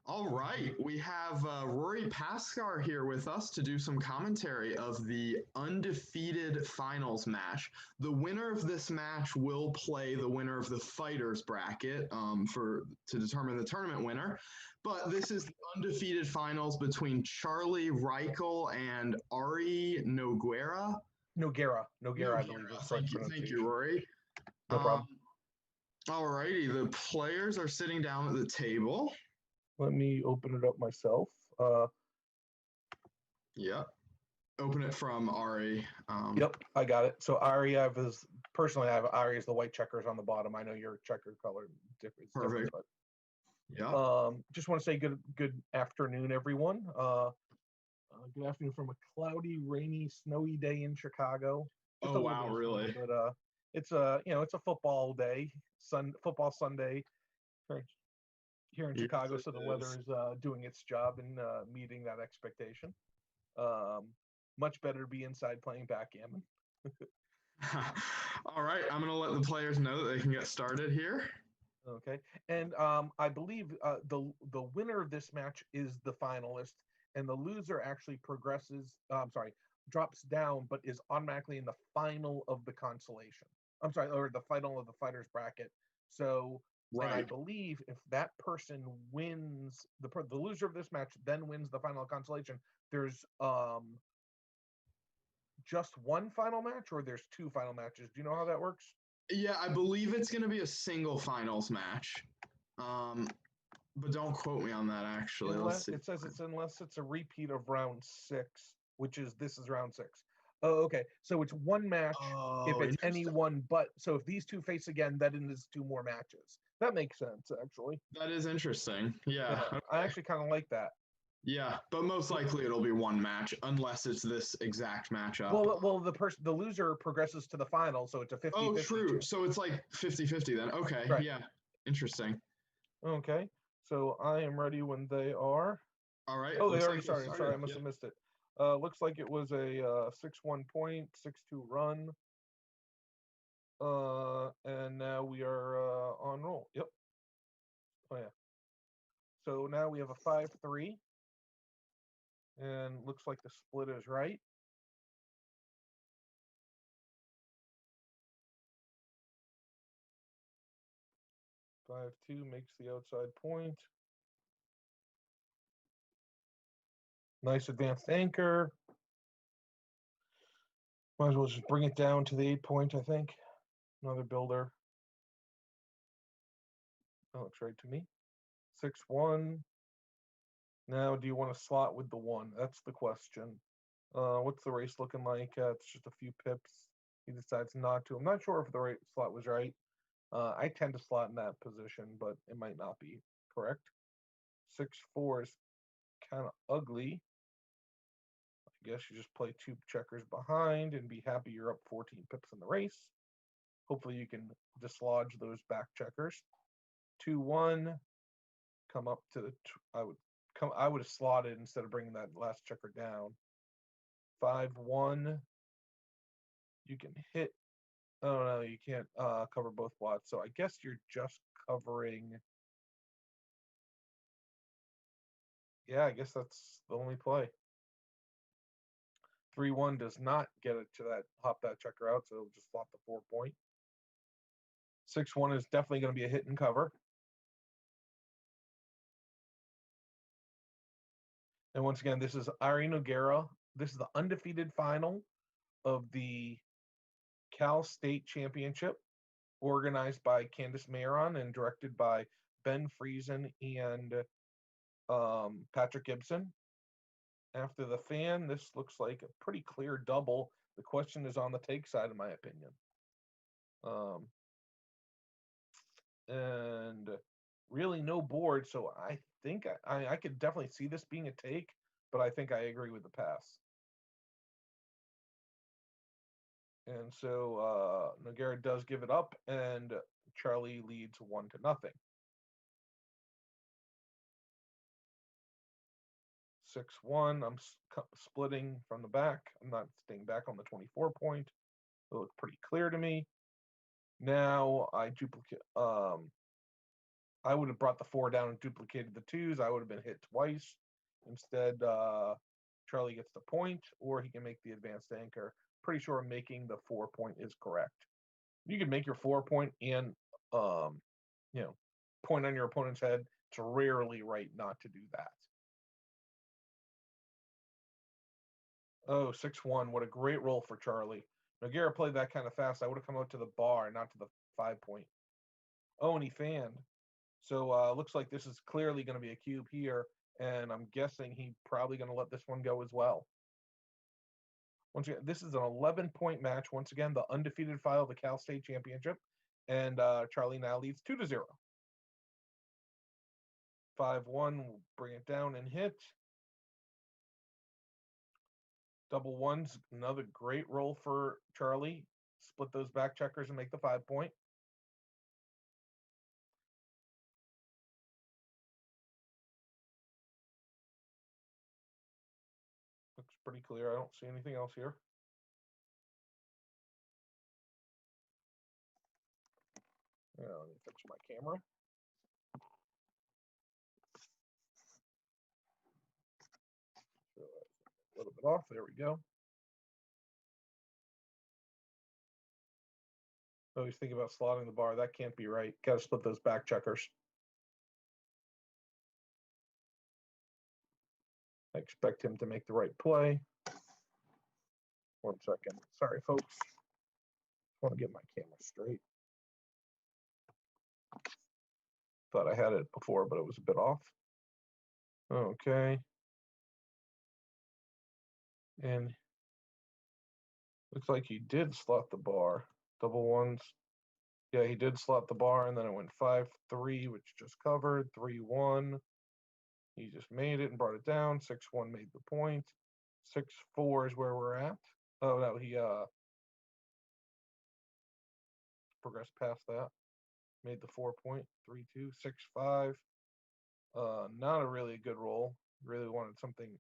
All right, we have Rory Pascar here with us to do some commentary of the undefeated finals match. The winner of this match will play the winner of the fighters bracket for to determine the tournament winner. But this is the undefeated finals between Charlie Reichel and Ari Noguera. Noguera, I believe is correct Thank you, pronunciation. Rory. No problem. All righty, the players are sitting down at the table. Let me open it up myself. Yeah. Open it from Ari. Yep, I got it. So Ari, I have Ari as the white checkers on the bottom. I know your checker color different, Perfect. but Yeah. just want to say good afternoon, everyone. Good afternoon from a cloudy, rainy, snowy day in Chicago. Just Oh wow, really? But it's a football day, football Sunday here in Chicago, so the weather is doing its job and meeting that expectation. Much better to be inside playing backgammon. All right, I'm gonna let the players know that they can get started here. Okay, and I believe the winner of this match is the finalist, and the loser actually progresses. Drops down, but is automatically in the final of the consolation. Or the final of the fighters bracket. So, right. And I believe if that person wins the loser of this match, then wins the final consolation. There's just one final match, or there's two final matches. Do you know how that works? Yeah, I believe it's going to be a single finals match. But don't quote me on that, actually. It says unless it's a repeat of round 6, this is round 6. Oh, okay. So it's one match if it's any one, but so if these two face again, then it is 2 more matches. That makes sense, actually. That is interesting. Yeah. Okay. I actually kind of like that. Yeah, but most likely it'll be one match unless it's this exact matchup. Well, the loser progresses to the final, so it's a 50-50. Oh, true. Chance. So it's like 50-50 then. Okay. Right. Yeah. Interesting. Okay. So I am ready when they are. All right. Oh, they already started. Sorry, I must have missed it. Looks like it was a 6-1 point, 6-2 run. And now we are on roll. Yep. Oh yeah. So now we have a 5-3. And looks like the split is right. Five two makes the outside point. Nice advanced anchor. Might as well just bring it down to the 8 point, I think. Another builder. That looks right to me. 6-1. Now, do you want to slot with the 1? That's the question. What's the race looking like? It's just a few pips. He decides not to. I'm not sure if the right slot was right. I tend to slot in that position, but it might not be correct. 6-4 is kind of ugly. I guess you just play 2 checkers behind and be happy you're up 14 pips in the race. Hopefully you can dislodge those back checkers. 2-1. Come up to the. I would have slotted instead of bringing that last checker down. 5-1. You can hit. Oh no, you can't cover both blots. So I guess you're just covering. Yeah, I guess that's the only play. 3-1 does not get it to that hop that checker out, so it'll just flop the 4 point. 6-1 is definitely going to be a hit and cover. And once again, this is Ari Noguera. This is the undefeated final of the Cal State Championship, organized by Candace Mayron and directed by Ben Friesen and Patrick Gibson. After the fan, this looks like a pretty clear double. The question is on the take side, in my opinion. And really no board, so I think I could definitely see this being a take, but I think I agree with the pass. And so Noguera does give it up, and Charlie leads 1-0. Six one. I'm splitting from the back. I'm not staying back on the 24 point. It looked pretty clear to me. Now I duplicate. I would have brought the 4 down and duplicated the 2s. I would have been hit twice. Instead, Charlie gets the point, or he can make the advanced anchor. Pretty sure making the 4 point is correct. You can make your 4 point and point on your opponent's head. It's rarely right not to do that. Oh, 6-1. What a great roll for Charlie. Noguera played that kind of fast. I would have come out to the bar, not to the 5 point. Oh, and he fanned. So looks like this is clearly going to be a cube here, and I'm guessing he's probably going to let this one go as well. Once again, this is an 11-point match. Once again, the undefeated file of the Cal State Championship, and Charlie now leads 2-0. 5-1, we'll bring it down and hit. Double ones, another great roll for Charlie. Split those back checkers and make the 5 point. Looks pretty clear. I don't see anything else here. Yeah, let me fix my camera. A little bit off. There we go. I always think about slotting the bar. That can't be right. Got to split those back checkers. I expect him to make the right play. 1 second. Sorry, folks. I want to get my camera straight. Thought I had it before, but it was a bit off. Okay. And looks like he did slot the bar. Double ones. Yeah, he did slot the bar, and then it went 5-3, which just covered. 3-1. He just made it and brought it down. 6-1 made the point. 6-4 is where we're at. Oh, no, he progressed past that. Made the 4 point. 3-2. 6-5. Not a really good roll. Really wanted something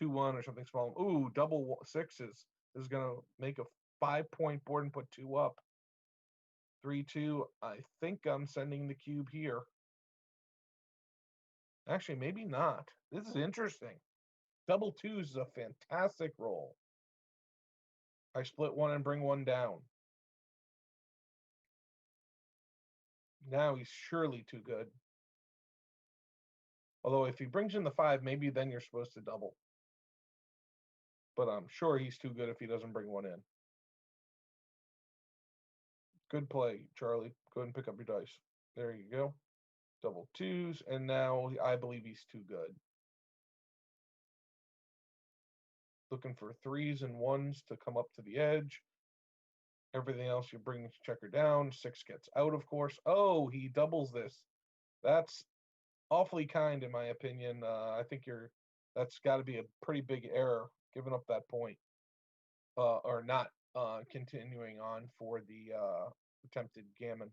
2-1 or something small. Ooh, double sixes. This is going to make a 5 point board and put 2 up. 3-2. I think I'm sending the cube here. Actually, maybe not. This is interesting. Double 2s is a fantastic roll. I split 1 and bring 1 down. Now he's surely too good. Although if he brings in the 5, maybe then you're supposed to double. But I'm sure he's too good if he doesn't bring 1 in. Good play, Charlie. Go ahead and pick up your dice. There you go. Double 2s, and now I believe he's too good. Looking for 3s and 1s to come up to the edge. Everything else you bring the checker down. 6 gets out, of course. Oh, he doubles this. That's awfully kind, in my opinion. I think that's got to be a pretty big error, giving up that point, or not continuing on for the attempted gammon.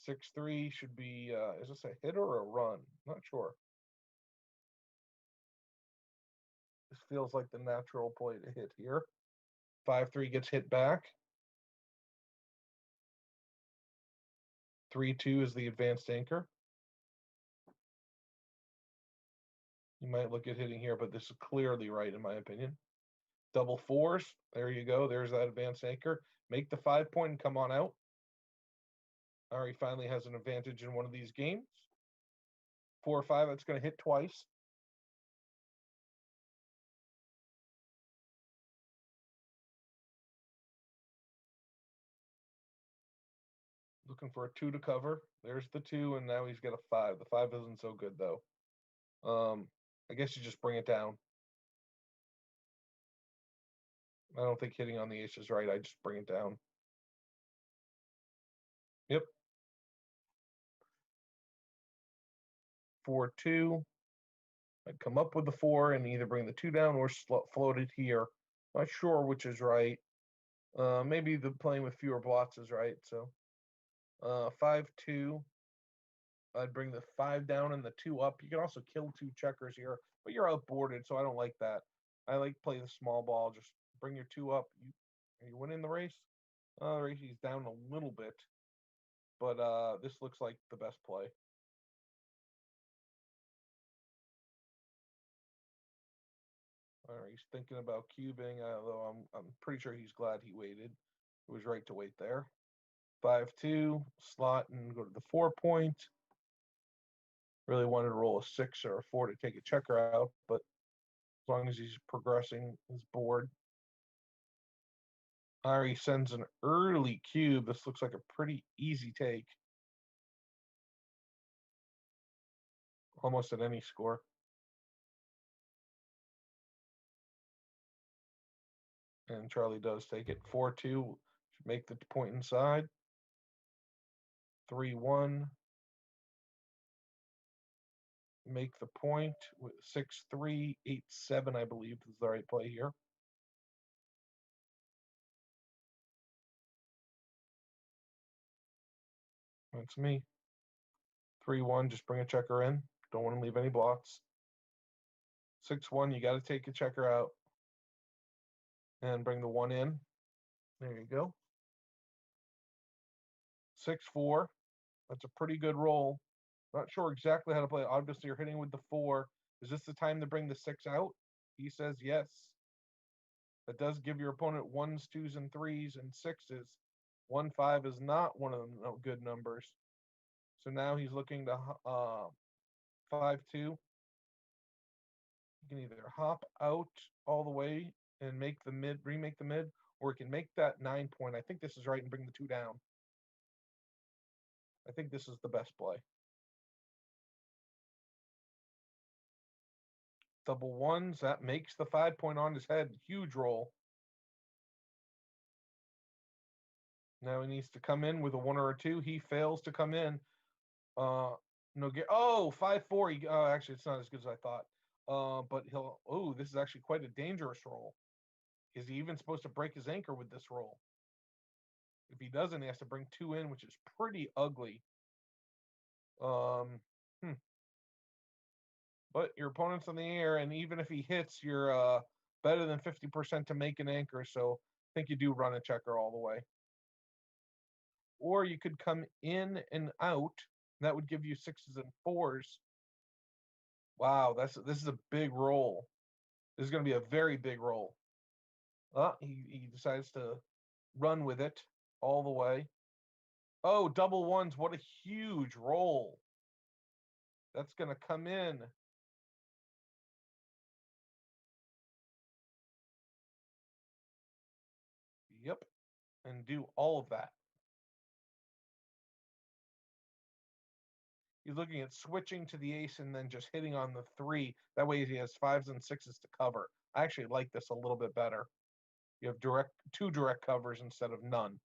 6-3 should be. Is this a hit or a run? Not sure. This feels like the natural play to hit here. 5-3 gets hit back. 3-2 is the advanced anchor. You might look at hitting here, but this is clearly right, in my opinion. Double 4s. There you go. There's that advanced anchor. Make the 5 point and come on out. Ari finally has an advantage in one of these games. 4 or 5, that's going to hit twice. Looking for a 2 to cover. There's the 2, and now he's got a 5. The 5 isn't so good, though. I guess you just bring it down. I don't think hitting on the ace is right. I just bring it down. Yep. 4-2. I'd come up with the 4 and either bring the 2 down or float it here. Not sure which is right. Maybe the playing with fewer blots is right. So 5-2. I'd bring the 5 down and the 2 up. You can also kill 2 checkers here, but you're outboarded, so I don't like that. I like play the small ball. Just bring your 2 up. Are you winning the race? The race, he's down a little bit, but this looks like the best play. All right, he's thinking about cubing, although I'm pretty sure he's glad he waited. It was right to wait there. 5-2, slot and go to the 4-point. Really wanted to roll a 6 or a 4 to take a checker out, but as long as he's progressing his board. Ari sends an early cube. This looks like a pretty easy take. Almost at any score. And Charlie does take it. 4-2, should make the point inside. 3-1. Make the point with 6-3, 8-7, I believe is the right play here. That's me. 3-1, just bring a checker in. Don't want to leave any blocks. 6-1, you got to take a checker out and bring the 1 in. There you go. 6-4, that's a pretty good roll. Not sure exactly how to play it. Obviously, you're hitting with the 4. Is this the time to bring the 6 out? He says yes. That does give your opponent 1s, 2s, and 3s, and 6s. 1-5 is not one of the good numbers. So now he's looking to 5-2. You can either hop out all the way and make the mid, remake the mid, or he can make that 9-point. I think this is right and bring the 2 down. I think this is the best play. Double 1s, that makes the 5-point on his head. Huge roll. Now he needs to come in with a 1 or a 2. He fails to come in. No get. Oh, 5-4. Actually, it's not as good as I thought. But he'll. Oh, this is actually quite a dangerous roll. Is he even supposed to break his anchor with this roll? If he doesn't, he has to bring 2 in, which is pretty ugly. But your opponent's in the air, and even if he hits, you're better than 50% to make an anchor. So I think you do run a checker all the way. Or you could come in and out. And that would give you 6s and 4s. Wow, this is a big roll. This is going to be a very big roll. He decides to run with it all the way. Oh, double 1s. What a huge roll. That's going to come in. Yep. And do all of that. He's looking at switching to the ace and then just hitting on the 3. That way he has 5s and 6s to cover. I actually like this a little bit better. You have 2 direct covers instead of none.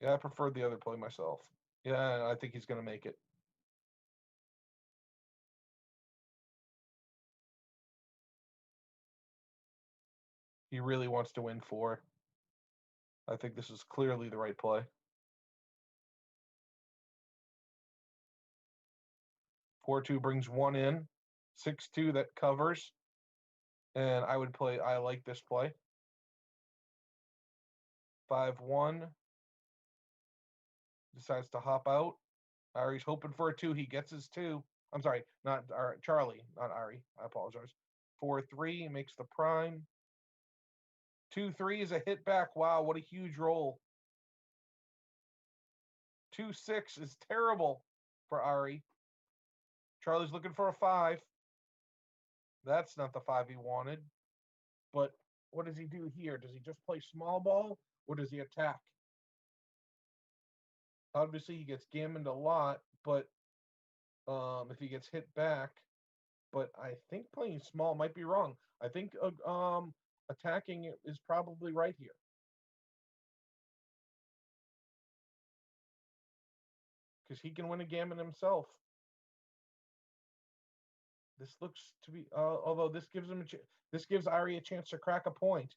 Yeah, I prefer the other play myself. Yeah, I think he's going to make it. He really wants to win 4. I think this is clearly the right play. 4-2 brings 1 in. 6-2 that covers. And I like this play. 5-1. Decides to hop out. Ari's hoping for a 2. He gets his 2. I'm sorry, not Charlie, not Ari. I apologize. 4-3 makes the prime. 2-3 is a hit back. Wow, what a huge roll. 2-6 is terrible for Ari. Charlie's looking for a 5. That's not the 5 he wanted. But what does he do here? Does he just play small ball or does he attack? Obviously, he gets gammoned a lot, but if he gets hit back, but I think playing small might be wrong. I think attacking is probably right here. Because he can win a gammon himself. This looks to be, although this gives Ari a chance to crack a point.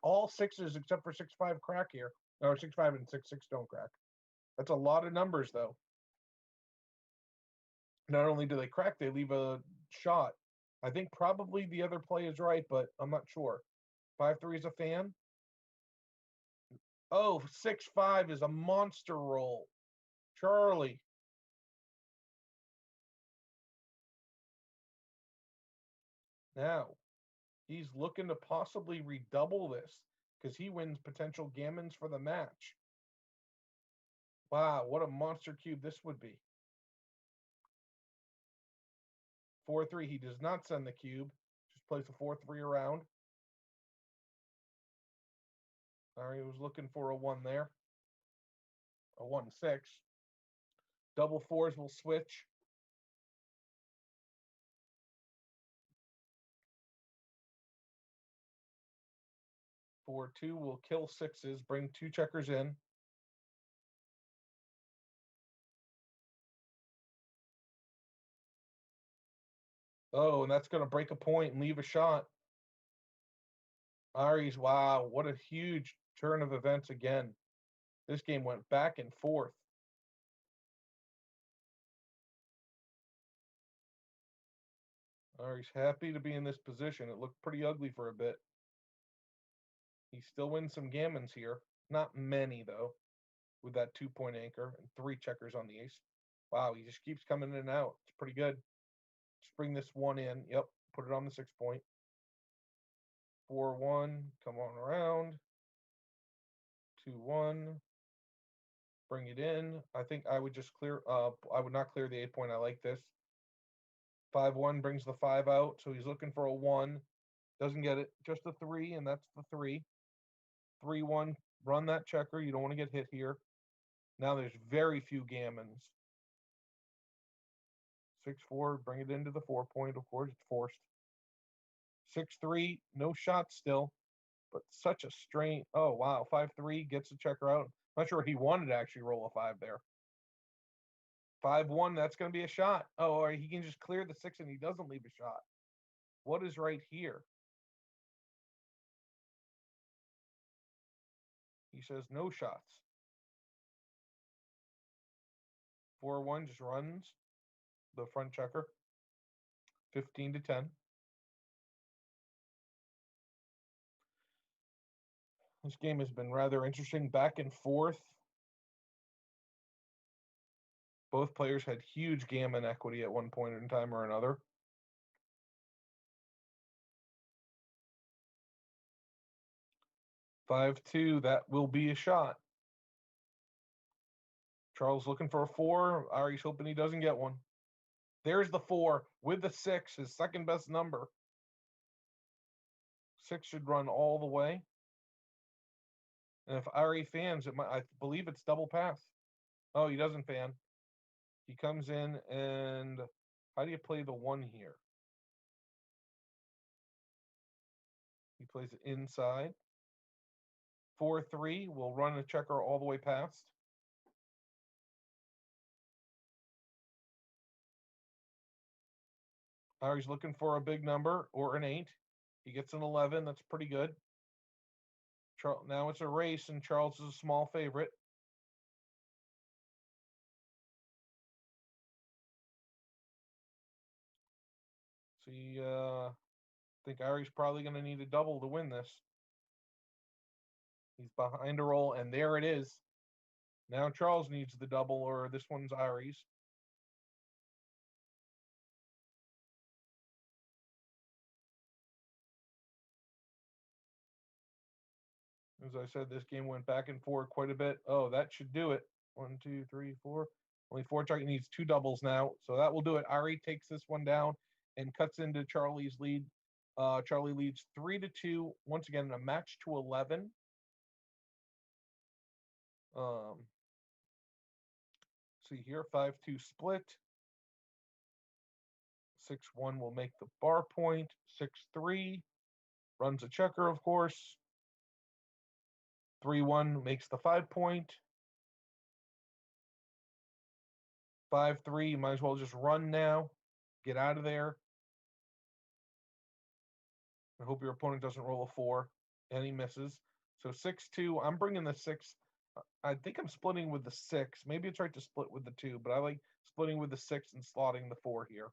All 6s except for 6-5 crack here. Or 6-5 and 6-6 don't crack. That's a lot of numbers, though. Not only do they crack, they leave a shot. I think probably the other play is right, but I'm not sure. 5-3 is a fan. Oh, 6-5 is a monster roll. Charlie. Now, he's looking to possibly redouble this because he wins potential gammons for the match. Wow, what a monster cube this would be. 4-3, he does not send the cube. Just plays a 4-3 around. All right, he was looking for a 1 there. A 1-6. Double fours will switch. Four, 2 will kill sixes, bring 2 checkers in. Oh, and that's going to break a point and leave a shot. Aries, wow, what a huge turn of events again. This game went back and forth. Aries happy to be in this position. It looked pretty ugly for a bit. He still wins some gammons here. Not many, though, with that 2-point anchor and 3 checkers on the ace. Wow, he just keeps coming in and out. It's pretty good. Just bring this 1 in. Yep, put it on the 6-point. 4-1, come on around. 2-1, bring it in. I think I would just clear, I would not clear the 8-point. I like this. 5-1 brings the 5 out, so he's looking for a 1. Doesn't get it. Just a 3, and that's the 3. 3-1, run that checker. You don't want to get hit here. Now there's very few gammons. 6-4, bring it into the 4-point. Of course, it's forced. 6-3, no shot still, but such a strain. Oh, wow. 5-3 gets the checker out. Not sure he wanted to actually roll a 5 there. 5-1, that's going to be a shot. Oh, or he can just clear the 6 and he doesn't leave a shot. What is right here? He says no shots. 4-1 just runs the front checker. 15-10. This game has been rather interesting, back and forth. Both players had huge gammon equity at one point in time or another. Five-two, that will be a shot. Charles looking for a 4. Ari's hoping he doesn't get one. There's the 4 with the 6, his second best number. 6 should run all the way. And if Ari fans, it might, I believe it's double pass. Oh, he doesn't fan. He comes in and how do you play the 1 here? He plays it inside. 4-3 will run a checker all the way past. Ari's looking for a big number or an 8. He gets an 11. That's pretty good. Now it's a race, and Charles is a small favorite. See, I think Ari's probably going to need a double to win this. He's behind a roll, and there it is. Now Charles needs the double, or this one's Ari's. As I said, this game went back and forth quite a bit. Oh, that should do it. 1, 2, 3, 4. Only 4 target needs 2 doubles now, so that will do it. Ari takes this one down and cuts into Charlie's lead. Charlie leads 3-2. Once again, a match to 11. See here, 5-2 split. 6-1 will make the bar point. 6-3 runs a checker, of course. 3-1 makes the 5-point. 5-3, you might as well just run now. Get out of there. I hope your opponent doesn't roll a 4, and he misses. So 6-2, I'm bringing the 6 I think I'm splitting with the 6. Maybe it's right to split with the 2, but I like splitting with the 6 and slotting the 4 here.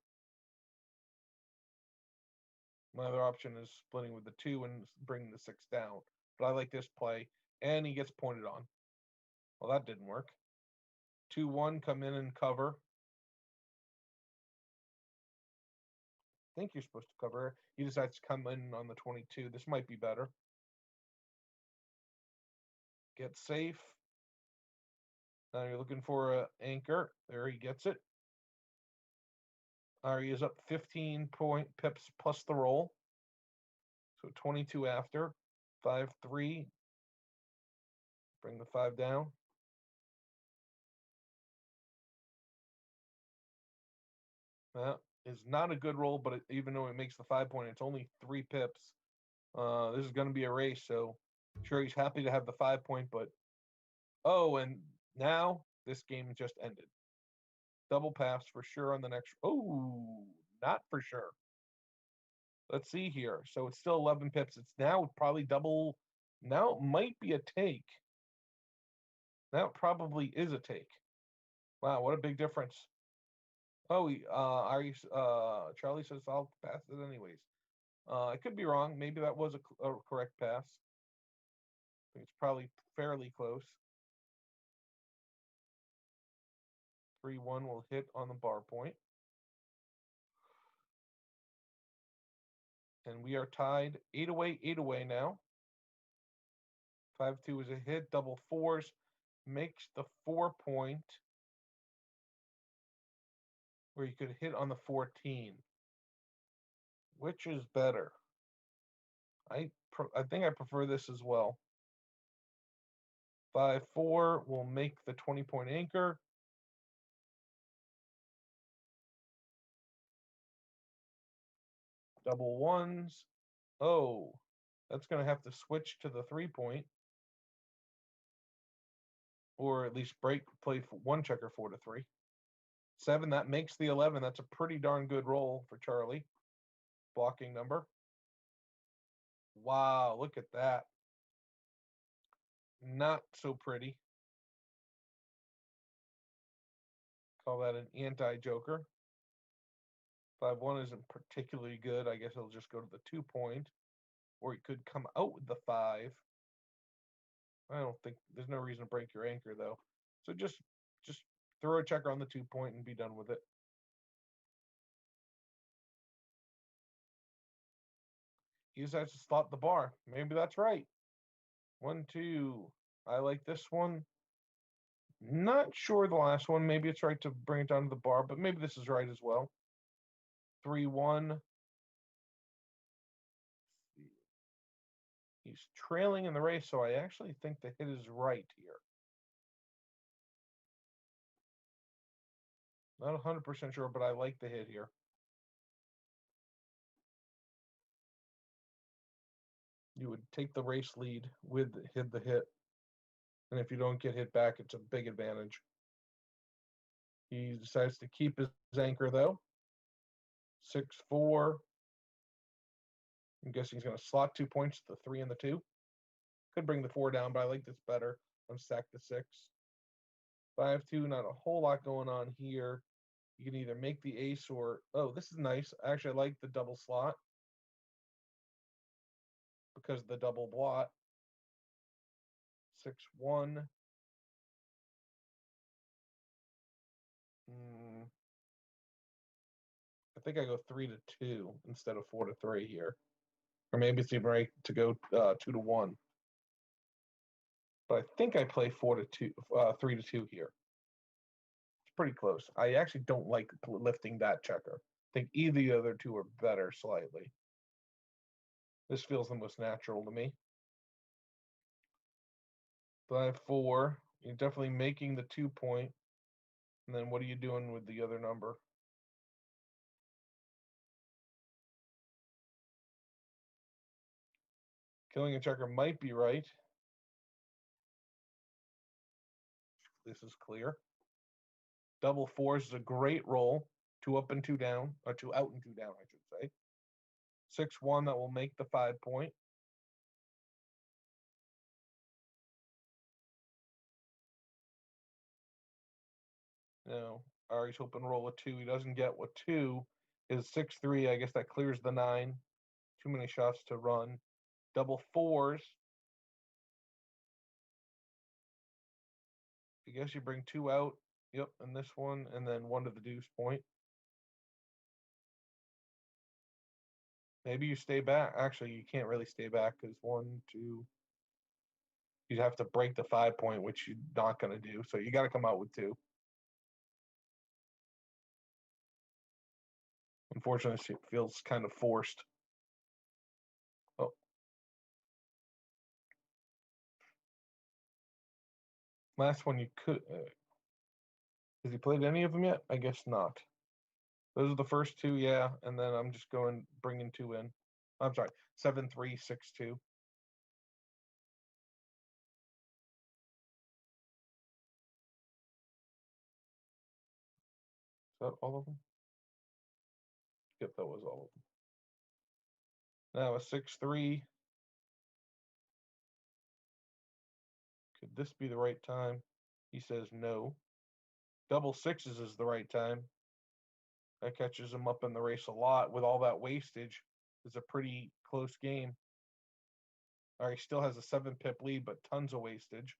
My other option is splitting with the 2 and bringing the 6 down. But I like this play, and he gets pointed on. Well, that didn't work. 2-1, come in and cover. I think you're supposed to cover. He decides to come in on the 22. This might be better. Get safe. Now you're looking for an anchor. There he gets it. He is up 15 pips plus the roll. So 22 after. 5-3. Bring the 5 down. That is not a good roll, but even though it makes the 5 point, it's only 3 pips. This is going to be a race, so sure he's happy to have the 5 point, but and now this game just ended. Double pass for sure on the next. Oh, not for sure. Let's see here. So it's still 11 pips. It's now probably double. Now it might be a take. Now it probably is a take. Wow, what a big difference. Charlie says I'll pass it anyways. I could be wrong. Maybe that was a correct pass. I think it's probably fairly close. 3-1 will hit on the bar point. And we are tied 8 away now. 5-2 is a hit. Double 4s makes the 4 point where you could hit on the 14. Which is better? I think I prefer this as well. 5-4 will make the 20-point anchor. Double 1s. Oh, that's going to have to switch to the 3 point. Or at least play one checker 4-3. 7, that makes the 11. That's a pretty darn good roll for Charlie. Blocking number. Wow, look at that. Not so pretty. Call that an anti-joker. 5-1 isn't particularly good. I guess it'll just go to the 2 point. Or you could come out with the 5. I don't think there's no reason to break your anchor though. So just throw a checker on the 2 point and be done with it. He decides to slot the bar. Maybe that's right. 1, 2. I like this one. Not sure the last one. Maybe it's right to bring it down to the bar, but maybe this is right as well. 3-1. He's trailing in the race, so I actually think the hit is right here. Not 100% sure, but I like the hit here. You would take the race lead with the hit. And if you don't get hit back, it's a big advantage. He decides to keep his anchor, though. 6-4. I'm guessing he's going to slot 2 points, the 3 and the 2. Could bring the 4 down, but I like this better. I'm stacked to 6. 5-2, not a whole lot going on here. You can either make the ace or... Oh, this is nice. Actually, I like the double slot because of the double blot. 6-1. I think I go 3-2 instead of 4-3 here. Or maybe it's even right to go 2-1. But I think I play 4-2, 3-2 here. It's pretty close. I actually don't like lifting that checker. I think either the other two are better slightly. This feels the most natural to me. 5-4. You're definitely making the 2 point. And then what are you doing with the other number? Killing a checker might be right. This is clear. Double 4s is a great roll. 2 up and 2 down, or 2 out and 2 down, I should say. 6-1, that will make the 5 point. No, Ari's hoping roll a 2. He doesn't get what 2 is 6-3. I guess that clears the 9. Too many shots to run. Double 4s. I guess you bring 2 out. Yep, and this one, and then 1 to the deuce point. Maybe you stay back. Actually, you can't really stay back because 1, 2. You'd have to break the 5 point, which you're not going to do. So you got to come out with 2. Unfortunately, it feels kind of forced. Oh. Last one you could. Has he played any of them yet? I guess not. Those are the first 2, yeah. And then I'm just bringing 2 in. I'm sorry, 7-3, 6-2. Is that all of them? Yep, that was all of them. Now a 6-3. Could this be the right time? He says no. Double 6s is the right time. That catches him up in the race a lot. With all that wastage, it's a pretty close game. All right, he still has a 7-pip lead, but tons of wastage.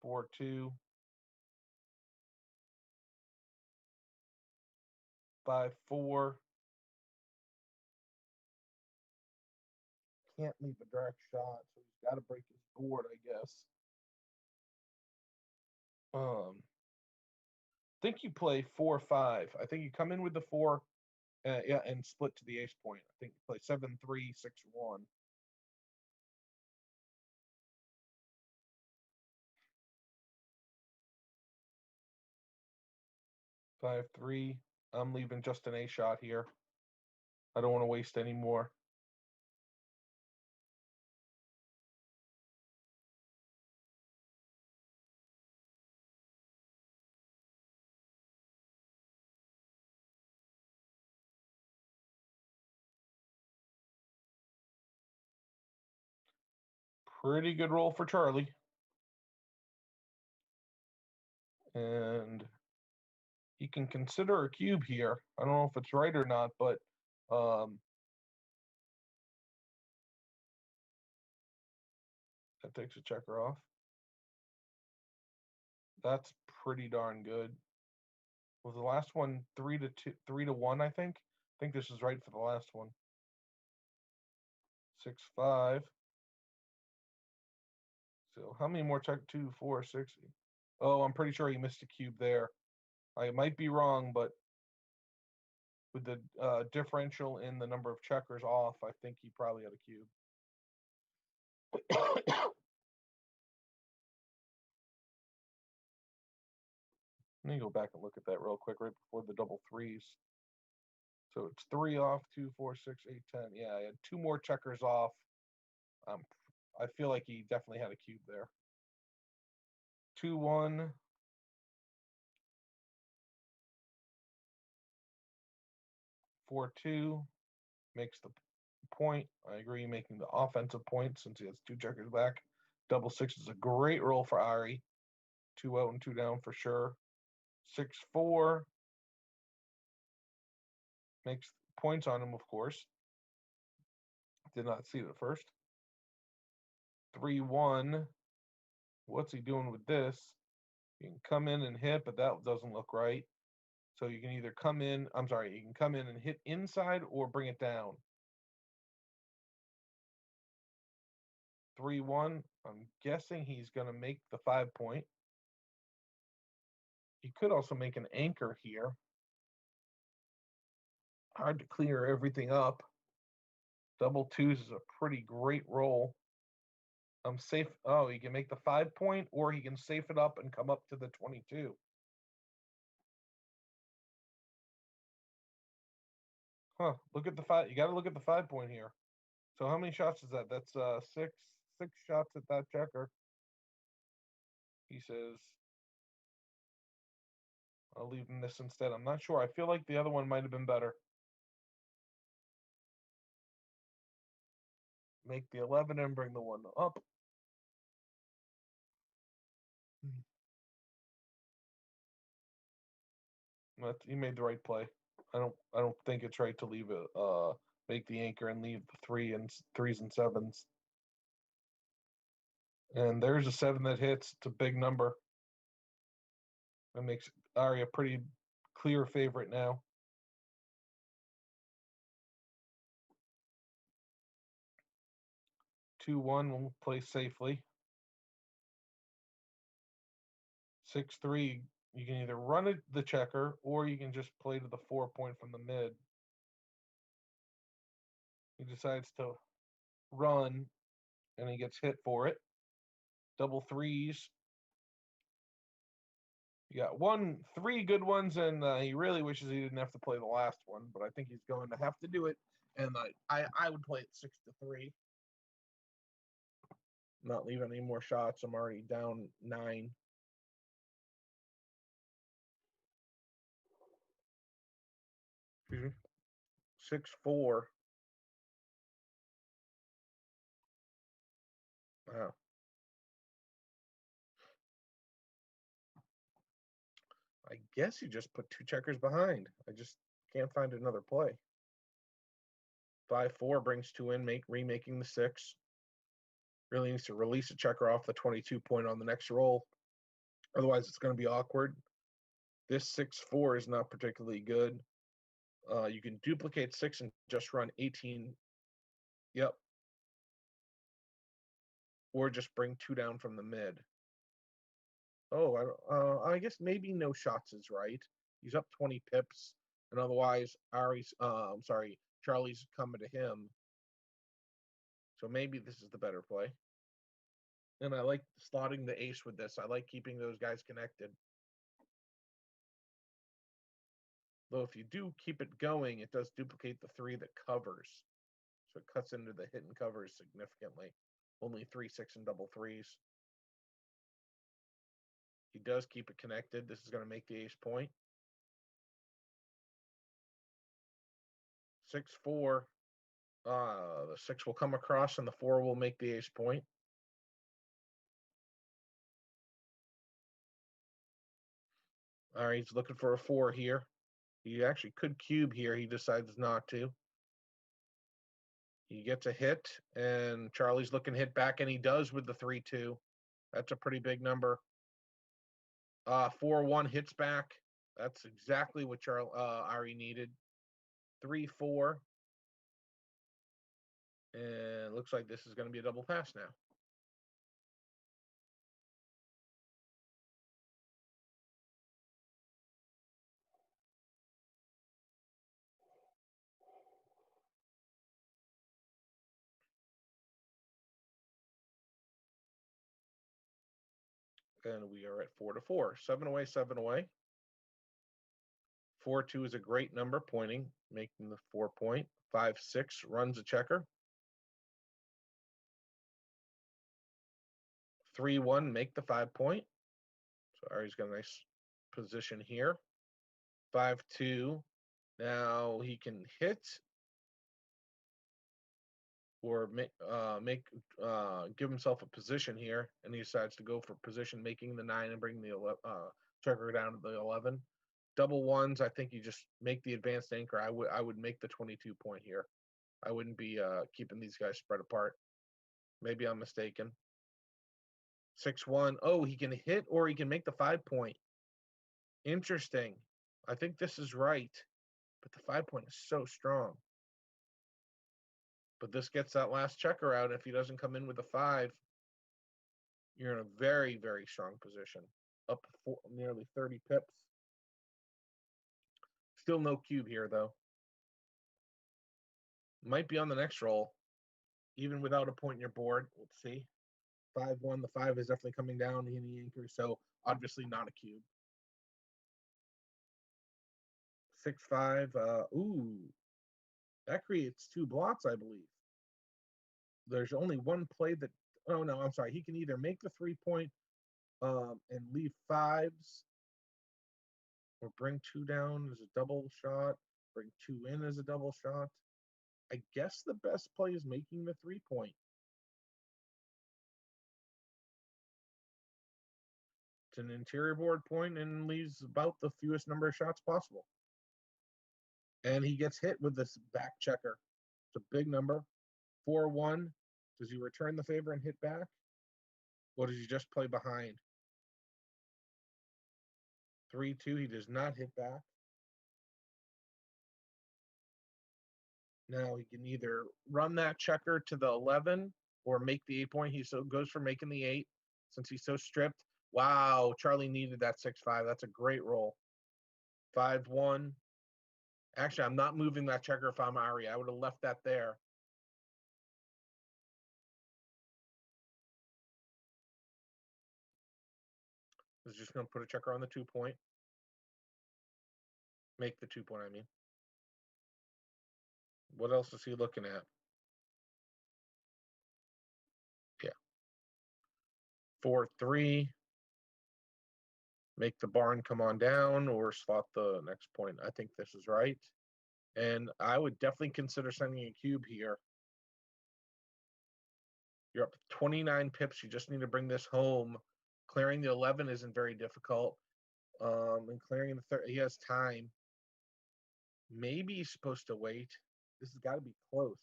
4-2. 5-4. Can't leave a direct shot, so he's got to break his board, I guess. I think you play 4-5. I think you come in with the 4, yeah, and split to the ace point. I think you play 7-3, 6-1. Five, 3. I'm leaving just an ace shot here. I don't want to waste any more. Pretty good roll for Charlie. And he can consider a cube here. I don't know if it's right or not, but that takes a checker off. That's pretty darn good. Was the last one 3-2, 3-1? I think. I think this is right for the last one. 6-5. So how many more check? 2, 4, 6. Oh, I'm pretty sure he missed a cube there. I might be wrong, but with the differential in the number of checkers off, I think he probably had a cube. Let me go back and look at that real quick right before the double 3s. So it's 3 off, 2, 4, 6, 8, 10. Yeah, I had 2 more checkers off. I feel like he definitely had a cube there. 2-1. 4-2 makes the point. I agree, making the offensive point since he has 2 checkers back. Double 6 is a great roll for Ari. 2 out and 2 down for sure. 6-4 makes points on him, of course. Did not see it at first. 3-1. What's he doing with this? You can come in and hit, but that doesn't look right. So you can either come in, I'm sorry, you can come in and hit inside or bring it down. 3-1. I'm guessing he's going to make the 5 point. He could also make an anchor here. Hard to clear everything up. Double 2s is a pretty great roll. I'm safe. Oh, he can make the 5 point, or he can safe it up and come up to the 22. Huh. Look at the 5. You got to look at the 5 point here. So how many shots is that? That's 6 shots at that checker. He says, I'll leave him this instead. I'm not sure. I feel like the other one might have been better. Make the 11 and bring the 1 up. He made the right play. I don't think it's right to leave it. Make the anchor and leave the threes and sevens. And there's a 7 that hits. It's a big number. That makes Ari a pretty clear favorite now. 2-1 will play safely. 6-3, you can either run it the checker or you can just play to the 4-point from the mid. He decides to run and he gets hit for it. Double threes. You got 3 good ones, and he really wishes he didn't have to play the last one, but I think he's going to have to do it. And I would play it 6-3. Not leaving any more shots. I'm already down 9. Excuse me. 6-4. Wow. I guess you just put 2 checkers behind. I just can't find another play. 5-4 brings 2 in, remaking the 6. Really needs to release a checker off the 22 point on the next roll. Otherwise, it's going to be awkward. This 6-4 is not particularly good. You can duplicate 6 and just run 18. Yep. Or just bring 2 down from the mid. Oh, I guess maybe no shots is right. He's up 20 pips, and otherwise Charlie's coming to him. So maybe this is the better play. And I like slotting the ace with this. I like keeping those guys connected. Though if you do keep it going, it does duplicate the 3 that covers. So it cuts into the hit and covers significantly. Only 3, 6, and double threes. He does keep it connected. This is going to make the ace point. 6-4. The 6 will come across and the 4 will make the ace point. All right, he's looking for a 4 here. He actually could cube here. He decides not to. He gets a hit, and Charlie's looking hit back, and he does with the 3-2. That's a pretty big number. 4-1 hits back. That's exactly what Ari needed. 3-4. And it looks like this is going to be a double pass now. And we are at 4-4. 7 away, 7 away. 4-2 is a great number, pointing, making the 4 point. 5-6 runs a checker. 3-1 make the 5 point. So Ari's got a nice position here. 5-2. Now he can hit or give himself a position here, and he decides to go for position, making the 9 and bring the checker down to the 11. Double ones, I think you just make the advanced anchor. I would make the 22 point here. I wouldn't be keeping these guys spread apart. Maybe I'm mistaken. 6-1. Oh, he can hit or he can make the 5 point. Interesting. I think this is right, but the 5 point is so strong. But this gets that last checker out. If he doesn't come in with a 5, you're in a very, very strong position. Up nearly 30 pips. Still no cube here, though. Might be on the next roll, even without a point in your board. Let's see. 5-1. The 5 is definitely coming down in the anchor, so obviously not a cube. 6-5. Ooh, that creates 2 blocks, I believe. There's only one play that. Oh no, I'm sorry. He can either make the 3 point and leave 5s, or bring 2 down as a double shot. Bring 2 in as a double shot. I guess the best play is making the 3 point. It's an interior board point and leaves about the fewest number of shots possible. And he gets hit with this back checker. It's a big number. 4-1. Does he return the favor and hit back? Or does he just play behind? 3-2. He does not hit back. Now he can either run that checker to the 11 or make the 8 point. He so goes for making the 8 since he's so stripped. Wow, Charlie needed that 6-5. That's a great roll. 5-1. Actually, I'm not moving that checker if I'm Ari. I would have left that there. I was just going to put a checker on the 2 point. Make the 2 point, I mean. What else is he looking at? Yeah. 4-3. Make the barn come on down or slot the next point. I think this is right. And I would definitely consider sending a cube here. You're up 29 pips. You just need to bring this home. Clearing the 11 isn't very difficult. And clearing the 30, he has time. Maybe he's supposed to wait. This has got to be close.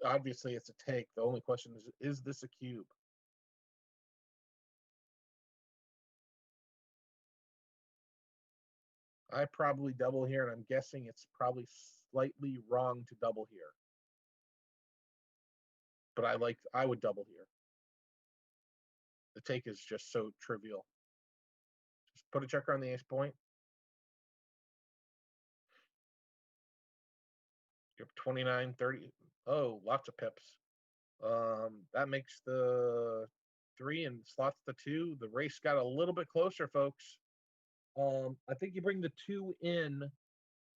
Obviously, it's a take. The only question is this a cube? I probably double here, and I'm guessing it's probably slightly wrong to double here. But I would double here. The take is just so trivial. Just put a checker on the ace point. You have 29, 30. Oh, lots of pips. That makes the 3 and slots the 2. The race got a little bit closer, folks. I think you bring the 2 in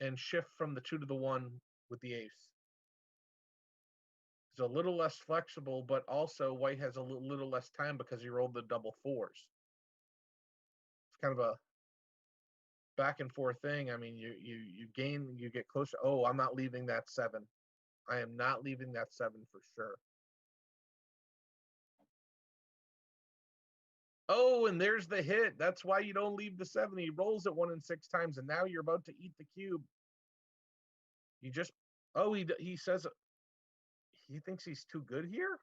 and shift from the 2 to the 1 with the ace. It's a little less flexible, but also white has a little less time because he rolled the double 4s. It's kind of a back and forth thing. I mean, you gain, you get closer. Oh, I'm not leaving that 7. I am not leaving that 7 for sure. Oh, and there's the hit. That's why you don't leave the 7. He rolls it 1 and 6 times, and now you're about to eat the cube. You just, oh, he says he thinks he's too good here.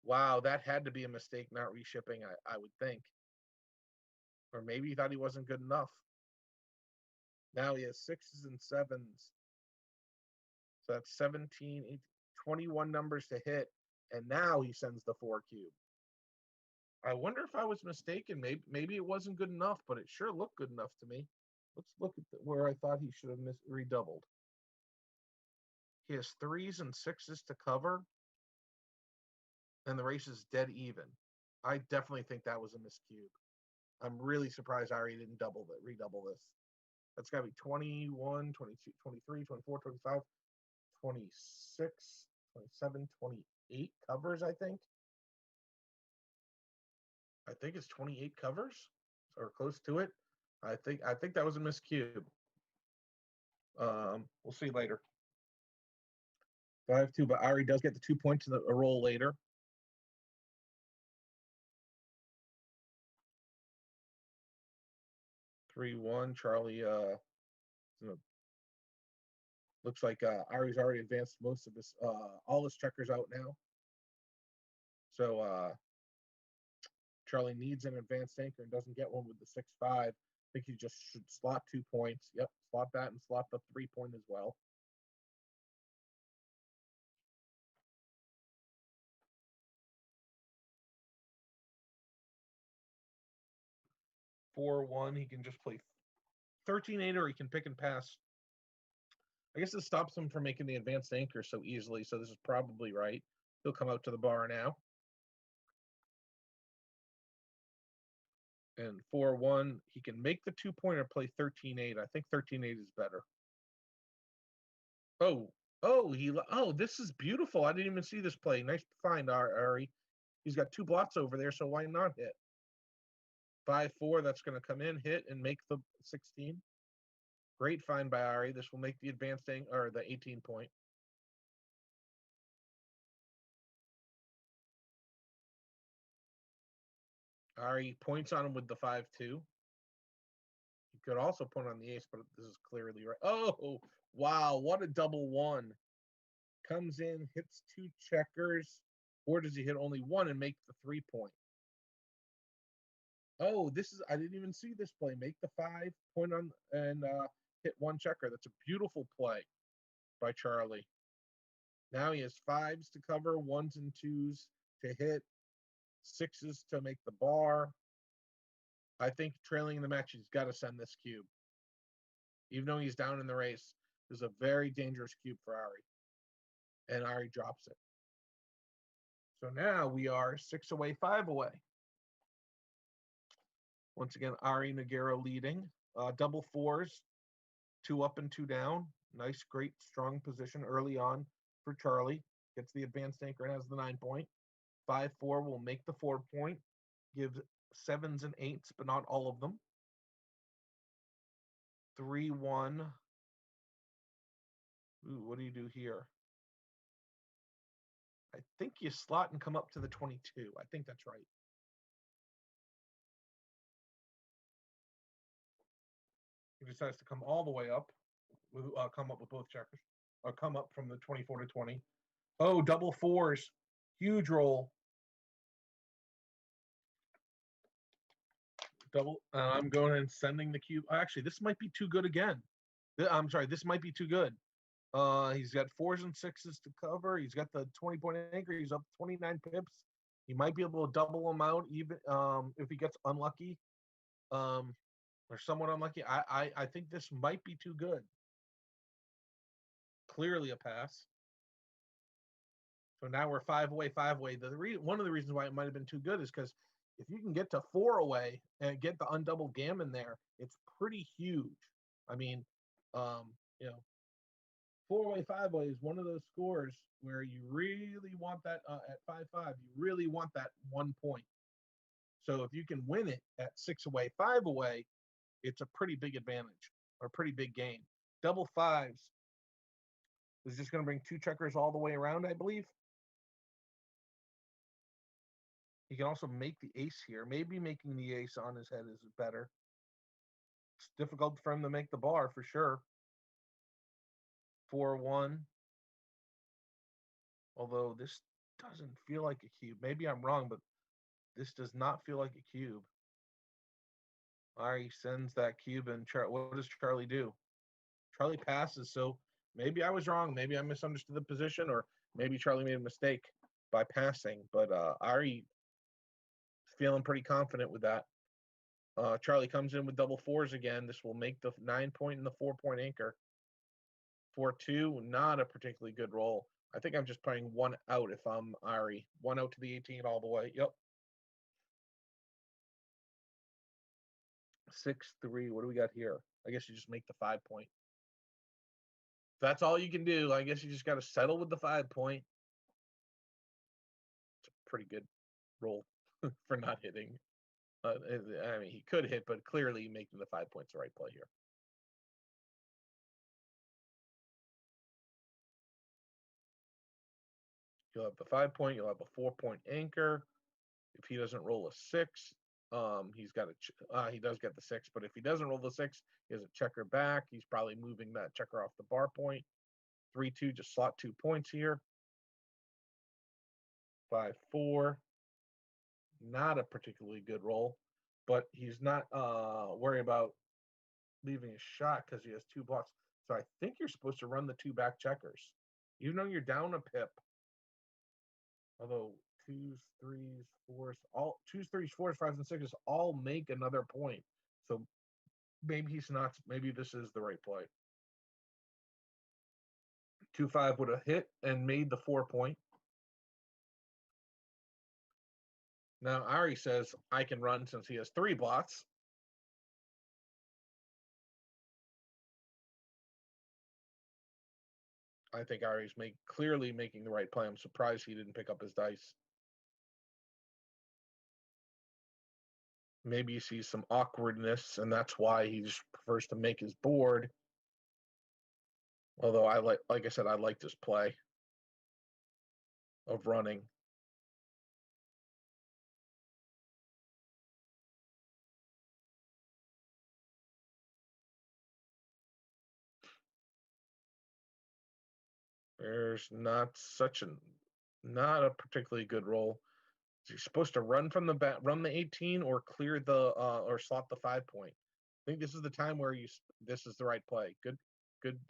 Wow, that had to be a mistake, not reshipping, I would think. Or maybe he thought he wasn't good enough. Now he has 6s and 7s. So that's 17, 18, 21 numbers to hit. And now he sends the 4 cube. I wonder if I was mistaken. Maybe it wasn't good enough, but it sure looked good enough to me. Let's look at where I thought he should have redoubled. He has 3s and 6s to cover. And the race is dead even. I definitely think that was a miscube. I'm really surprised Ari didn't redouble this. That's got to be 21, 22, 23, 24, 25, 26, 27, 28 covers, I think. I think it's 28 covers or close to it. I think that was a miscube. We'll see later. 5-2, but Ari does get the 2 points in a roll later. (3-1). Charlie looks like Ari's already advanced most of his all his checkers out now. So Charlie needs an advanced anchor and doesn't get one with the 6-5. I think he just should slot 2 points. Yep, slot that and slot the 3 point as well. (4-1). He can just play 13-8, or he can pick and pass. I guess this stops him from making the advanced anchor so easily, so this is probably right. He'll come out to the bar now. And 4-1, he can make the 2 point or play 13-8. I think 13-8 is better. Oh, this is beautiful. I didn't even see this play. Nice find, Ari. He's got 2 blots over there, so why not hit? 5-4, that's going to come in, hit, and make the 16. Great find by Ari. This will make the advanced or the 18 point. Ari points on him with the 5-2. You could also point on the ace, but this is clearly right. Oh, wow. What a double one. Comes in, hits 2 checkers. Or does he hit only 1 and make the 3-point? Oh, I didn't even see this play. Make the 5, point on, and hit 1 checker. That's a beautiful play by Charlie. Now he has 5s to cover, 1s and 2s to hit, 6s to make the bar. I think trailing in the match, he's got to send this cube. Even though he's down in the race, this is a very dangerous cube for Ari. And Ari drops it. So now we are 6 away, 5 away. Once again, Ari Nagero leading. Double 4s, 2 up and 2 down. Nice, great, strong position early on for Charlie. Gets the advanced anchor and has the 9-point. 5-4 will make the 4-point. Gives 7s and 8s, but not all of them. 3-1. Ooh, what do you do here? I think you slot and come up to the 22. I think that's right. He decides to come all the way up, come up with both checkers, or come up from the 24 to 20. Oh, double 4s. Huge roll. Double. I'm going and sending the cube. Actually, this might be too good again. I'm sorry, this might be too good. He's got 4s and 6s to cover. He's got the 20-point anchor. He's up 29 pips. He might be able to double him out even if he gets unlucky, or somewhat unlucky. I think this might be too good. Clearly a pass. So now we're 5 away, 5 away. One of the reasons why it might have been too good is because if you can get to 4 away and get the undouble gammon there, it's pretty huge. I mean, 4 away, 5 away is one of those scores where you really want that at 5-5. You really want that 1 point. So if you can win it at 6 away, 5 away, it's a pretty big advantage or a pretty big game. Double 5s is just going to bring 2 checkers all the way around, I believe. He can also make the ace here. Maybe making the ace on his head is better. It's difficult for him to make the bar for sure. 4-1. Although this doesn't feel like a cube. Maybe I'm wrong, but this does not feel like a cube. Ari sends that cube, and what does Charlie do? Charlie passes, so maybe I was wrong. Maybe I misunderstood the position, or maybe Charlie made a mistake by passing. But Ari feeling pretty confident with that. Charlie comes in with double 4s again. This will make the 9-point and the 4-point anchor. 4-2, not a particularly good roll. I think I'm just playing 1 out if I'm Ari. 1 out to the 18 all the way. Yep. 6-3. What do we got here? I guess you just make the 5-point. If that's all you can do, I guess you just got to settle with the 5-point. It's a pretty good roll for not hitting. I mean, he could hit, but clearly making the 5 points the right play here. You'll have the 5-point. You'll have a 4-point anchor. If he doesn't roll a 6, he's got he does get the 6. But if he doesn't roll the 6, he has a checker back. He's probably moving that checker off the bar point. 3-2, just slot 2 points here. 5-4. Not a particularly good roll, but he's not worried about leaving a shot because he has 2 blocks. So I think you're supposed to run the 2 back checkers, even though you're down a pip. Although 2s, 3s, 4s, all 2s, 3s, 4s, 5s, and 6s all make another point. So maybe he's not. Maybe this is the right play. 2-5 would have hit and made the 4-point. Now Ari says I can run since he has 3 blocks. I think Ari's clearly making the right play. I'm surprised he didn't pick up his dice. Maybe he sees some awkwardness, and that's why he just prefers to make his board. Although like I said, I like this play of running. There's not a particularly good roll. You're supposed to run from the run the 18 or clear the or slot the 5 point. I think this is the time where this is the right play. Good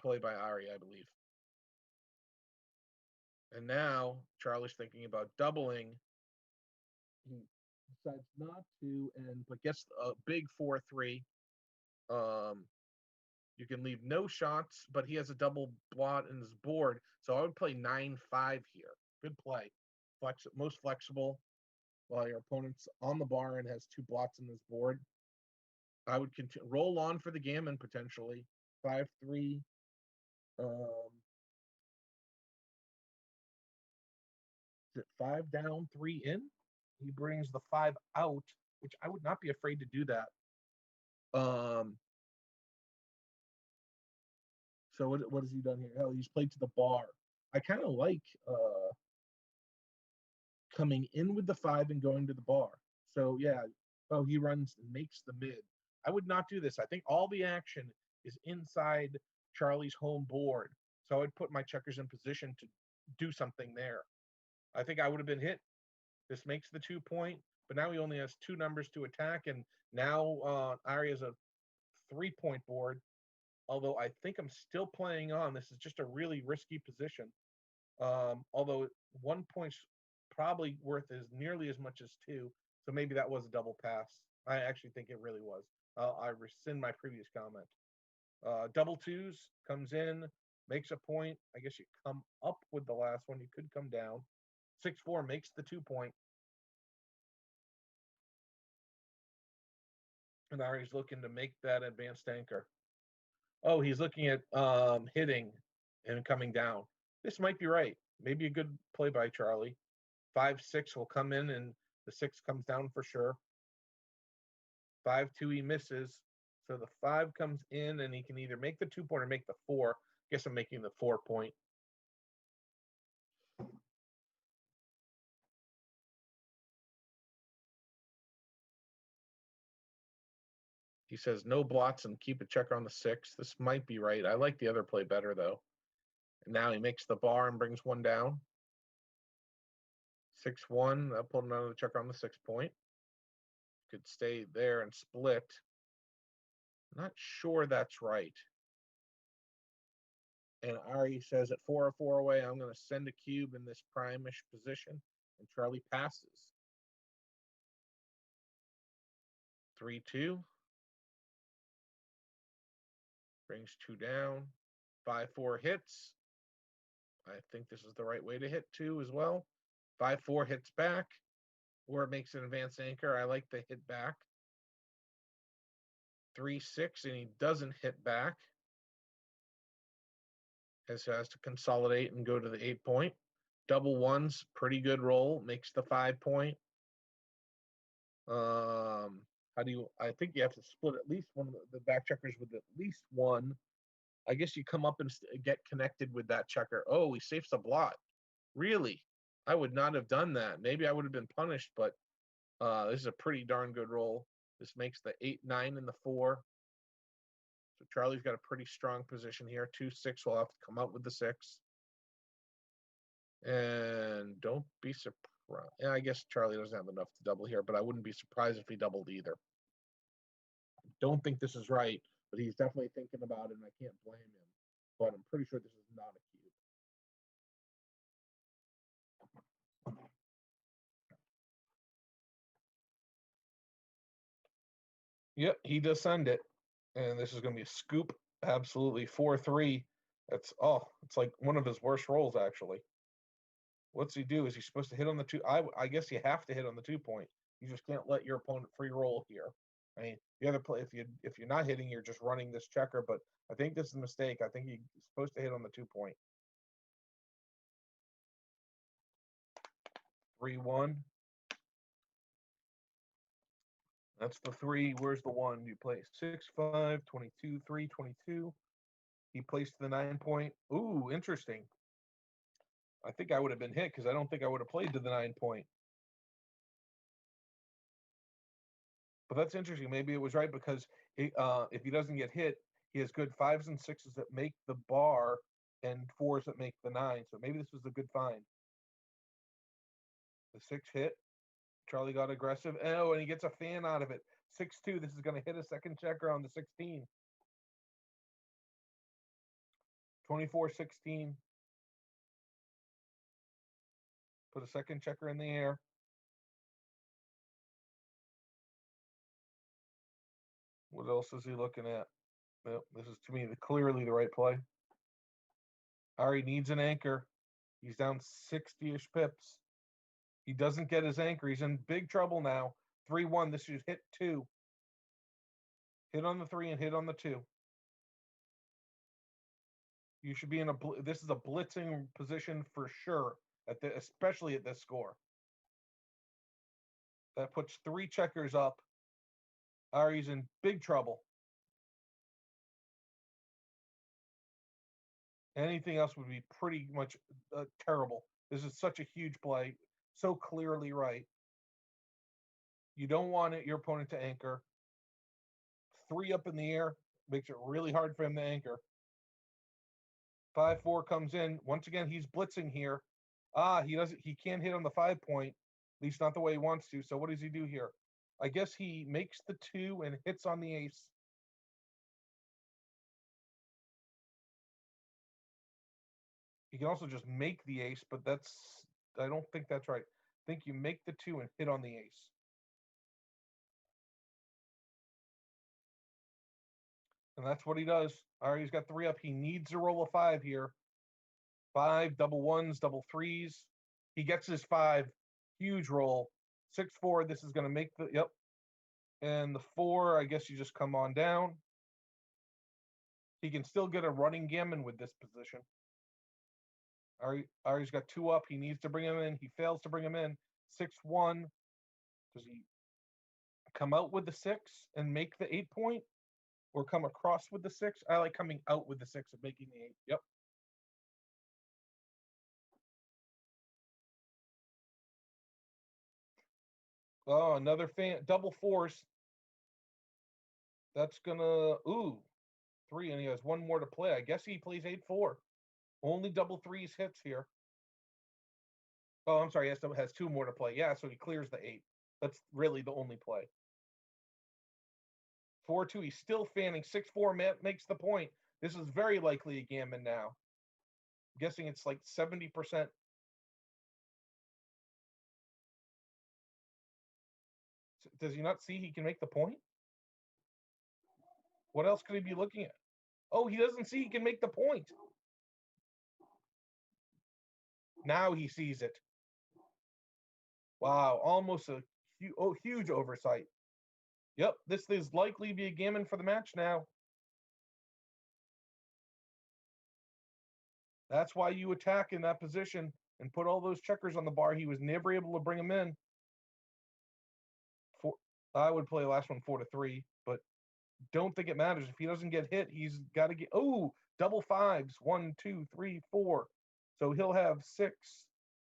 play by Ari, I believe. And now Charlie's thinking about doubling. He decides not to, but gets a big 4-3. You can leave no shots, but he has a double blot in his board, so I would play 9-5 here. Good play, most flexible. While your opponent's on the bar and has 2 blots in his board, I would roll on for the gammon potentially. 5-3. Is it 5 down, 3 in? He brings the 5 out, which I would not be afraid to do that. So what has he done here? Oh, he's played to the bar. I kind of like coming in with the 5 and going to the bar. So yeah, he runs and makes the mid. I would not do this. I think all the action is inside Charlie's home board. So I would put my checkers in position to do something there. I think I would have been hit. This makes the 2 point, but now he only has 2 numbers to attack, and now Ari has a 3 point board. Although I think I'm still playing on. This is just a really risky position. Although 1 point's probably worth as nearly as much as 2, so maybe that was a double pass. I actually think it really was. I rescind my previous comment. Double 2s comes in, makes a point. I guess you come up with the last one. You could come down. 6-4 makes the 2 point. And Ari's looking to make that advanced anchor. Oh, he's looking at hitting and coming down. This might be right. Maybe a good play by Charlie. 5-6 will come in, and the 6 comes down for sure. 5-2 he misses. So the 5 comes in, and he can either make the 2 point or make the 4. I guess I'm making the 4 point. He says no blots and keep a checker on the 6. This might be right. I like the other play better, though. And now he makes the bar and brings 1 down. 6-1. I'll put another checker on the 6 point. Could stay there and split. Not sure that's right. And Ari says at 4-4 away, I'm going to send a cube in this prime-ish position. And Charlie passes. 3-2. Brings 2 down. 5-4 hits. I think this is the right way to hit 2 as well. 5-4 hits back. Or it makes an advanced anchor. I like the hit back. 3-6, and he doesn't hit back. Has to consolidate and go to the 8 point. Double 1s, pretty good roll. Makes the 5 point. I think you have to split at least one of the back checkers with at least 1. I guess you come up and get connected with that checker. Oh, he safes a blot. Really? I would not have done that. Maybe I would have been punished, but this is a pretty darn good roll. This makes the 8-9 and the 4. So Charlie's got a pretty strong position here. 2-6 will have to come up with the 6. And don't be surprised. Yeah, I guess Charlie doesn't have enough to double here, but I wouldn't be surprised if he doubled either. I don't think this is right, but he's definitely thinking about it, and I can't blame him. But I'm pretty sure this is not a cube. Yep, he does send it. And this is going to be a scoop. Absolutely. 4-3. It's like one of his worst rolls, actually. What's he do? Is he supposed to hit on the 2? I guess you have to hit on the 2 point. You just can't let your opponent free roll here. I mean, the other play, if you're not hitting, you're just running this checker. But I think this is a mistake. I think he's supposed to hit on the 2 point. 3-1. That's the 3. Where's the 1? You play 6-5, 22, 3, 22. He placed the 9 point. Ooh, interesting. I think I would have been hit because I don't think I would have played to the 9 point. But that's interesting. Maybe it was right because if he doesn't get hit, he has good 5s and 6s that make the bar, and 4s that make the 9. So maybe this was a good find. The 6 hit. Charlie got aggressive. Oh, and he gets a fan out of it. 6-2. This is going to hit a second checker on the 16. 24-16. Put a second checker in the air. What else is he looking at? Well, this is, to me, clearly the right play. Ari needs an anchor. He's down 60-ish pips. He doesn't get his anchor. He's in big trouble now. 3-1. This should hit 2. Hit on the 3 and hit on the 2. You should be in this is a blitzing position for sure, especially at this score. That puts 3 checkers up. Ari's in big trouble. Anything else would be pretty much terrible. This is such a huge play, so clearly right. You don't want your opponent to anchor. 3 up in the air makes it really hard for him to anchor. 5-4 comes in. Once again, he's blitzing here. He can't hit on the 5 point, at least not the way he wants to. So what does he do here? I guess he makes the 2 and hits on the ace. You can also just make the ace, but I don't think that's right. I think you make the 2 and hit on the ace. And that's what he does. All right, he's got 3 up. He needs to roll a 5 here. 5, double 1s, double 3s. He gets his 5. Huge roll. 6-4. This is going to make the, yep. And the 4, I guess you just come on down. He can still get a running gammon with this position. Ari's got 2 up. He needs to bring him in. He fails to bring him in. 6-1. Does he come out with the 6 and make the 8 point? Or come across with the 6? I like coming out with the 6 and making the 8. Yep. Oh, another fan. Double 4s. That's gonna, 3, and he has 1 more to play. I guess he plays 8-4. Only double 3s hits here. Oh, I'm sorry. Yes, has 2 more to play. Yeah, so he clears the 8. That's really the only play. 4-2. He's still fanning. 6-4 makes the point. This is very likely a gammon now. I'm guessing it's like 70%. Does he not see he can make the point? What else could he be looking at? Oh, he doesn't see he can make the point. Now he sees it. Wow, almost a huge oversight. Yep, this is likely to be a gammon for the match now. That's why you attack in that position and put all those checkers on the bar. He was never able to bring them in. I would play the last one 4-3, but don't think it matters. If he doesn't get hit, he's got to get, double 5s. 1, 2, 3, 4. So he'll have 6,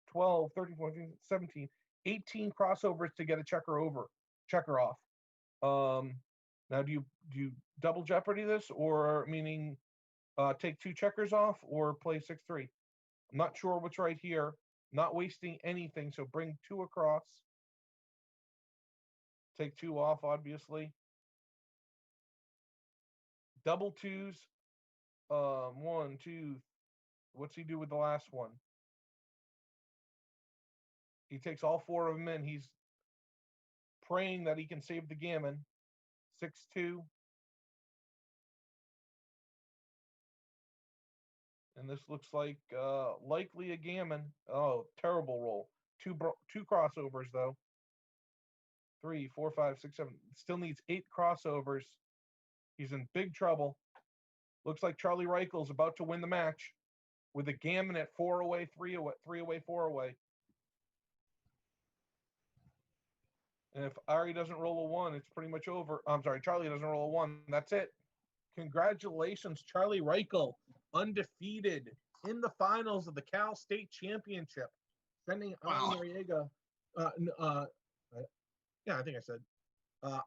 12, 13, 14, 17, 18 crossovers to get a checker off. Now do you double jeopardy this, or meaning take 2 checkers off, or play 6-3? I'm not sure what's right here. Not wasting anything, so bring 2 across. Take 2 off, obviously. Double 2s. 1, 2. What's he do with the last one? He takes all 4 of them in. He's praying that he can save the gammon. 6-2. And this looks like likely a gammon. Oh, terrible roll. 2 crossovers, though. 3, 4, 5, 6, 7. Still needs 8 crossovers. He's in big trouble. Looks like Charlie Reichel's about to win the match with a gammon at 4 away, 3 away, 3 away, 4 away. And if Ari doesn't roll a 1, it's pretty much over. I'm sorry, Charlie doesn't roll a 1. That's it. Congratulations, Charlie Reichel, undefeated in the finals of the Cal State Championship, sending Ari Noriega. Yeah, I think I said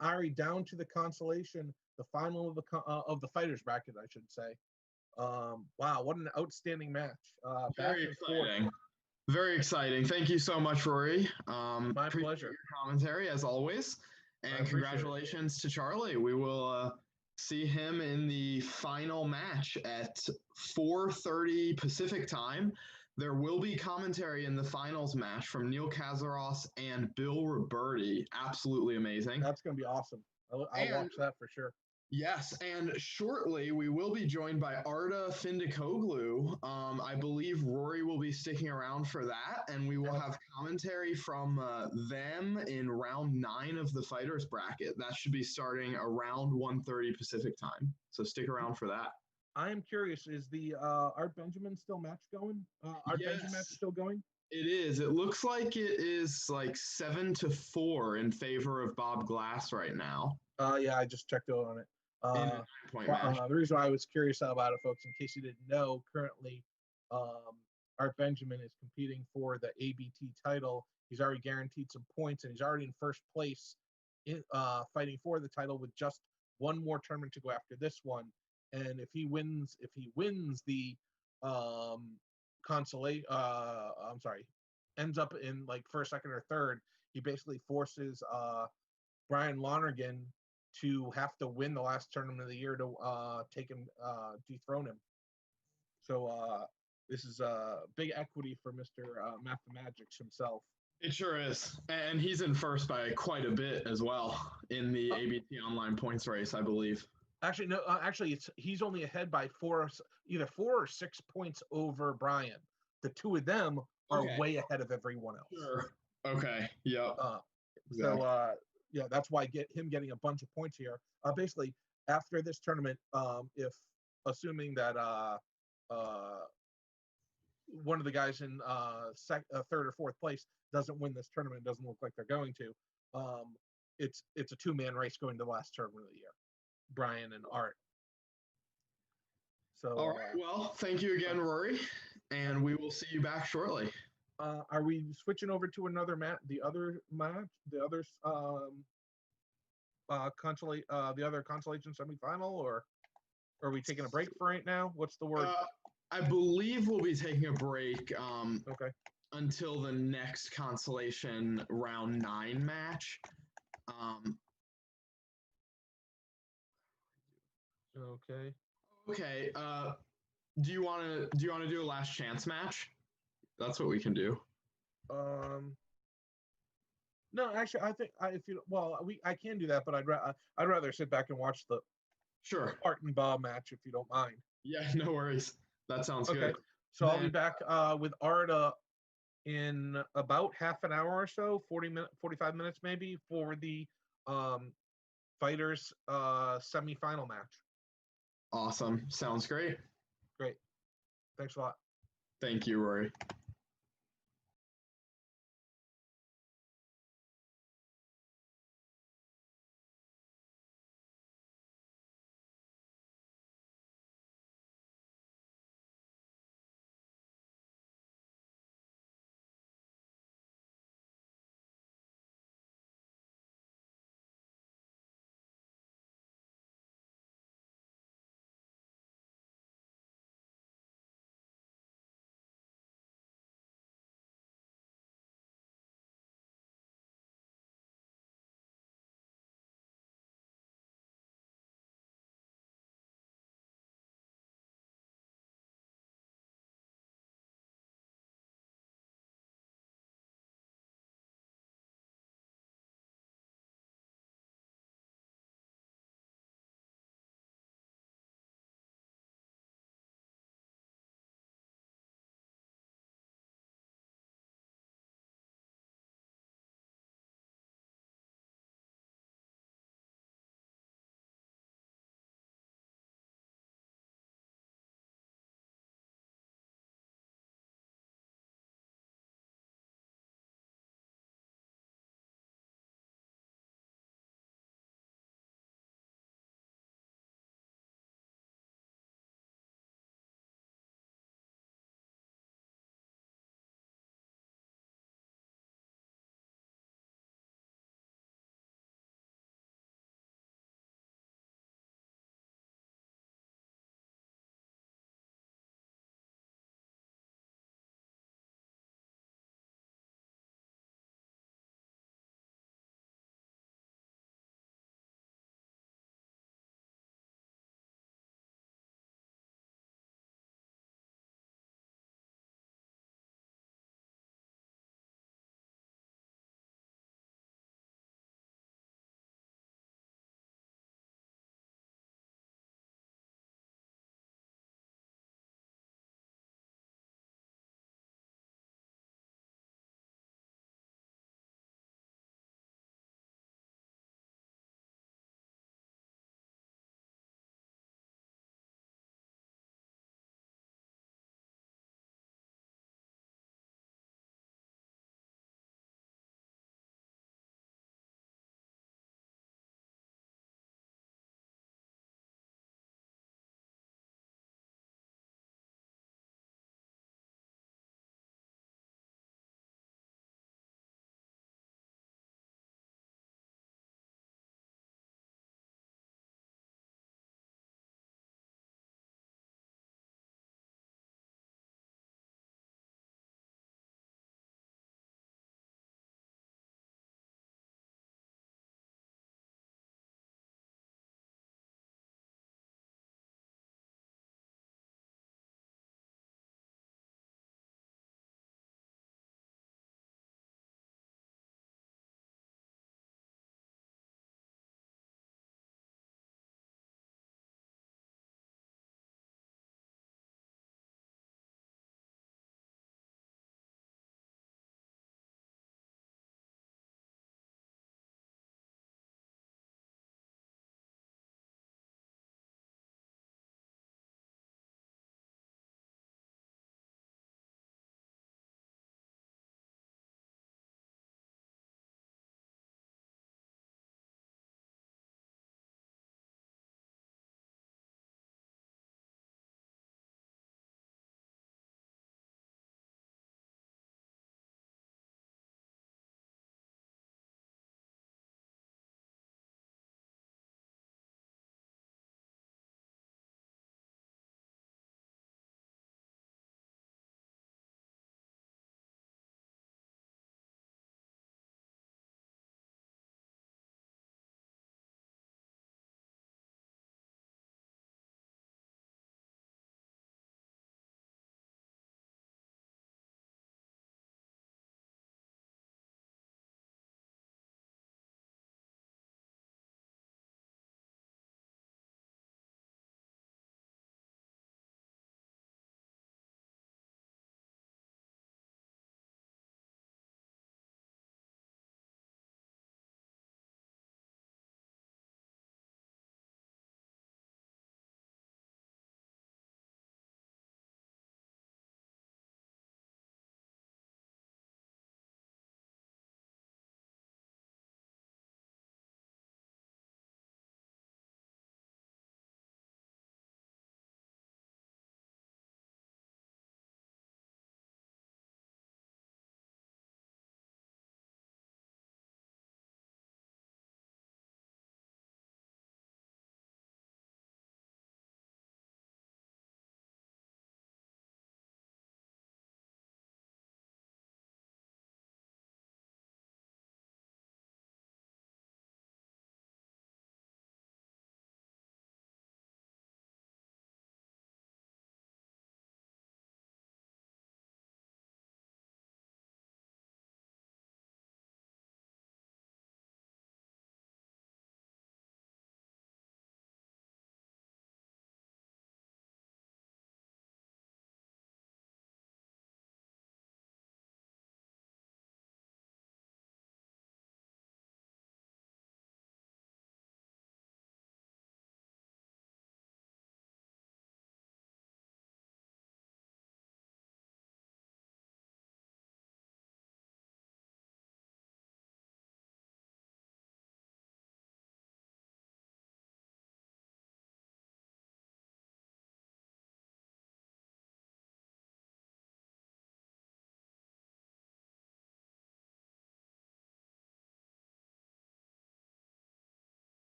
Ari down to the consolation, the final of the fighters bracket, I should say. Wow, what an outstanding match. Back Very and forth. exciting. Very exciting. Thank you so much, Rory. My Appreciate pleasure. your commentary as always. I And appreciate it. congratulations to Charlie. We will see him in the final match at 4:30 Pacific time. There will be commentary in the finals match from Neil Kazaros and Bill Roberti. Absolutely amazing. That's going to be awesome. I'll watch that for sure. Yes, and shortly we will be joined by Arda Findikoglu. I believe Rory will be sticking around for that, and we will have commentary from them in round 9 of the fighters bracket. That should be starting around 1:30 Pacific time. So stick around for that. I am curious, is the Art Benjamin still match going? Benjamin match still going? It is. It looks like it is like 7-4 in favor of Bob Glass right now. Yeah, I just checked out on it. The reason why I was curious about it, folks, in case you didn't know, currently Art Benjamin is competing for the ABT title. He's already guaranteed some points, and he's already in first place in fighting for the title with just one more tournament to go after this one. And if he wins the ends up in like first, second, or third, he basically forces Brian Lonergan to have to win the last tournament of the year to dethrone him. So this is a big equity for Mr. Mathematics himself. It sure is. And he's in first by quite a bit as well in the ABT online points race, I believe. Actually, no. He's only ahead by either 4 or 6 points over Brian. The two of them are way ahead of everyone else. Sure. Okay. Yep. Yeah, that's why him getting a bunch of points here. Basically, after this tournament, if assuming that one of the guys in third or fourth place doesn't win this tournament, doesn't look like they're going to, it's a 2-man race going to the last tournament of the year. Brian and Art. So all right. Well, thank you again, Rory, and we will see you back shortly. Are we switching over to another match? The other consolation semifinal, or are we taking a break for right now? What's the word? I believe we'll be taking a break. Okay. Until the next consolation round 9 match. Okay. Okay. Do you want to do a last chance match? That's what we can do. No, actually, I think I can do that, but I'd rather sit back and watch the Art and Bob match if you don't mind. Yeah, no worries. That sounds good. So I'll be back with Art in about half an hour or so, 45 minutes maybe, for the fighters semifinal match. Awesome. Sounds great. Great. Thanks a lot. Thank you, Rory.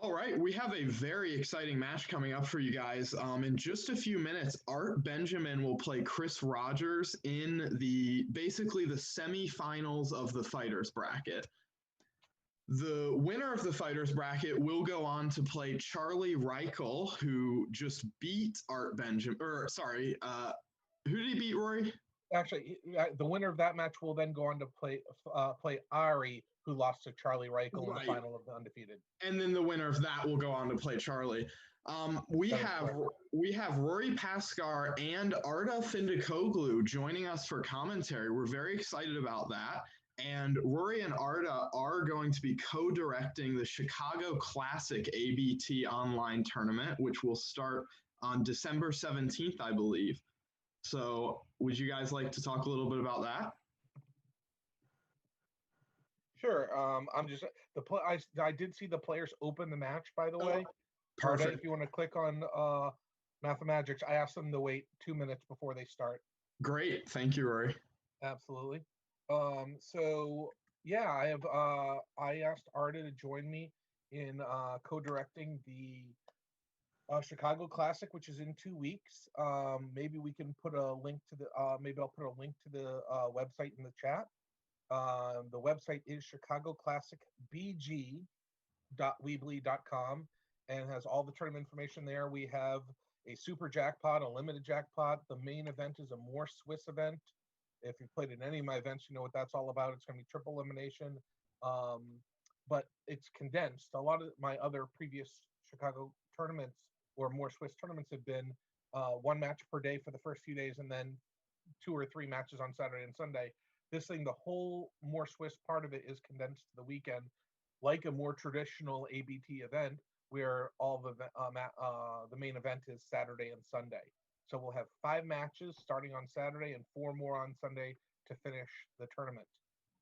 All right, we have a very exciting match coming up for you guys. In just a few minutes, Art Benjamin will play Chris Rogers in basically the semifinals of the fighters bracket. The winner of the fighters bracket will go on to play Charlie Reichel, who just beat Art Benjamin. Or sorry, who did he beat, Rory? Actually, the winner of that match will then go on to play Ari, who lost to Charlie Reichel in the final of the Undefeated. And then the winner of that will go on to play Charlie. We have Rory Paskar and Arda Findikoglu joining us for commentary. We're very excited about that. And Rory and Arda are going to be co-directing the Chicago Classic ABT online tournament, which will start on December 17th, I believe. So would you guys like to talk a little bit about that? Sure. I did see the players open the match, by the way. Perfect. Arda, if you want to click on Mathemagics, I asked them to wait 2 minutes before they start. Great. Thank you, Rory. Absolutely. So yeah, I asked Arda to join me in co-directing the Chicago Classic, which is in 2 weeks. Maybe we can put a link to the maybe I'll put a link to the website in the chat. The website is chicagoclassicbg.weebly.com and has all the tournament information there. We have a super jackpot, a limited jackpot. The main event is a more Swiss event. If you've played in any of my events, you know what that's all about. It's going to be triple elimination, but it's condensed. A lot of my other previous Chicago tournaments or more Swiss tournaments have been one match per day for the first few days and then 2 or 3 matches on Saturday and Sunday. This thing, the whole more Swiss part of it is condensed to the weekend, like a more traditional ABT event where all the main event is Saturday and Sunday. So we'll have 5 matches starting on Saturday and 4 more on Sunday to finish the tournament.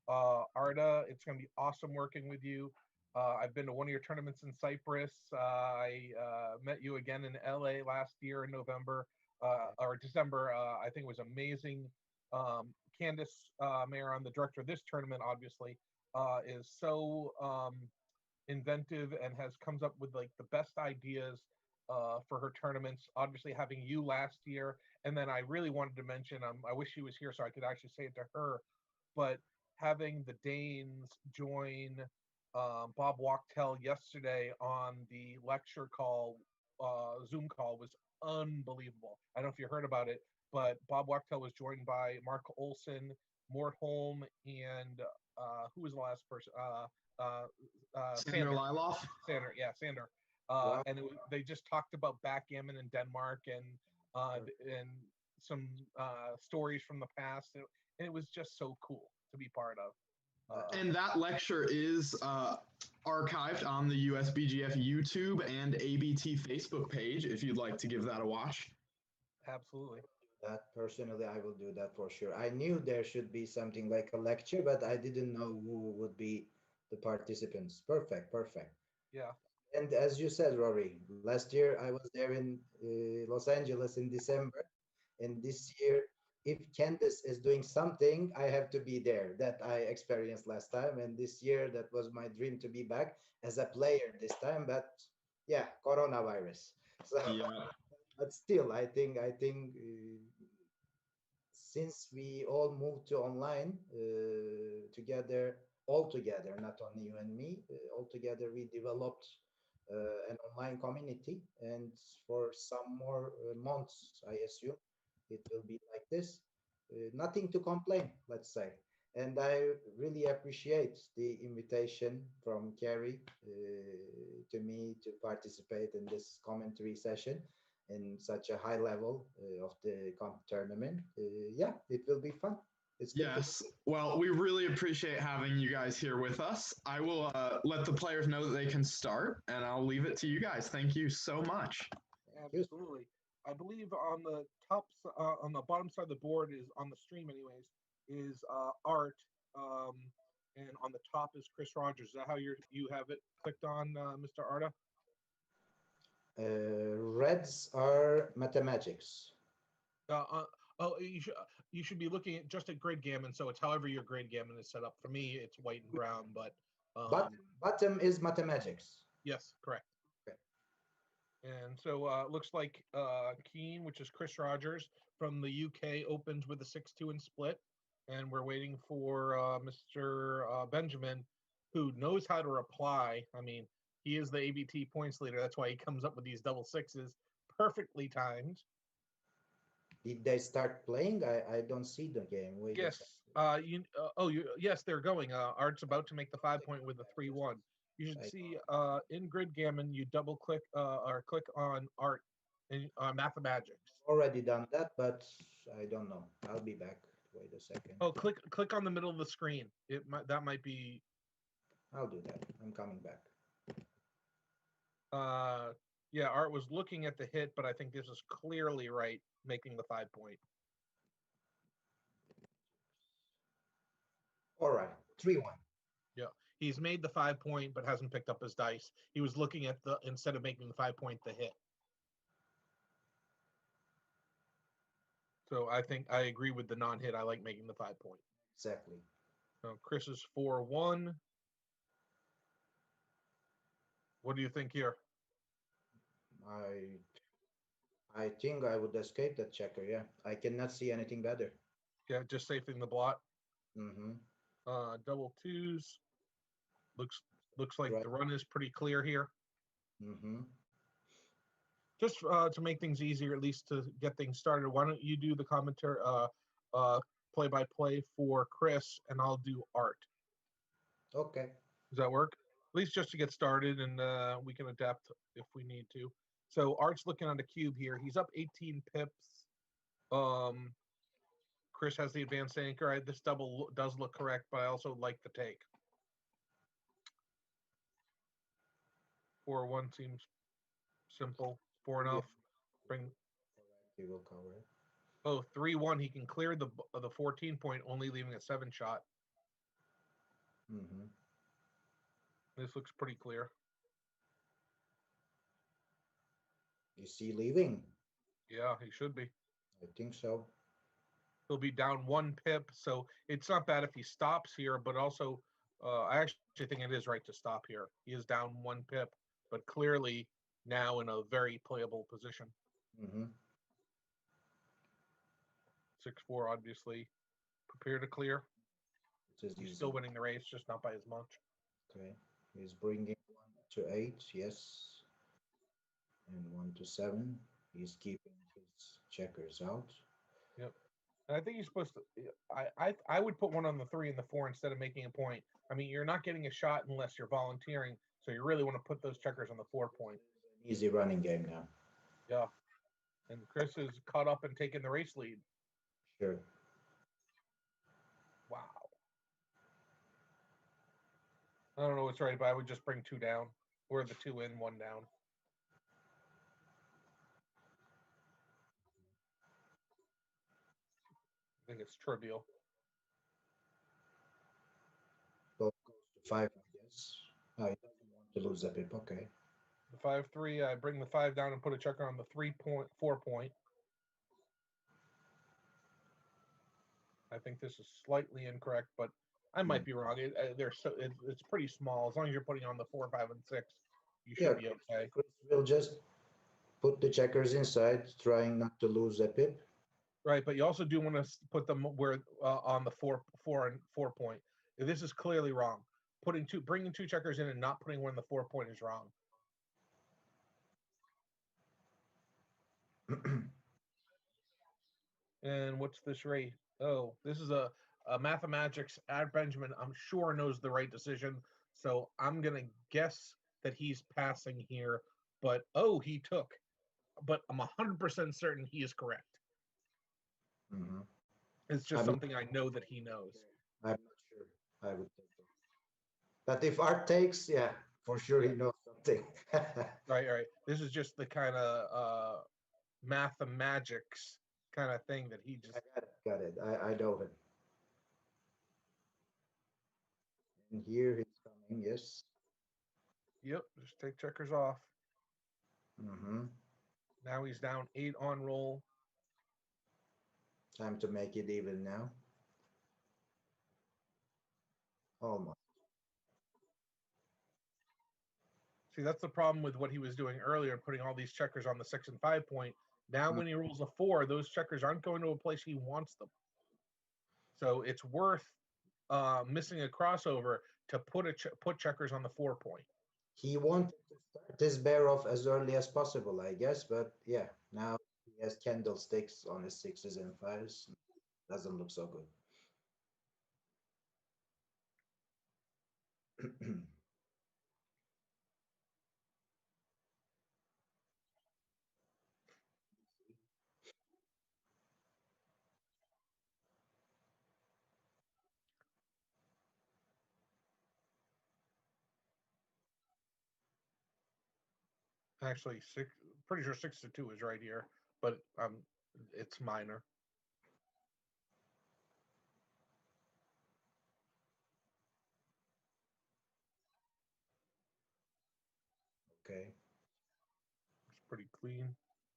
Arda, it's going to be awesome working with you. I've been to one of your tournaments in Cyprus. I met you again in LA last year in November or December. I think it was amazing. Candice Mayeron, the director of this tournament, obviously, is so inventive and comes up with like the best ideas for her tournaments. Obviously, having you last year, and then I really wanted to mention, I wish she was here so I could actually say it to her, but having the Danes join Bob Wachtel yesterday on the lecture call, Zoom call, was unbelievable. I don't know if you heard about it, but Bob Wachtel was joined by Mark Olson, Mort Holm, and who was the last person? Sander Liloff. Sander. Wow. And they just talked about backgammon in Denmark and some stories from the past. And it was just so cool to be part of. And that lecture is archived on the USBGF YouTube and ABT Facebook page if you'd like to give that a watch. Absolutely. That personally, I will do that for sure. I knew there should be something like a lecture, but I didn't know who would be the participants. Perfect. Yeah. And as you said, Rory, last year I was there in Los Angeles in December. And this year, if Candice is doing something, I have to be there. That I experienced last time. And this year, that was my dream to be back as a player this time. But yeah, coronavirus. So, yeah. But still, I think since we all moved to online all together, not only you and me, all together we developed an online community, and for some more months, I assume it will be like this. Nothing to complain, let's say. And I really appreciate the invitation from Carrie to me to participate in this commentary session in such a high level of the tournament. Yeah, it will be fun. Yes. Well, we really appreciate having you guys here with us. I will let the players know that they can start, and I'll leave it to you guys. Thank you so much. Absolutely. I believe on the top, on the bottom side of the board is on the stream, anyways, is Art, and on the top is Chris Rogers. Is that how you have it clicked on, Mr. Arda? Reds are Mathemagics. You should be looking at just at Grid Gammon, so it's however your Grid Gammon is set up. For me, it's white and brown, but bottom is Mathemagics. Yes, correct. And so it looks like Keen, which is Chris Rogers from the UK, opens with a 6-2 and split. And we're waiting for Mr. Benjamin, who knows how to reply. I mean, he is the ABT points leader. That's why he comes up with these double sixes, perfectly timed. Did they start playing? I don't see the game. Wait a Yes. second. Yes, they're going. Art's about to make the 5-point with the 3-1. You should see in Grid Gammon, you double click or click on Art and Mathemagics. Already done that, but I don't know. I'll be back. Wait a second. Oh, click on the middle of the screen. That might be. I'll do that. I'm coming back. Yeah, Art was looking at the hit, but I think this is clearly right, making the 5-point. All right, 3-1. Yeah, he's made the 5-point, but hasn't picked up his dice. He was looking at the instead of making the 5-point, the hit. So I think I agree with the non-hit. I like making the 5-point. Exactly. So Chris is 4-1. What do you think here? I think I would escape that checker. Yeah, I cannot see anything better. Yeah, just safing the blot. Mm-hmm. Double twos. Looks like Right. the run is pretty clear here. Mm-hmm. Just to make things easier, at least to get things started, why don't you do the commentary, play-by-play for Chris, and I'll do Art. Okay. Does that work? At least just to get started, and we can adapt if we need to. So Art's looking on the cube here. He's up 18 pips. Chris has the advanced anchor. This double does look correct, but I also like the take. 4-1 seems simple. 4 enough. Bring. He will cover it. Oh, 3-1. He can clear the 14-point, only leaving a 7 shot. Mm-hmm. This looks pretty clear. Is he leaving? Yeah, he should be. I think so. He'll be down 1 pip, so it's not bad if he stops here, but also I actually think it is right to stop here. He is down 1 pip, but clearly now in a very playable position. Mm-hmm. 6-4, obviously. Prepare to clear. He's easy. still winning the race, just not by as much. Okay. He's bringing 1 to 8, yes. And 1 to 7. He's keeping his checkers out. Yep. And I think he's supposed to. I would put 1 on the 3 and the 4 instead of making a point. I mean, you're not getting a shot unless you're volunteering, so you really want to put those checkers on the 4-point. Easy running game now. Yeah. And Chris is caught up and taking the race lead. Sure. Wow. I don't know what's right, but I would just bring 2 down. Or the 2 in, 1 down. I think it's trivial. Both goes to 5, I guess. Oh, he doesn't want to lose that pip. Okay. The 5-3, I bring the 5 down and put a checker on the 4-point. I think this is slightly incorrect, but I might be wrong. It's pretty small. As long as you're putting on the 4, 5, and 6, you should be okay. Chris will just put the checkers inside, trying not to lose a pip. Right, but you also do want to put them where on the 4-point. This is clearly wrong. Bringing 2 checkers in and not putting 1 in the 4-point is wrong. And what's this rate? Oh, this is a mathematics at Benjamin. I'm sure knows the right decision, so I'm gonna guess that he's passing here. But he took. But I'm 100% certain he is correct. Mm-hmm. It's just something I know that he knows. I'm not sure. I would think so. But if Art takes, yeah, for sure he knows something. Right. This is just the kind of mathematics kind of thing that he just. I got it. I know him. And here he's coming, yes. Yep, just take checkers off. Mm-hmm. Now he's down 8 on roll. Time to make it even now. Almost. See, that's the problem with what he was doing earlier, putting all these checkers on the 6 and 5 point. Now, when he rolls a 4, those checkers aren't going to a place he wants them. So it's worth missing a crossover to put checkers on the 4 point. He wanted to start this bear off as early as possible, I guess, but yeah, now he has candlesticks on his 6s and 5s. Doesn't look so good. Actually, pretty sure 6 to 2 is right here, but it's minor. Okay. It's pretty clean.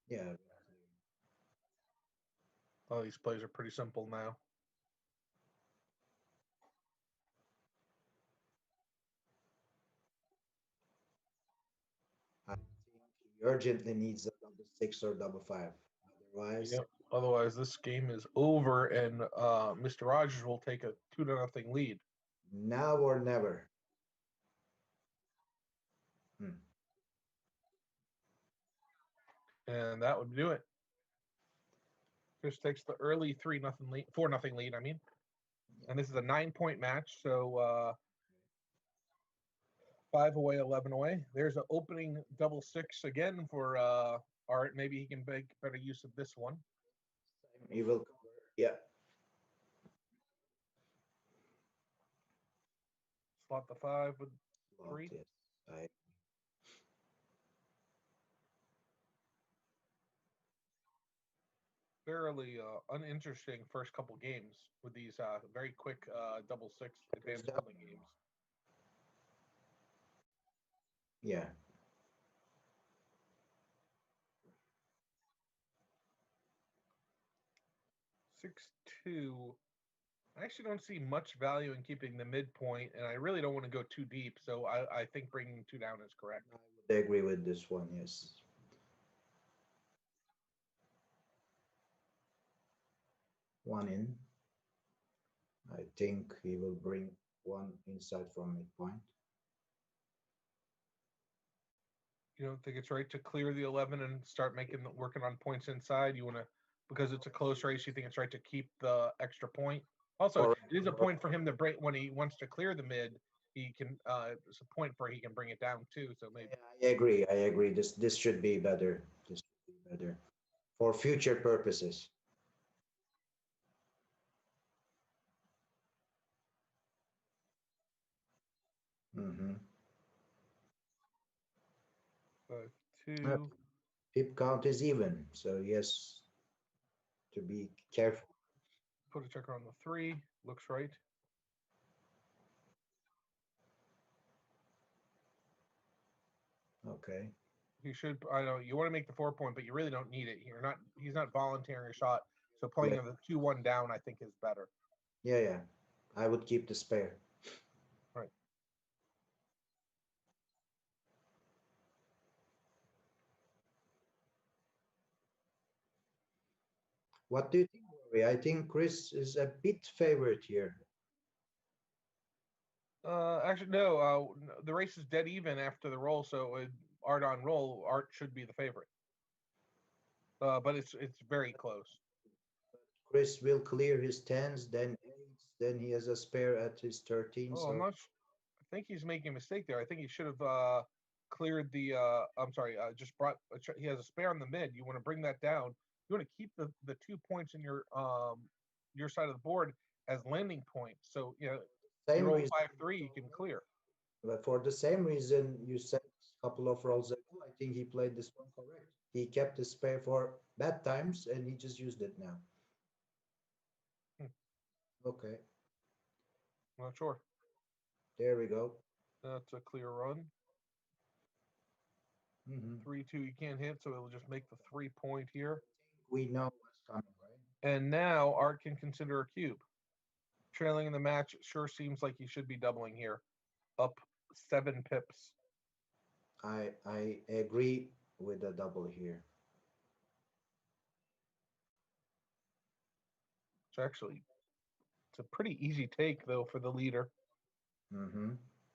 Yeah. All these plays are pretty simple now. I think he urgently needs a double 6 or double 5. Otherwise, Yep. Otherwise, this game is over, and Mr. Rogers will take a 2-0 lead. now or never. And that would do it. Chris takes the early 3-0 lead, 4-0 lead. I mean, and this is a 9-point match, so 5 away, 11 away. There's an opening double 6 again for Art. Maybe he can make better use of this one. He will cover. Yeah. Slot the 5 with Lot, 3. yes. Fairly uninteresting first couple games with these very quick double 6 advanced building games. Yeah. Six two. I actually don't see much value in keeping the midpoint, and I really don't want to go too deep. So I think bringing 2 down is correct. I would agree with this one. Yes. One in. I think he will bring one inside from midpoint. You don't think it's right to clear the 11 and start working on points inside? You want to, because it's a close race, you think it's right to keep the extra point? Also, it is a point for him to break when he wants to clear the mid. He can. It's a point for he can bring it down too. So maybe. Yeah, I agree. This should be better. This should be better for future purposes. Mm-hmm. 5-2. Pip count is even, so yes, to be careful. Put a checker on the 3. Looks right. Okay. You should. I know you want to make the 4 point, but you really don't need it. You're not. He's not volunteering a shot. So playing Yeah. the 2-1 down, I think, is better. Yeah, yeah. I would keep the spare. Right. What do you think, Rory? I think Chris is a bit favored here. Actually, no. The race is dead even after the roll, so Art on roll, Art should be the favorite. But it's very close. Chris will clear his 10s, then 8s, then he has a spare at his 13. Oh, So I'm not. I think he's making a mistake there. I think he should have cleared the. I'm sorry. Just brought. He has a spare on the mid. You want to bring that down. You want to keep the 2 points in your side of the board as landing points. So you same roll reason, 5-3, you can clear. but for the same reason you said a couple of rolls ago, I think he played this one correct. He kept the spare for bad times and he just used it now. Okay, Not sure. there we go. That's a clear run. Mm-hmm. 3-2 you can't hit, so it'll just make the 3 point here. We know what's coming, right? And now Art can consider a cube. Trailing in the match, it sure seems like he should be doubling here. Up 7 pips. I agree with the double here. It's a pretty easy take though for the leader. Mm-hmm.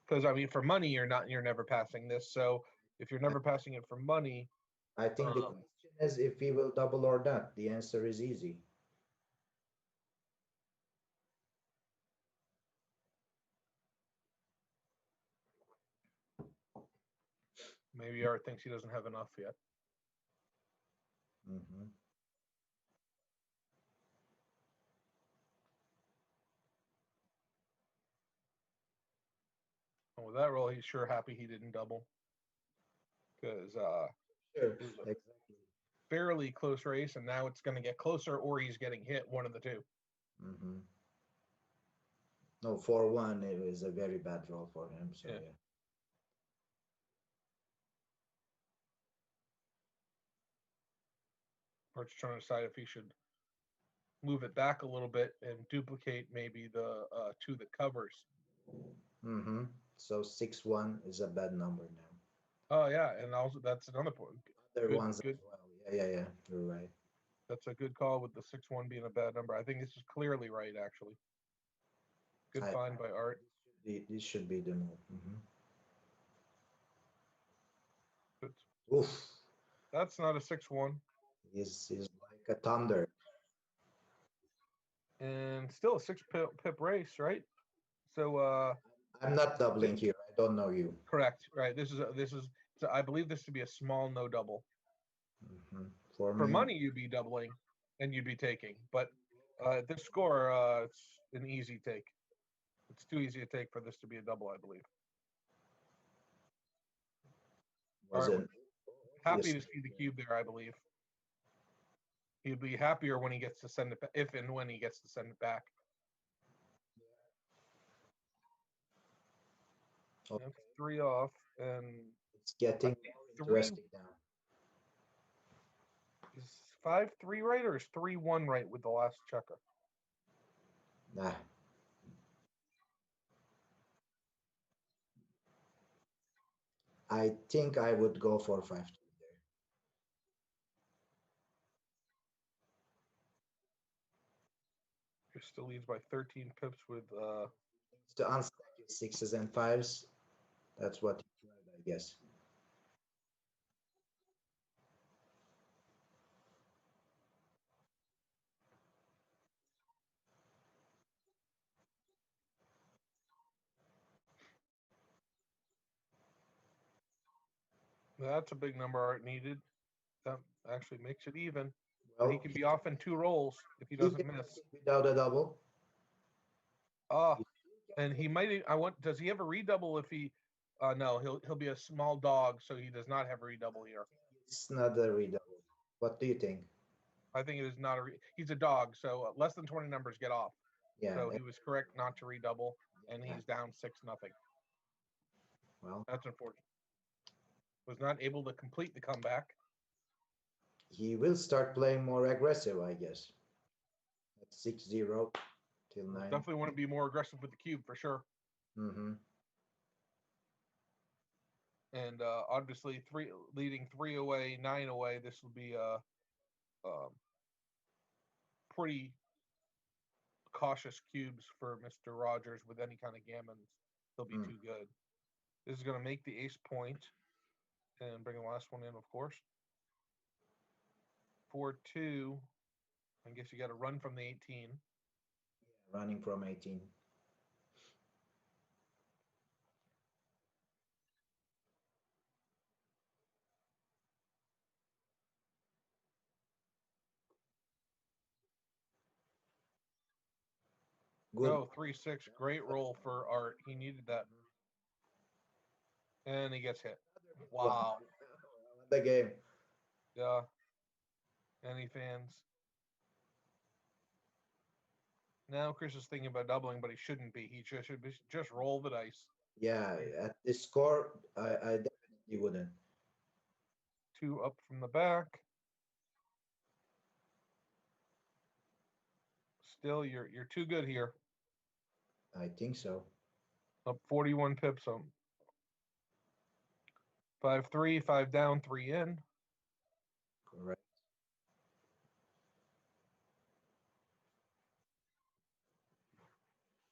Because I mean, for money, you're never passing this. So if you're never passing it for money, I think the question is if he will double or not. The answer is easy. maybe Art thinks he doesn't have enough yet. Mm-hmm. And with that roll, he's sure happy he didn't double because Sure, it was a exactly. fairly close race, and now it's going to get closer, or he's getting hit. One of the two. Mm-hmm. No, 4-1, it was a very bad roll for him. So Yeah. yeah. Art's trying to decide if he should move it back a little bit and duplicate maybe the two that covers. Mm-hmm. So 6-1 is a bad number now. Oh yeah, and also that's another point. Other Good, ones good. as well. Yeah. You're right. That's a good call with the 6-1 being a bad number. I think this is clearly right, actually. Good find by Art. This should be the move. Mm-hmm. Good. Oof. That's not a 6-1. He's like a thunder. And still a pip race, right? So I'm not doubling here. I don't know you. correct, right? This is so I believe this to be a small no double. Mm-hmm. For me, money, you'd be doubling and you'd be taking, but this score, it's an easy take. It's too easy to take for this to be a double, I believe. wasn't Happy to see the cube there, I believe. He'd be happier when he gets to send it back, if and when he gets to send it back. Okay. That's 3 off, and It's getting interesting now. Is 5-3 right, or is 3-1 right with the last checker? Nah. I think I would go for 5-2 there. He still leads by 13 pips with Needs to unstack his 6s and 5s. That's what he tried, I guess. that's a big number Art needed. That actually makes it even. Well, he can be off in 2 rolls if he doesn't miss. Without a double. And he might. Does he have a redouble if he? No, he'll be a small dog, so he does not have a redouble here. It's not a redouble. What do you think? I think it is not a. He's a dog, so less than 20 numbers get off. Yeah. So he was correct not to redouble, and he's down 6-0. Well, that's unfortunate. Was not able to complete the comeback. He will start playing more aggressive, I guess. At 6-0 till 9. Definitely want to be more aggressive with the cube for sure. Mm-hmm. And obviously, leading 3 away, 9 away. This will be a pretty cautious cubes for Mr. Rogers with any kind of gammons. He'll be too good. This is going to make the ace point and bring the last one in, of course. 4-2. I guess you got to run from the 18. Yeah, running from 18. Good. Oh, 3-6. Great roll for Art. He needed that. And he gets hit. Wow. The game. Yeah. Any fans? Now Chris is thinking about doubling, but he shouldn't be. He should just roll the dice. Yeah, at this score, I definitely wouldn't. 2 up from the back. Still, you're too good here. I think so. Up 41 pips. 5-3, 5 down, 3 in. Correct.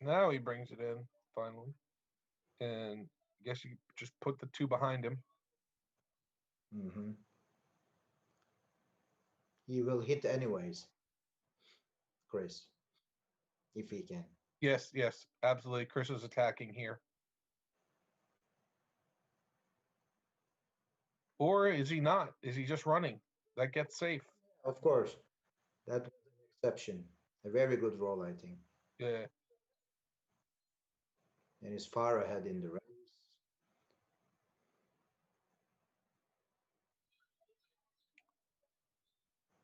Now he brings it in finally, and I guess you just put the 2 behind him. Mm-hmm. He will hit anyways, Chris, if he can. Yes, yes, absolutely. Chris is attacking here. Or is he not? Is he just running? That gets safe. Of course, that was an exception. A very good roll, I think. Yeah. And is far ahead in the race.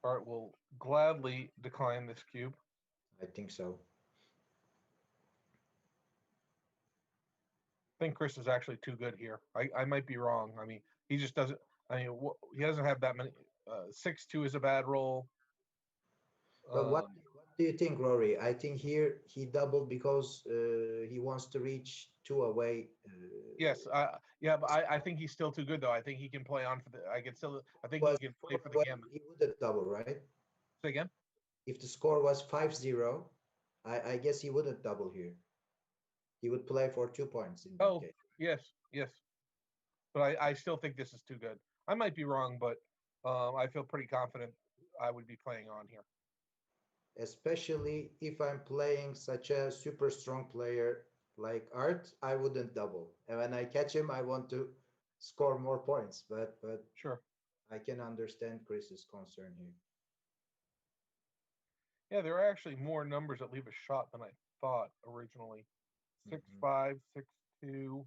Art will gladly decline this cube. I think so. I think Chris is actually too good here. I might be wrong. I mean, he just doesn't. I mean, he doesn't have that many. 6-2 is a bad roll. But what do you think, Rory? I think here he doubled because he wants to reach 2 away. Yes, yeah, but I think he's still too good though. I think he can play on for the. I can still. I think he can play for the gamut. He wouldn't double, right? Say again. If the score was 5-0, I guess he wouldn't double here. He would play for 2 points in that case. Yes, yes. But I still think this is too good. I might be wrong, but I feel pretty confident I would be playing on here. Especially if I'm playing such a super strong player like Art, I wouldn't double. And when I catch him, I want to score more points. But Sure. I can understand Chris's concern here. Yeah, there are actually more numbers that leave a shot than I thought originally. 6-5, 6-2.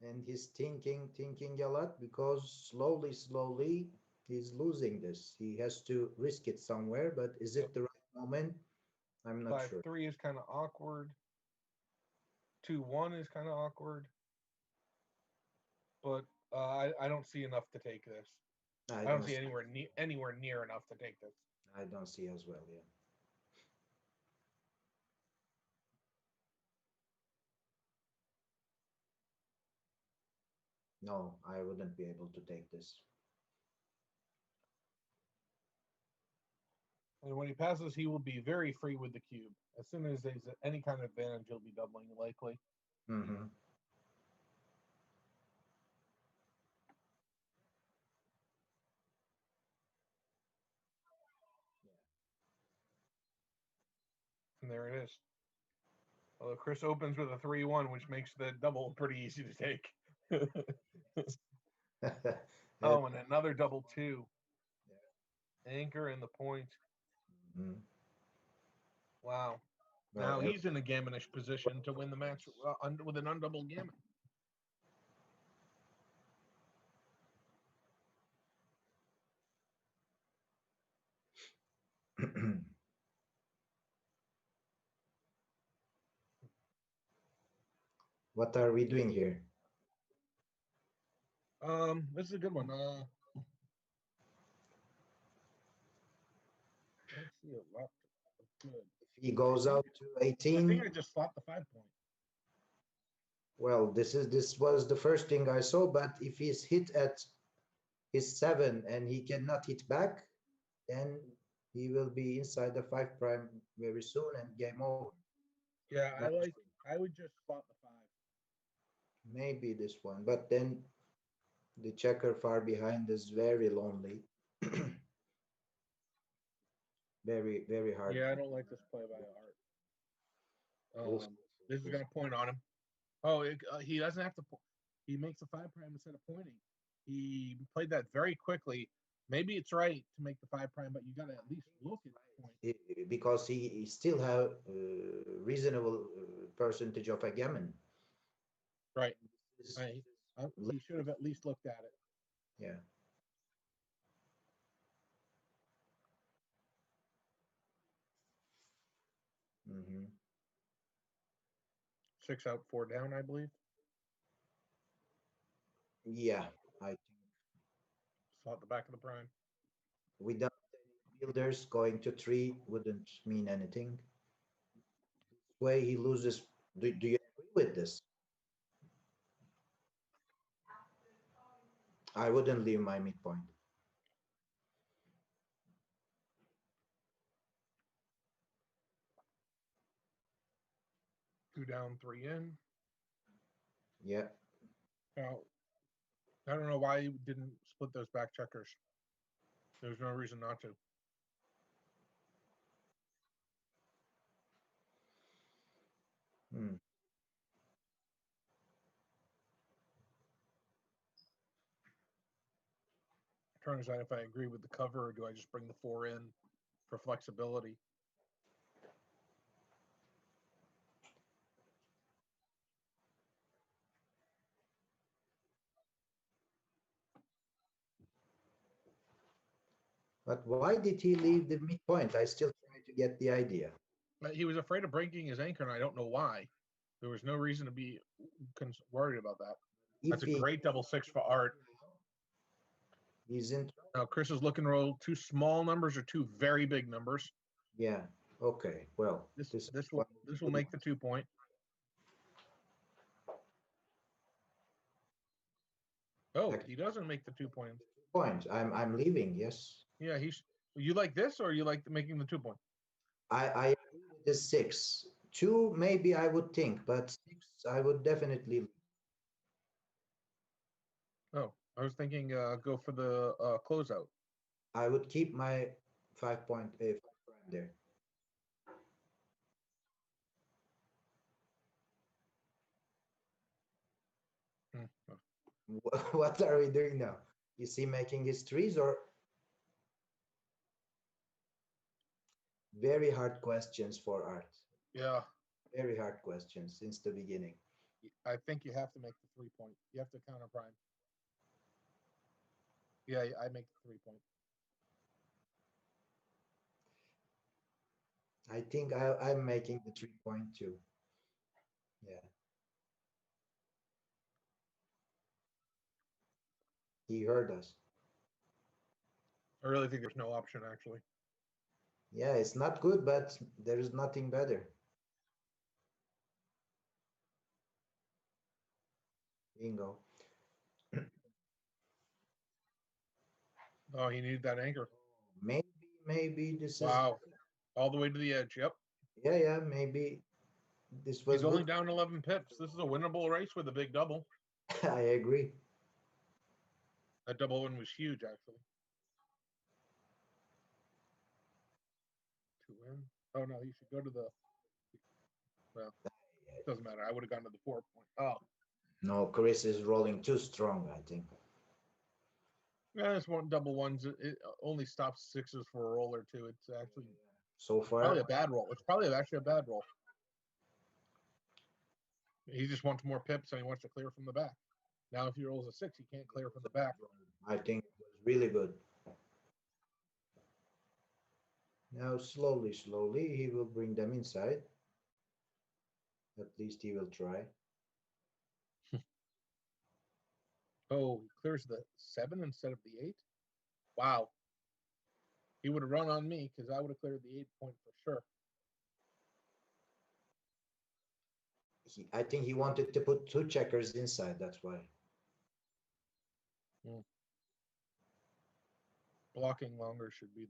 And he's thinking a lot because slowly he's losing this. He has to risk it somewhere, but is it the right moment? I'm not sure. 5-3 is kind of awkward. 2-1 is kind of awkward. But I don't see enough to take this. I don't see anywhere near enough to take this. I don't see as well, yeah. No, I wouldn't be able to take this. And when he passes, he will be very free with the cube. As soon as there's any kind of advantage, he'll be doubling likely. Mm-hmm. And there it is. Although Chris opens with a 3-1, which makes the double pretty easy to take. Oh, and another double 2. Yeah. Anchor and the point. Mm-hmm. Wow. Now he's in a gammonish position to win the match with an undoubled gammon. What are we doing here? This is a good one. I don't see a lot. Good. If he goes out to 18, I think I just flopped the 5 point. Well, this was the first thing I saw, but if he's hit at his 7 and he cannot hit back, then he will be inside the 5 prime very soon and game over. Yeah, I would just flop the 5. Maybe this one, but then the checker far behind is very lonely. Very hard. Yeah, I don't like this play by Art. This is going to point on him. Oh, he doesn't have to. He makes a 5 prime instead of pointing. He played that very quickly. Maybe it's right to make the 5 prime, but you got to at least look at the point. Because he still have reasonable percentage of a gammon. Right. He should have at least looked at it. Yeah. Mm-hmm. 6 out, 4 down, I believe. Yeah, I think. Slot the back of the prime. Without any fielders, going to 3 wouldn't mean anything. This way he loses. Do you agree with this? I wouldn't leave my midpoint. Two down, three in. Yeah. Now, I don't know why you didn't split those back checkers. There's no reason not to. Hmm. Trying to decide if I agree with the cover or do I just bring the 4 in for flexibility. But why did he leave the midpoint? I still try to get the idea. He was afraid of breaking his anchor, and I don't know why. There was no reason to be worried about that. That's a great double 6 for Art. He's in. Now, Chris is looking to roll 2 small numbers or 2 very big numbers. Yeah. Okay. Well, this will make the 2 point. Oh, he doesn't make the 2 points. I'm leaving. Yes. Yeah, you like this or you like making the 2 point? I agree with the 6. 2 maybe I would think, but 6 I would definitely. Oh, I was thinking go for the closeout. I would keep my 5 point 5 prime there. What are we doing now? Is he making his threes or? Very hard questions for Art. Yeah. Very hard questions since the beginning. I think you have to make the 3 point. You have to counter prime. Yeah, I make the 3 point. I think I'm making the 3 point too. Yeah. He heard us. I really think there's no option, actually. Yeah, it's not good, but there is nothing better. Bingo. Oh, he needed that anchor. Maybe this is. Wow. All the way to the edge. Yep. Yeah, maybe this was. He's only down 11 pips. This is a winnable race with a big double. I agree. That double one was huge, actually. 2 in. Oh, no, he should go to the. Well, it doesn't matter. I would have gone to the 4 point. Oh. No, Chris is rolling too strong, I think. Yeah, it's one double ones. It only stops 6s for a roll or 2. It's actually so far probably a bad roll. It's probably actually a bad roll. He just wants more pips and he wants to clear from the back. Now, if he rolls a 6, he can't clear from the back. I think it was really good. Now, slowly, he will bring them inside. At least he will try. Oh, he clears the 7 instead of the 8? Wow. He would have run on me because I would have cleared the 8 point for sure. I think he wanted to put 2 checkers inside, that's why. Blocking longer should be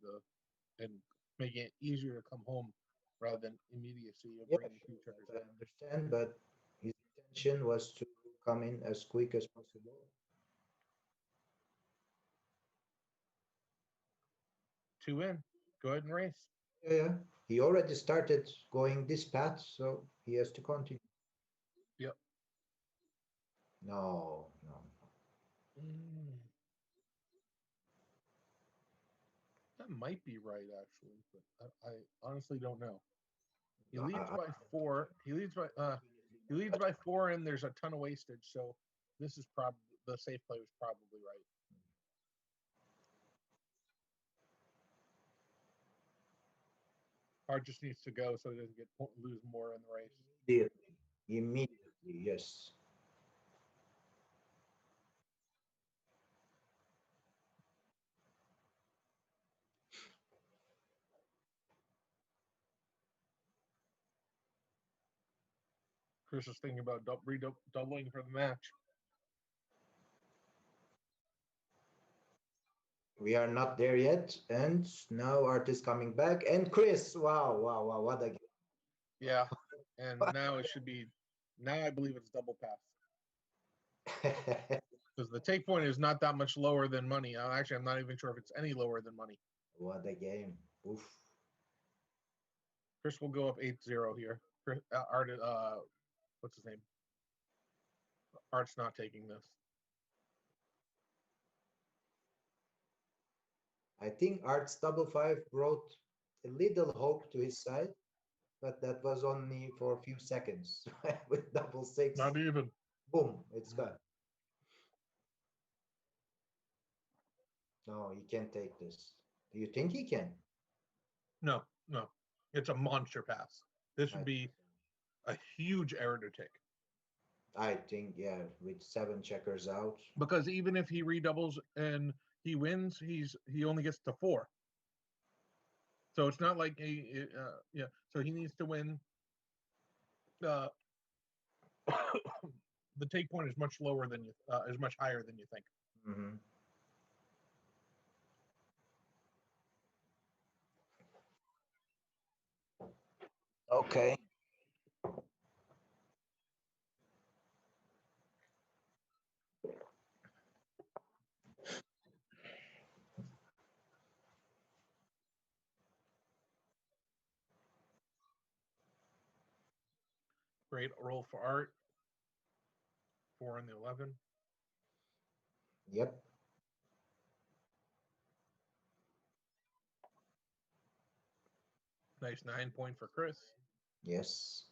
and making it easier to come home rather than immediacy of bringing 2 checkers I in. understand, but his intention was to come in as quick as possible. 2 in. Go ahead and race. Yeah. He already started going this path, so he has to continue. Yep. No. That might be right, actually, but I honestly don't know. He leads by 4. He leads by 4, and there's a ton of wastage. So this is probably the safe play was probably right. Hard just needs to go so he doesn't lose more in the race. Immediately, yes. Chris is thinking about doubling for the match. We are not there yet, and now Art is coming back, and Chris. Wow, wow, wow! What a Yeah, and now it should be. Now I believe it's double pass game! because the take point is not that much lower than money. Actually, I'm not even sure if it's any lower than money. What a game! Oof. Chris will go up 8-0 here. Art, what's his name? Art's not taking this. I think Art's double five brought a little hope to his side, but that was only for a few seconds. With double six, Not even. boom, it's gone. No, he can't take this. Do you think he can? No, no. It's a monster pass. This would be a huge error to take. I think, yeah, with seven checkers out. Because even if he redoubles and he wins, he only gets to 4. So it's not like yeah. So he needs to win. The take point is much lower than you is much higher than you think. Mm-hmm. Okay. Great roll for Art. 4 on the 11. Yep. Nice 9 point for Chris. Yes.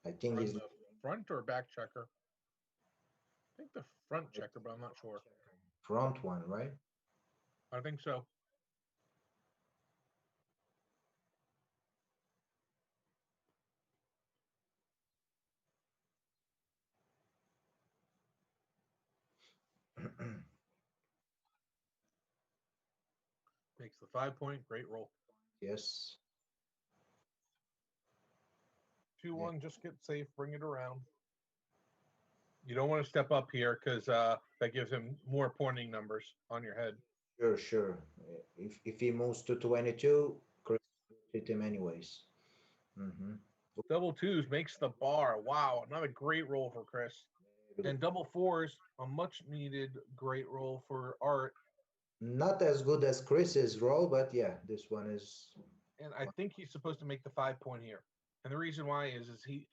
I think Run he's the front or back checker. I think the front checker, but I'm not sure. front one, right? I think so. Makes the 5 point. Great roll. Yes. 2-1. Just get safe. Bring it around. You don't want to step up here because that gives him more pointing numbers on your head. Sure, sure. If he moves to 22, Chris will hit him anyways. Mm-hmm. Double twos makes the bar. Wow, another great roll for Chris. And double fours, a much needed great roll for Art. Not as good as Chris's roll, but yeah, this one is. And I think he's supposed to make the 5 point here. And the reason why is he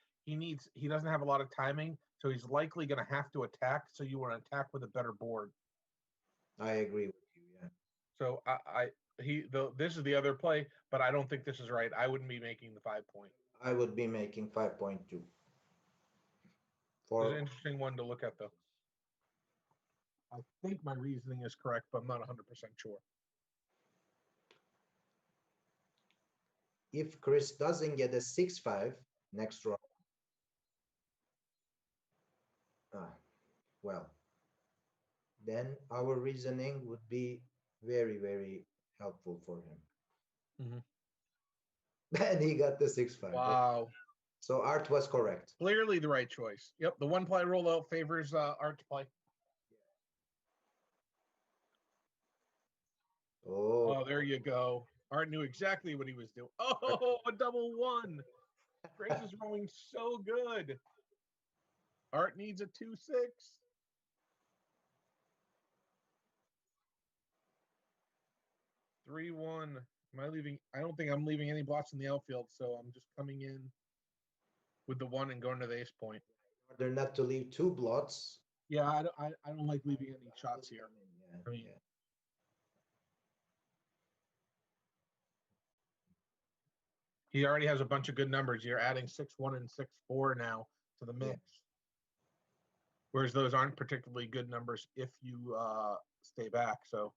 doesn't have a lot of timing, so he's likely going to have to attack. So you want to attack with a better board. I agree with you. Yeah. So this is the other play, but I don't think this is right. I wouldn't be making the 5 point. I would be making 5.2. It's an interesting one to look at, though. I think my reasoning is correct, but I'm not 100% sure. If Chris doesn't get a 6-5 next round, well, then our reasoning would be very, very helpful for him. Mm-hmm. And he got the 6-5. Wow. So Art was correct. Clearly the right choice. Yep, the one play rollout favors Art's play. Oh, there you go. Art knew exactly what he was doing. Oh, a double 1. Grace is rolling so good. Art needs a 2-6. 3-1. Am I leaving? I don't think I'm leaving any blots in the outfield, so I'm just coming in with the 1 and going to the ace point. In order not to leave 2 blots. Yeah, I don't like leaving any shots here. Yeah, I mean, yeah. He already has a bunch of good numbers. You're adding 6-1 and 6-4 now to the mix. Yeah. Whereas those aren't particularly good numbers if you stay back. So,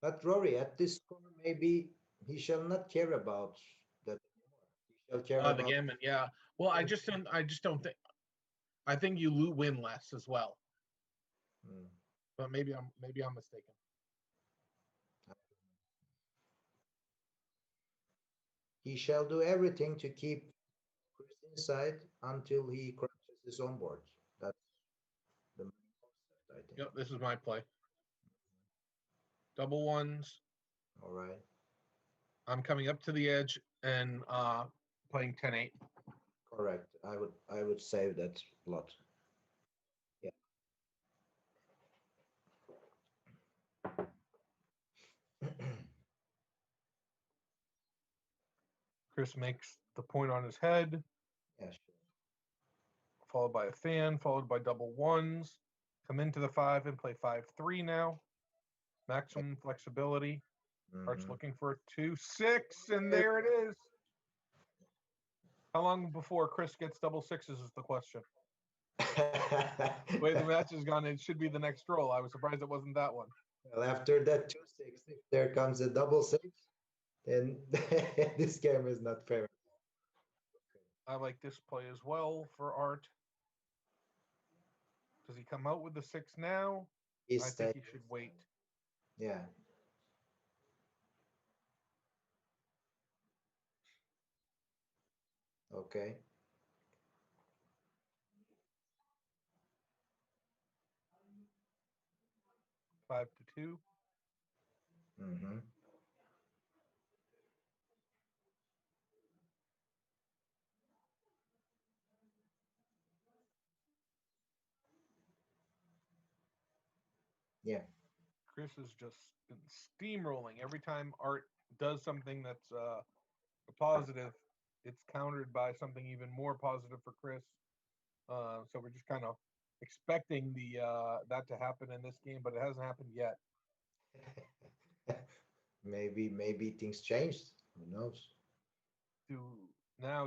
but Rory, at this score, maybe he shall not care about that anymore. He shall care about the gammon. Yeah. Well, I just don't think. I think you win less as well. But maybe I'm mistaken. He shall do everything to keep Chris inside until he crashes his own board. That's the main concept. I think. Yep, this is my play. Double ones. All right. I'm coming up to the edge and playing 10-8. Correct. I would save that lot. Yeah. Chris makes the point on his head, Yeah, sure. followed by a fan, followed by double ones. Come into the 5 and play 5-3 now. Maximum flexibility. Art's Mhm. looking for a 2-6, and there it is. How long before Chris gets double sixes is the question. The way the match has gone, it should be the next roll. I was surprised it wasn't that one. Well, after that 2-6, if there comes a double six, then this game is not fair. I like this play as well for Art. Does he come out with the 6 now? He's I think he should wait. Yeah. Okay. 5-2. Mm-hmm. Yeah. Chris has just been steamrolling. Every time Art does something that's a positive, it's countered by something even more positive for Chris. So we're just kind of expecting the that to happen in this game, but it hasn't happened yet. Maybe things changed. Who knows?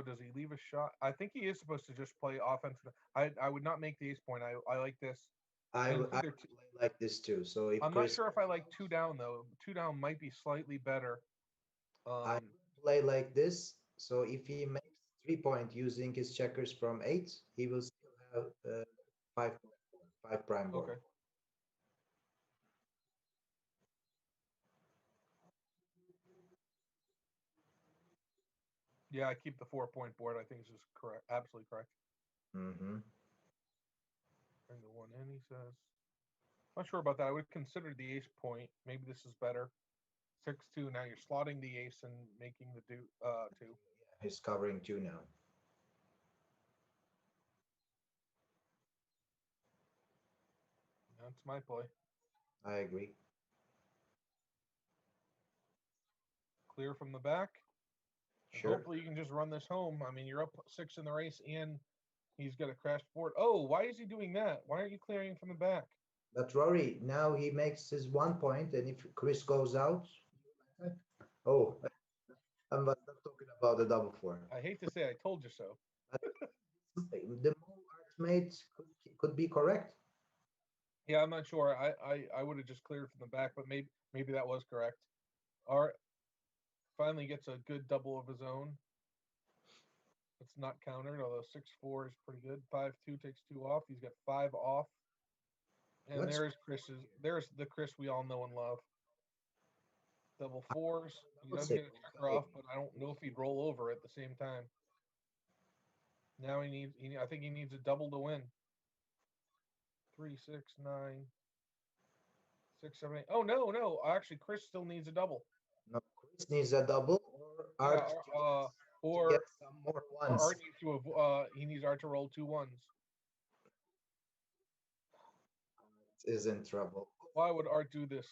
Does he leave a shot? I think he is supposed to just play offensive. I would not make the ace point. I like this. I And would it's either play like this too. So if I'm not Chris, sure if I like 2 down though. 2 down might be slightly better. I play like this. So if he makes 3 point using his checkers from 8, he will still have 5 prime board. Okay. Yeah, I keep the 4-point board. I think it's just correct, absolutely correct. Mm-hmm. Bring the 1 in, he says. Not sure about that. I would consider the ace point. Maybe this is better. 6-2. Now you're slotting the ace and making the 2. He's covering 2 now. That's my play. I agree. Clear from the back. And Sure. hopefully you can just run this home. I mean, you're up 6 in the race and he's got a crashed board. Oh, why is he doing that? Why aren't you clearing from the back? But Rory, now he makes his 1 point, and if Chris goes out, oh, I'm not talking about the double 4. I hate to say I told you so. The move Art made could be correct. Yeah, I'm not sure. I would have just cleared from the back, but maybe that was correct. Art finally gets a good double of his own. It's not countered, although 6-4 is pretty good. 5-2 takes 2 off. He's got 5 off. And there's the Chris we all know and love. Double 4s. He does get a checker off, but I don't know if he'd roll over at the same time. Now I think he needs a double to win. 3, 6, 9, 6, 7, 8. Oh no. Actually, Chris still needs a double. No, Chris needs a double, or Art or get some more ones. Art needs to he needs Art to roll 2 1s. Is in trouble. Why would Art do this?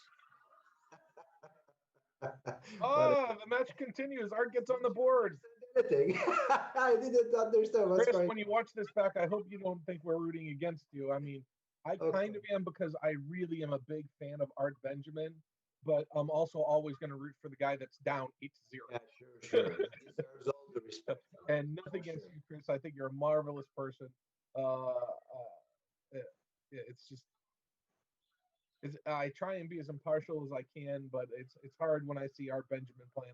But The match continues. Art gets on the board. anything. I didn't understand what's Chris, going. when you watch this back, I hope you don't think we're rooting against you. I mean, I kind of am because I really am a big fan of Art Benjamin, but I'm also always going to root for the guy that's down 8-0. Yeah, sure. He deserves all the respect. And nothing against you, Chris. I think you're a marvelous person. It's just I try and be as impartial as I can, but it's hard when I see Art Benjamin playing.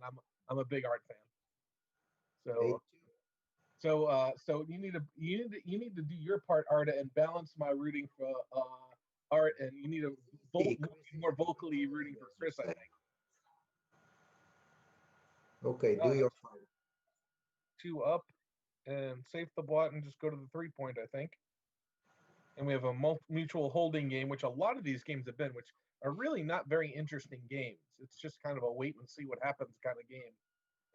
I'm a big Art fan. So you need to do your part, Arta, and balance my rooting for Art, and you need to be more vocally rooting for Chris, I think. Okay, do your part. 2 up and safe the blot and just go to the 3-point, I think. and we have a mutual holding game, which a lot of these games have been, which are really not very interesting games. It's just kind of a wait and see what happens kind of game,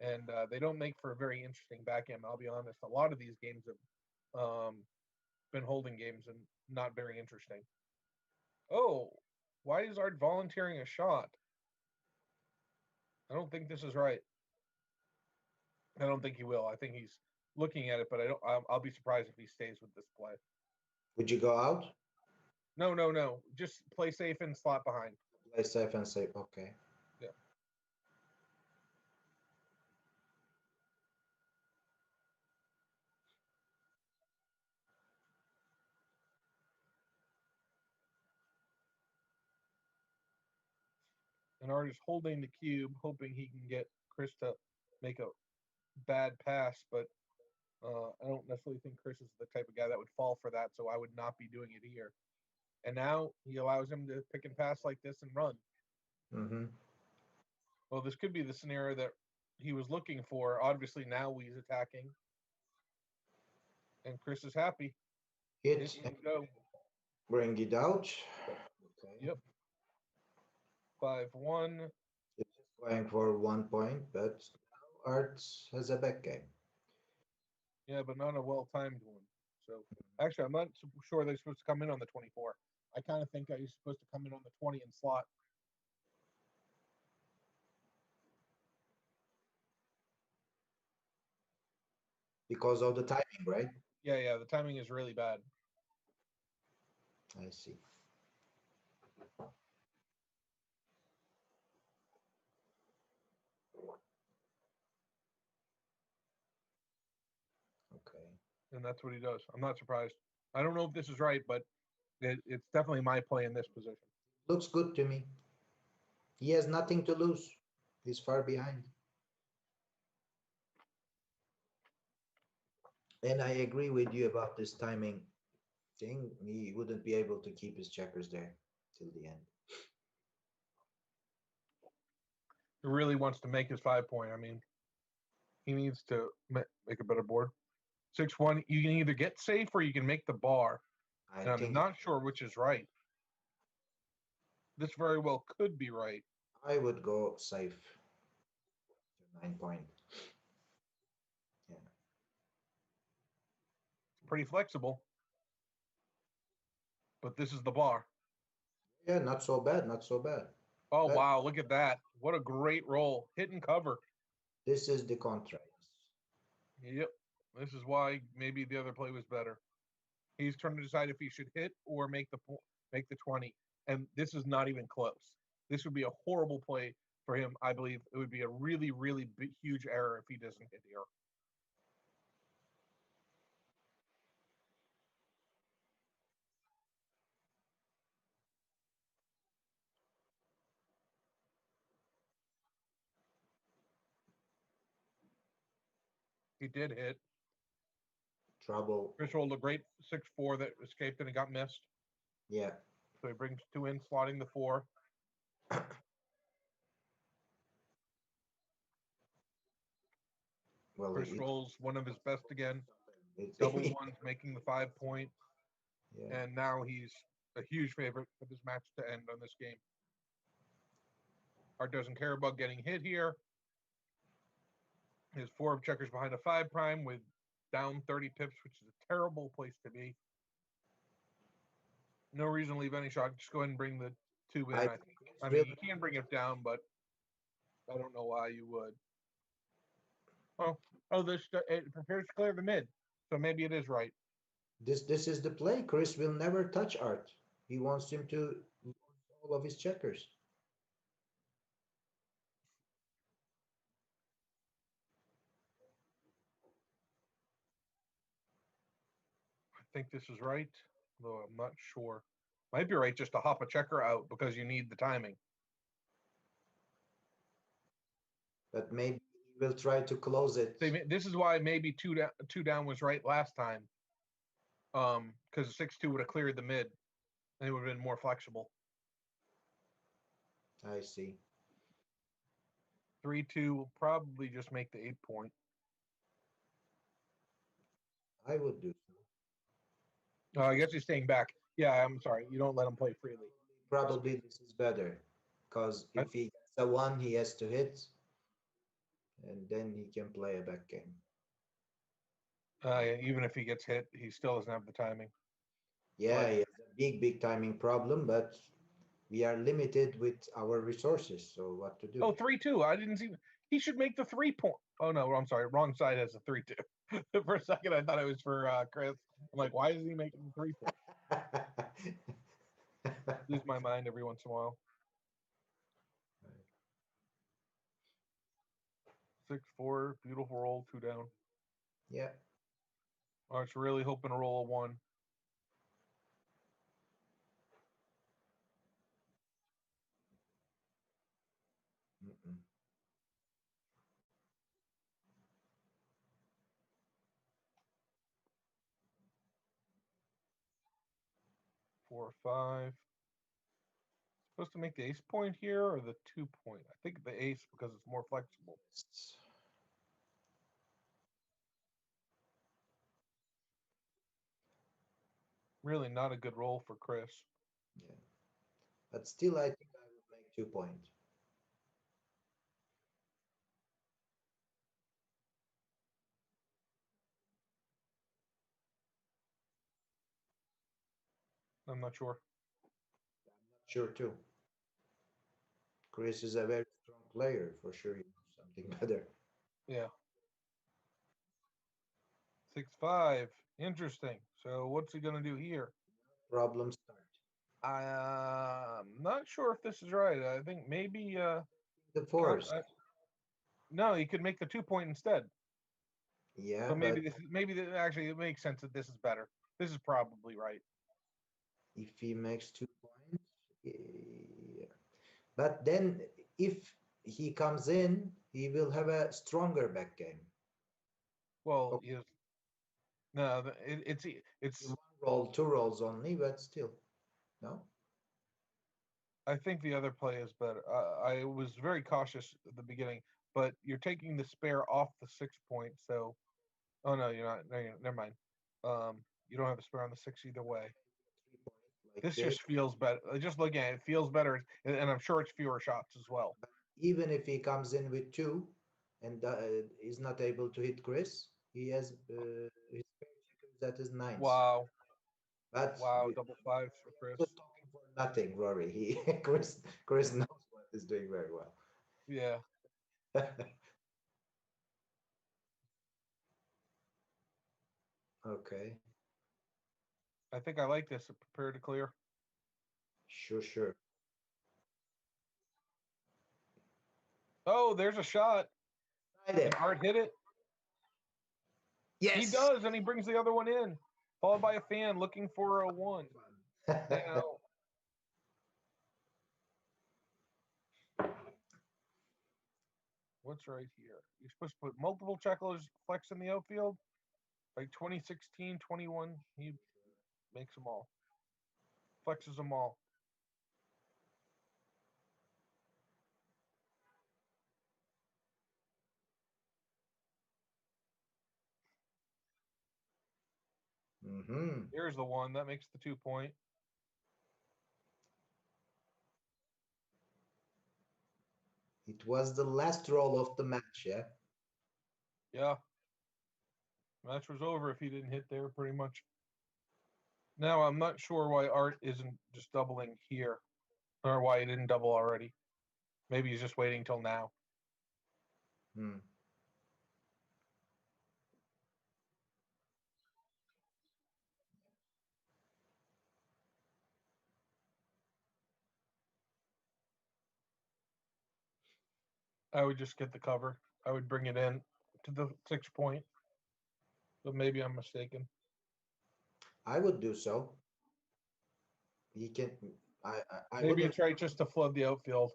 and they don't make for a very interesting backgammon. I'll be honest. A lot of these games have been holding games and not very interesting. Oh, why is Art volunteering a shot? I don't think this is right. I don't think he will. I think he's looking at it, but I don't. I'll be surprised if he stays with this play. Would you go out? No, no, no. Just play safe and slot behind. Play safe and safe. Okay. Yeah. And Art is holding the cube, hoping he can get Chris to make a bad pass, but I don't necessarily think Chris is the type of guy that would fall for that, so I would not be doing it here. And now he allows him to pick and pass like this and run. Mm-hmm. Well, this could be the scenario that he was looking for. Obviously, now he's attacking. And Chris is happy. Hit and Go. bring it out. Okay. Yep. 5-1. It's going for 1 point, but now Art has a back game. Yeah, but not a well-timed one. So, actually, I'm not sure they're supposed to come in on the 24. I kind of think he's supposed to come in on the 20 and slot. Because of the timing, right? Yeah, yeah, the timing is really bad. I see. Okay. And that's what he does. I'm not surprised. I don't know if this is right, but it's definitely my play in this position. Looks good to me. He has nothing to lose. He's far behind. And I agree with you about this timing thing. He wouldn't be able to keep his checkers there till the end. He really wants to make his 5-point. I mean, he needs to make a better board. 6-1. You can either get safe or you can make the bar. And I'm not sure which is right. This very well could be right. I would go safe to 9 point. Yeah. Pretty flexible. But this is the bar. Yeah, not so bad. Not so bad. Oh, but, wow. Look at that. What a great roll. Hit and cover. This is the contract. Yep. This is why maybe the other play was better. He's trying to decide if he should hit or make the 20. And this is not even close. This would be a horrible play for him. I believe it would be a really, really big, huge error if he doesn't hit here. He did hit. Trouble. Chris rolled a great 6-4 that escaped and it got missed. Yeah. So he brings 2 in, slotting the 4. Well, Chris rolls one of his best again. Double ones, making the 5-point. Yeah. And now he's a huge favorite for this match to end on this game. Art doesn't care about getting hit here. His 4 of checkers behind a 5 prime with down 30 pips, which is a terrible place to be. No reason to leave any shot. Just go ahead and bring the 2 in. I mean, you can bring it down, but I don't know why you would. It prepares to clear the mid, so maybe it is right. This is the play. Chris will never touch Art. He wants him to lose all of his checkers. I think this is right, though I'm not sure. Might be right just to hop a checker out because you need the timing. But maybe he will try to close it. This is why maybe two down was right last time. Because 6-2 would have cleared the mid, and it would have been more flexible. I see. 3-2 will probably just make the 8-point. I would do so. I guess he's staying back. Yeah, I'm sorry. You don't let him play freely. Probably this is better because I, if he gets a one, he has to hit, and then he can play a back game. even if he gets hit, he still doesn't have the timing. Yeah, But he has a big timing problem, but we are limited with our resources. So what to do? 3-2. I didn't see. He should make the 3 point. Oh no, I'm sorry. Wrong side has a 3-2. For a second, I thought it was for Chris. I'm like, why is he making the 3 point? Lose my mind every once in a while. 6-4, beautiful roll, 2 down. Yeah. I was really hoping to roll a 1. Mm-mm. 4-5. Supposed to make the ace point here or the 2 point? I think the ace because it's more flexible. Really not a good roll for Chris. Yeah. But still, I think I would make 2 point. I'm not sure. I'm not sure too. Chris is a very strong player. For sure, he knows something better. Yeah. 6-5. Interesting. So what's he gonna do here? Problem start. I'm not sure if this is right. I think maybe The force. no, he could make the 2 point instead. Yeah, So but actually it makes sense that this is better. This is probably right. if he makes 2 points, yeah. But then if he comes in, he will have a stronger back game. Well, Okay. no, it's One roll, 2 rolls only, but still, no. I think the other play is better. I was very cautious at the beginning, but you're taking the spare off the 6 point. So, oh no, you're not. No, never mind. You don't have a spare on the 6 either way. 3 points like This just feels better. Just looking at it, it feels better, and I'm sure it's fewer shots as well. But even if he comes in with 2 and is not able to hit Chris, he has his spare checkers that is 9s. Wow. But Wow, double 5s for Chris. Just talking for nothing, Rory. Chris knows what is doing very well. Yeah. Okay. I think I like this. Prepare to clear. Sure. Oh, there's a shot. Right. Art hit it. Yes. He does, and he brings the other one in, followed by a fan looking for a 1. Now, what's right here? You're supposed to put multiple checkers flex in the outfield. Like 2016, 21, he makes them all. Flexes them all. Here's the 1. That makes the 2 point. It was the last roll of the match, yeah? Yeah. Match was over if he didn't hit there, pretty much. Now, I'm not sure why Art isn't just doubling here, or why he didn't double already. Maybe he's just waiting till now. I would just get the cover. I would bring it in to the 6 point. But maybe I'm mistaken. I would do so. He can. I Maybe would. it's right just to flood the outfield.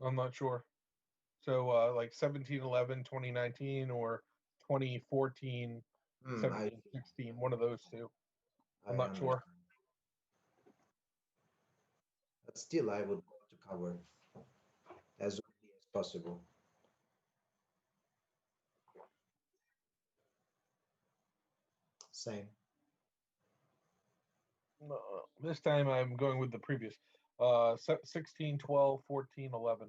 I'm not sure. So like 17-11, 2019, or 2014, 17-16, one of those two. I'm not sure. But still, I would go to cover as early as possible. Same. No, this time I'm going with the previous. 16, 12, 14, 11.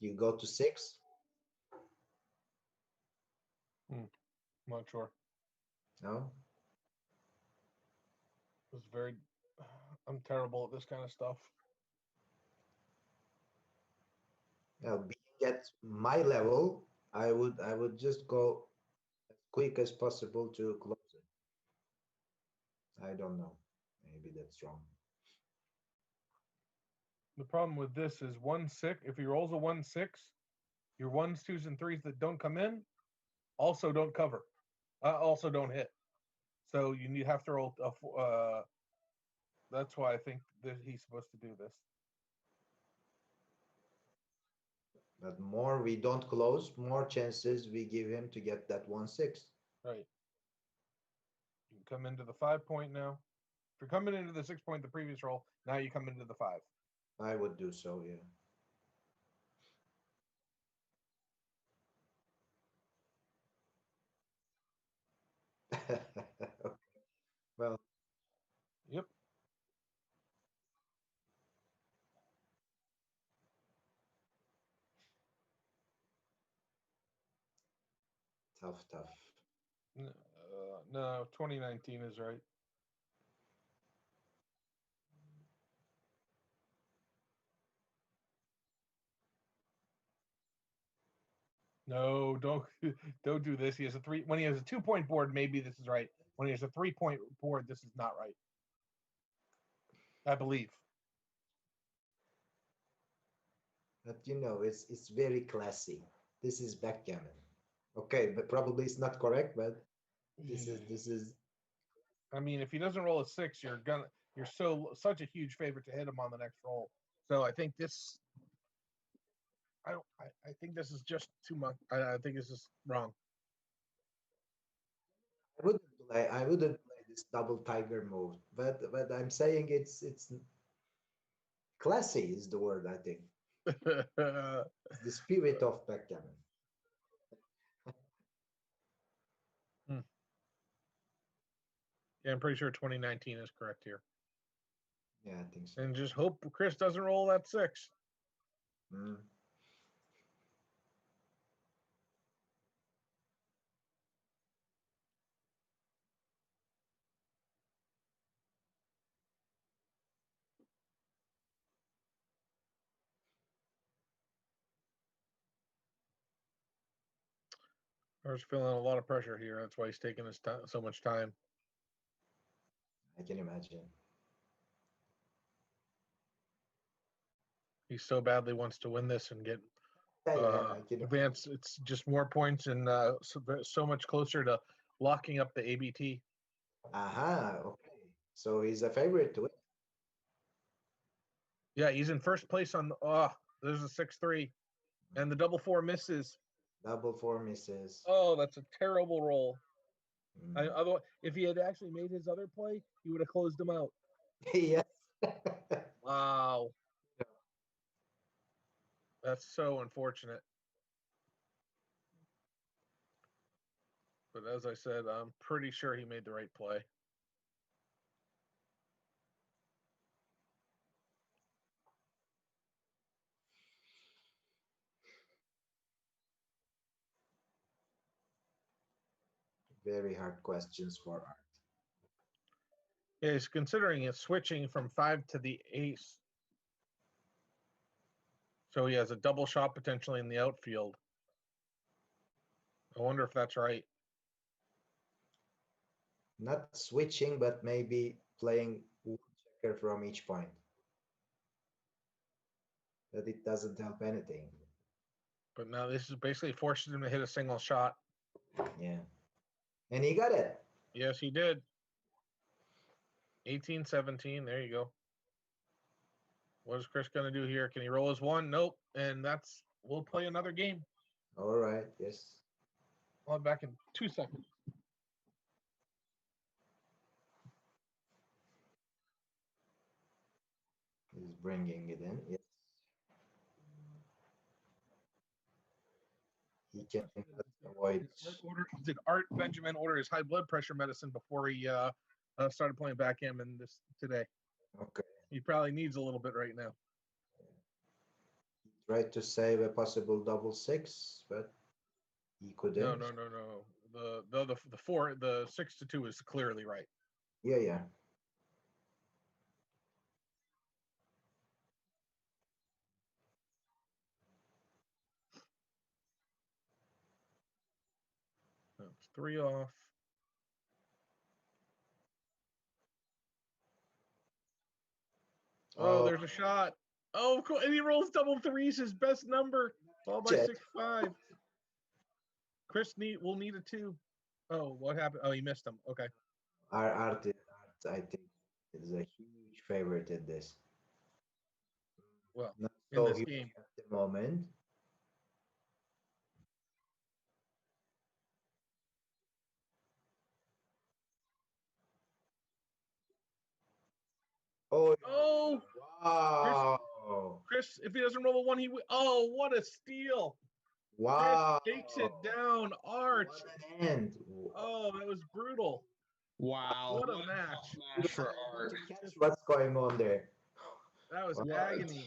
You go to 6? Not sure. No? It's very. I'm terrible at this kind of stuff. Now, being at my level, I would just go as quick as possible to close it. I don't know. Maybe that's wrong. The problem with this is 1-6. If he rolls a 1-6, your 1s, 2s, and 3s that don't come in also don't cover. Also don't hit. So you have to roll. That's why I think that he's supposed to do this. But more we don't close, more chances we give him to get that 1-6. Right. You can come into the 5 point now. If you're coming into the 6 point, the previous roll, now you come into the 5. I would do so, yeah. Well, Yep. tough. No, 2019 is right. No, don't don't do this. He has a 3. When he has a 2 point board, maybe this is right. When he has a 3 point board, this is not right. I believe. But it's very classy. This is backgammon. Okay, but probably it's not correct, but this is I mean, if he doesn't roll a 6, you're such a huge favorite to hit him on the next roll. So I think this. I think this is just too much. I think this is wrong. I wouldn't play this double tiger move, but I'm saying it's classy is the word, I think. It's the spirit of backgammon. Yeah, I'm pretty sure 2019 is correct here. Yeah, I think so. And just hope Chris doesn't roll that 6. Mm. I was feeling a lot of pressure here. That's why he's taking so much time. I can imagine. He so badly wants to win this and get Yeah, I can advance. It's just more points and so much closer to locking up the ABT. Aha, okay. So he's a favorite to win. Yeah, he's in first place on. There's a 6-3, and the double 4 misses. Double 4 misses. Oh, that's a terrible roll. Mm. Otherwise, if he had actually made his other play, he would have closed him out. Yes. Wow. That's so unfortunate. But as I said, I'm pretty sure he made the right play. Very hard questions for Art. Yeah, he's considering it switching from 5 to the ace. So he has a double shot potentially in the outfield. I wonder if that's right. Not switching, but maybe playing one checker from each point. But it doesn't help anything. But now this is basically forcing him to hit a single shot. Yeah. And he got it. Yes, he did. 18-17. There you go. What is Chris going to do here? Can he roll his 1? Nope. And we'll play another game. All right. Yes. I'll be back in 2 seconds. bringing it in. Yes, he can avoid. Art Benjamin order his high blood pressure medicine before he started playing backgammon today. Okay. He probably needs a little bit right now. Tried to save a possible double six, but he couldn't. No. The 6-2 is clearly right. Yeah. It's 3 off. Oh, there's a shot. Oh, cool. And he rolls double threes, his best number, followed by 6-5. Chris will need a 2. Oh, what happened? Oh, he missed him. Okay. Art, I think, is a huge favorite in this. Well, Not in so this huge game. at the moment. Oh, wow. Chris, if he doesn't roll a 1, oh, what a steal. Wow. Chris takes it down. Art. What an end. Oh, that was brutal. Wow. What a match. For Art. Catch what's going on there. That was agony.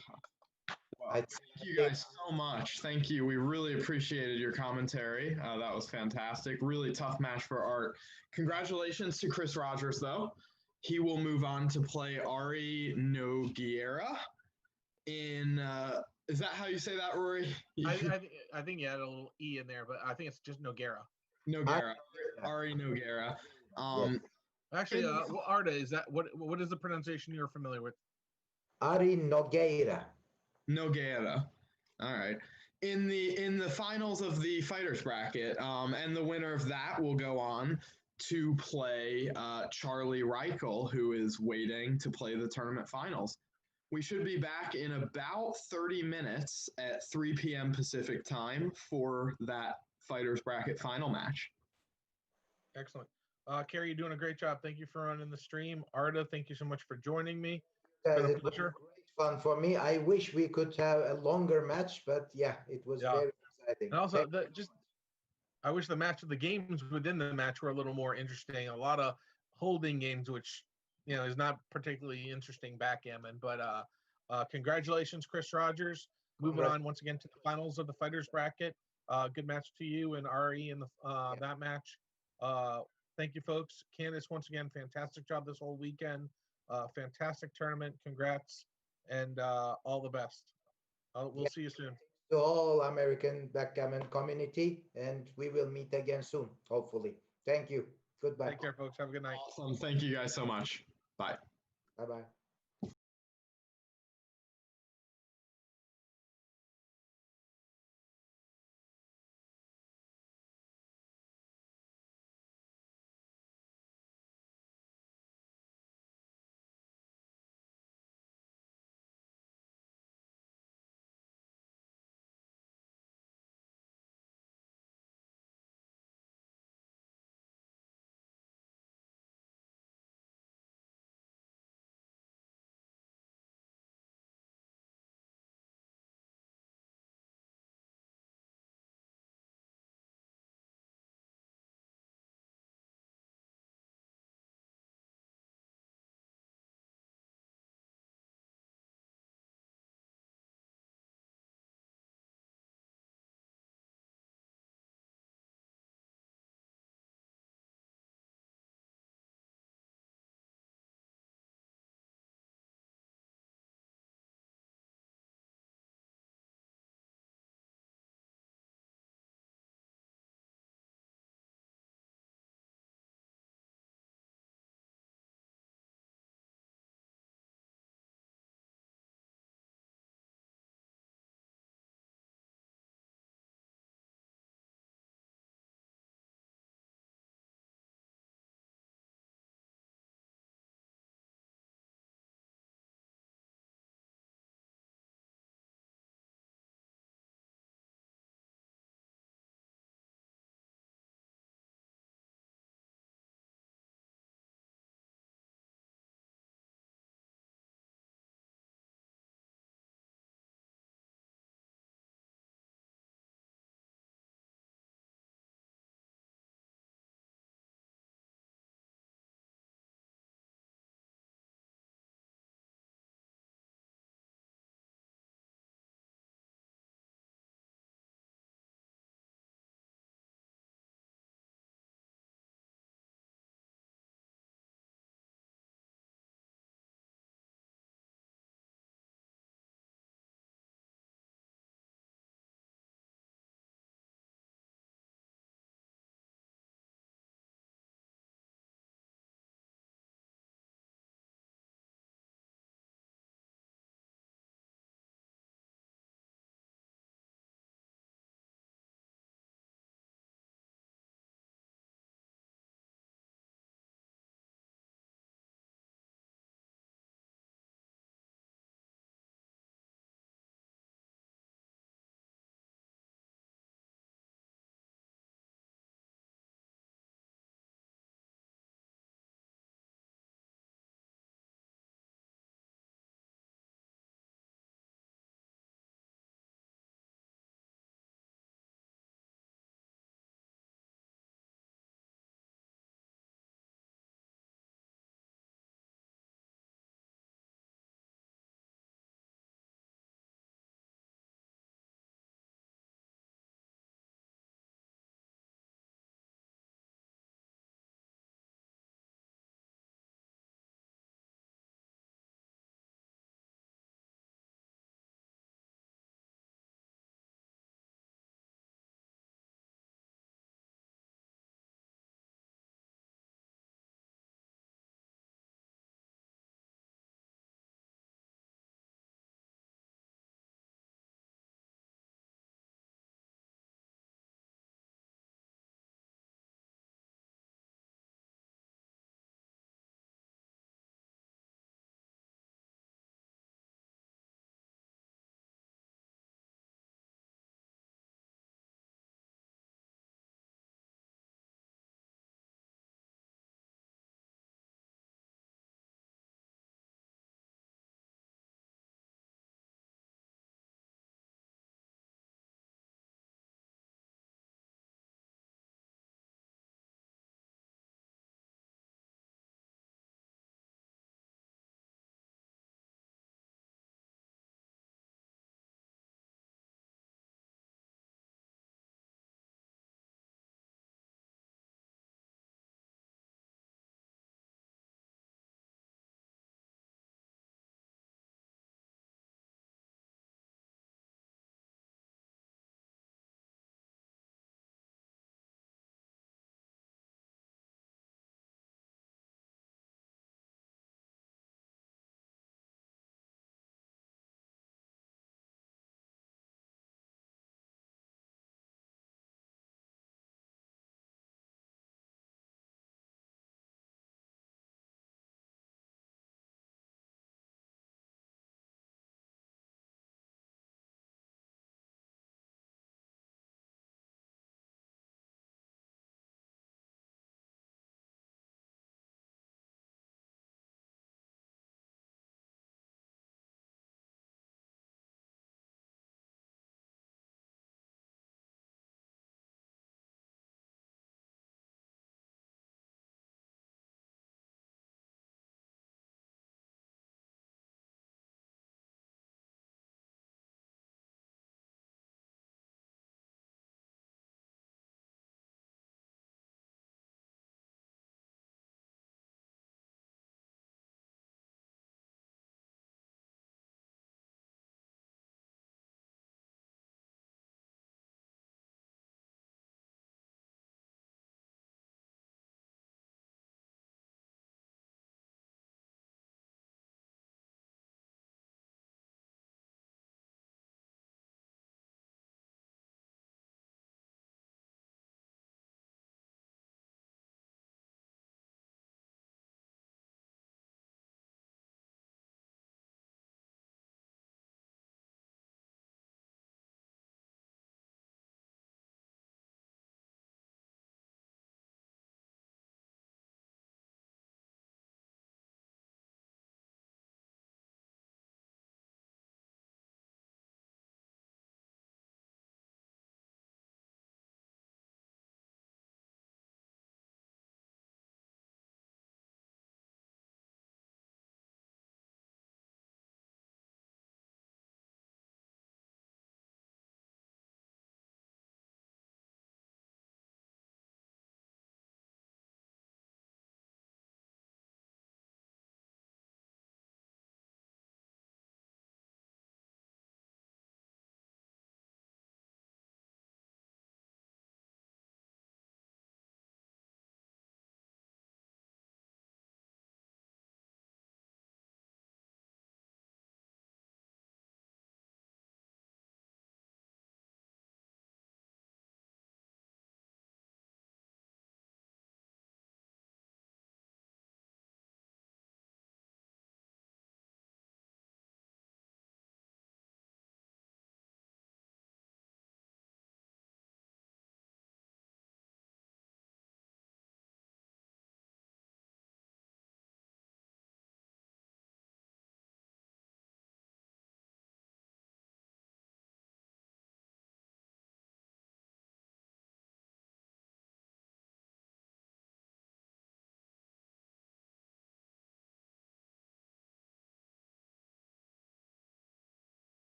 Well, thank you guys so much. Thank you. We really appreciated your commentary. That was fantastic. Really tough match for Art. Congratulations to Chris Rogers, though. He will move on to play Ari Nogueira in. Is that how you say that, Rory? I think you had a little E in there, but I think it's just Nogueira. Nogueira. Ari Nogueira. Yes. Actually, Arda, is that what is the pronunciation you're familiar with? Ari Nogueira. Nogueira. All right. In the finals of the fighters bracket, and the winner of that will go on to play Charlie Reichel, who is waiting to play the tournament finals. We should be back in about 30 minutes at 3 p.m. Pacific time for that fighters bracket final match. Excellent. Carrie, you're doing a great job. Thank you for running the stream. Arda, thank you so much for joining me. It was great fun for me. I wish we could have a longer match, but yeah, it was very exciting. And also, I wish the match of the games within the match were a little more interesting. A lot of holding games, which is not particularly interesting backgammon. But congratulations, Chris Rogers, moving on once again to the finals of the fighters bracket. Good match to you and Ari in that match. Thank you, folks. Candace, once again, fantastic job this whole weekend. Fantastic tournament. Congrats and all the best. We'll see you soon. To all American backgammon community, and we will meet again soon, hopefully. Thank you. Goodbye. Take care, folks. Have a good night. Awesome. Thank you guys so much. Bye. Bye-bye.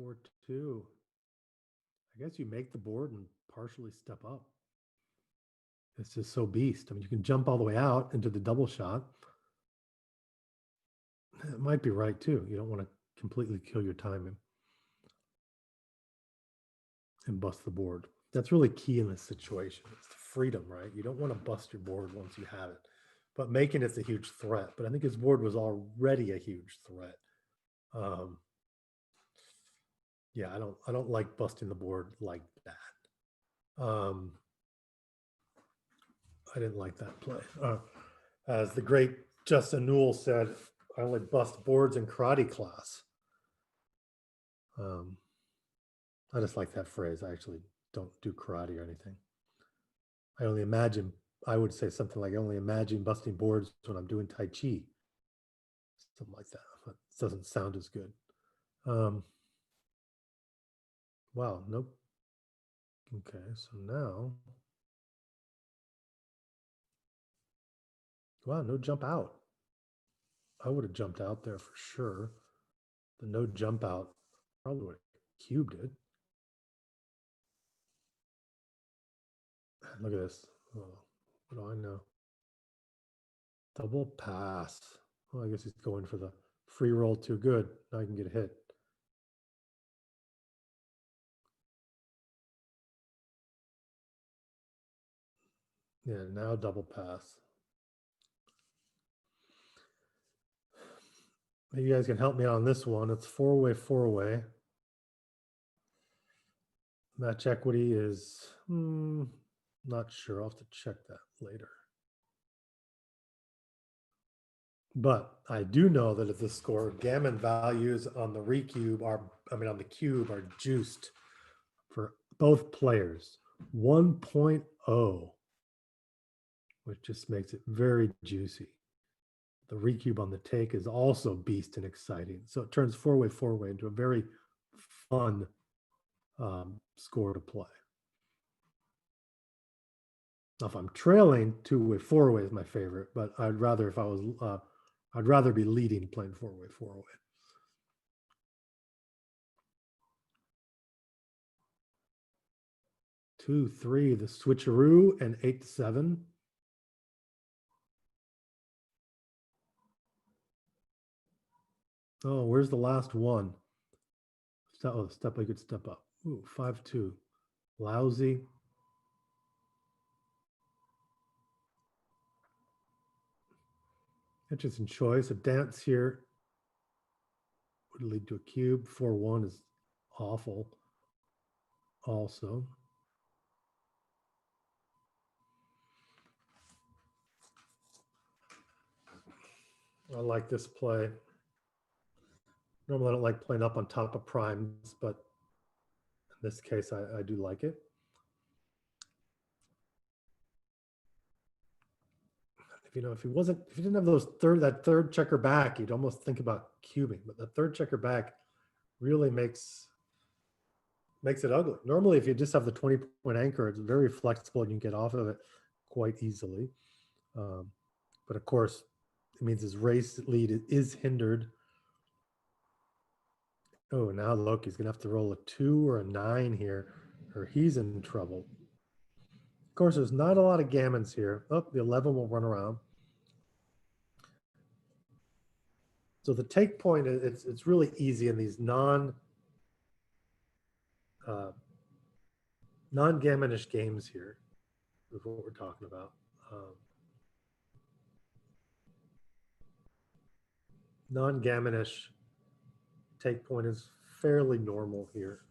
4-2. I guess you make the board and partially step up. It's just so beast. I mean, you can jump all the way out into the double shot. It might be right too. You don't want to completely kill your timing and bust the board. That's really key in this situation. It's the freedom, right? You don't want to bust your board once you have it, but making it's a huge threat. But I think his board was already a huge threat. Yeah, I don't like busting the board like that. I didn't like that play. As the great Justin Newell said, I only bust boards in karate class. I just like that phrase. I actually don't do karate or anything. I would say something like, I only imagine busting boards when I'm doing Tai Chi. Something like that. But it doesn't sound as good. Wow, nope. Okay, so now, wow, no jump out. I would have jumped out there for sure. The no jump out probably would have cubed it. Look at this. Oh, what do I know? Double pass. Well, I guess he's going for the free roll too good. Now I can get a hit. Yeah, now double pass. Maybe you guys can help me on this one. It's four-way. Match equity is, not sure. I'll have to check that later. But I do know that at the score, gammon values on the recube on the cube are juiced for both players. 1.0, which just makes it very juicy. The recube on the take is also beast and exciting. So it turns four-way into a very fun score to play. Now, if I'm trailing, two-way, four-way is my favorite, but I'd rather I'd rather be leading playing four-way. 2-3, the switcheroo, and 8-7. Oh, where's the last one? Step I could step up. Ooh, 5-2. Lousy. Interesting choice. A dance here would lead to a cube. 4-1 is awful. Also. I like this play. Normally I don't like playing up on top of primes, but in this case I do like it. If he didn't have that third checker back, you'd almost think about cubing, but the third checker back really makes it ugly. Normally, if you just have the 20-point anchor, it's very flexible and you can get off of it quite easily. But of course, it means his race lead is hindered. Oh, now look, he's gonna have to roll a 2 or a 9 here, or he's in trouble. Of course, there's not a lot of gammons here. Oh, the 11 will run around. So the take point, it's really easy in these non-gammonish games here is what we're talking about. Non-gammonish take point is fairly normal here.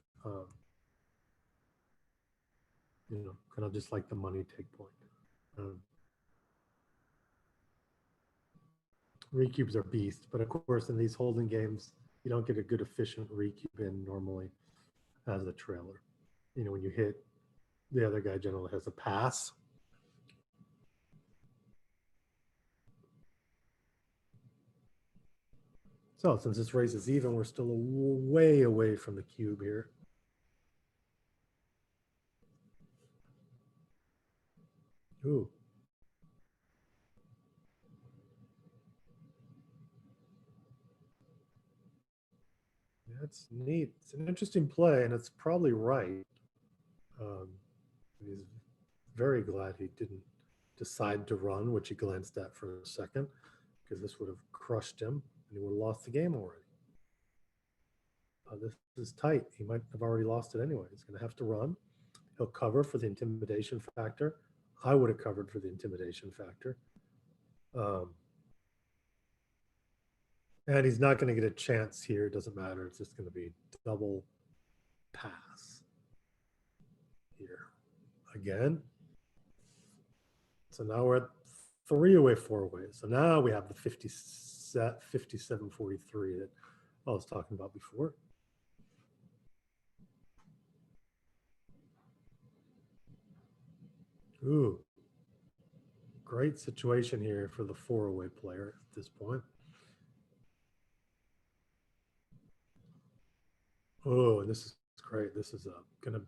Kind of just like the money take point. Recubes are beast, but of course in these holding games, you don't get a good efficient recube in normally as a trailer. When you hit, the other guy generally has a pass. So since this race is even, we're still way away from the cube here. Ooh. Yeah, That's neat. It's an interesting play, and it's probably right. He's very glad he didn't decide to run, which he glanced at for a second, because this would have crushed him, and he would have lost the game already. This is tight. He might have already lost it anyway. He's going to have to run. He'll cover for the intimidation factor. I would have covered for the intimidation factor. And he's not going to get a chance here. It doesn't matter. It's just going to be double pass here again. So now we're at 3 away, 4 away. So now we have the 57-43 that I was talking about before. Ooh, great situation here for the 4 away player at this point. Oh, and this is great. This is gonna,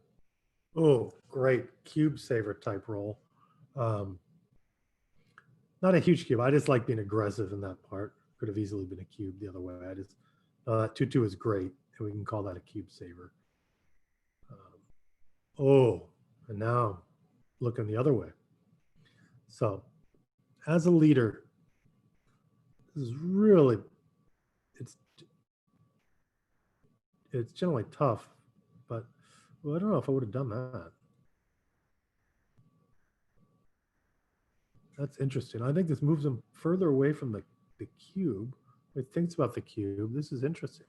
oh, great cube saver type roll. Not a huge cube. I just like being aggressive in that part. Could have easily been a cube the other way. I just, that 2-2 is great, and we can call that a cube saver. Oh, and now looking the other way. So as a leader, this is really, it's generally tough, but well, I don't know if I would have done that. That's interesting. I think this moves him further away from the cube. When he thinks about the cube, this is interesting.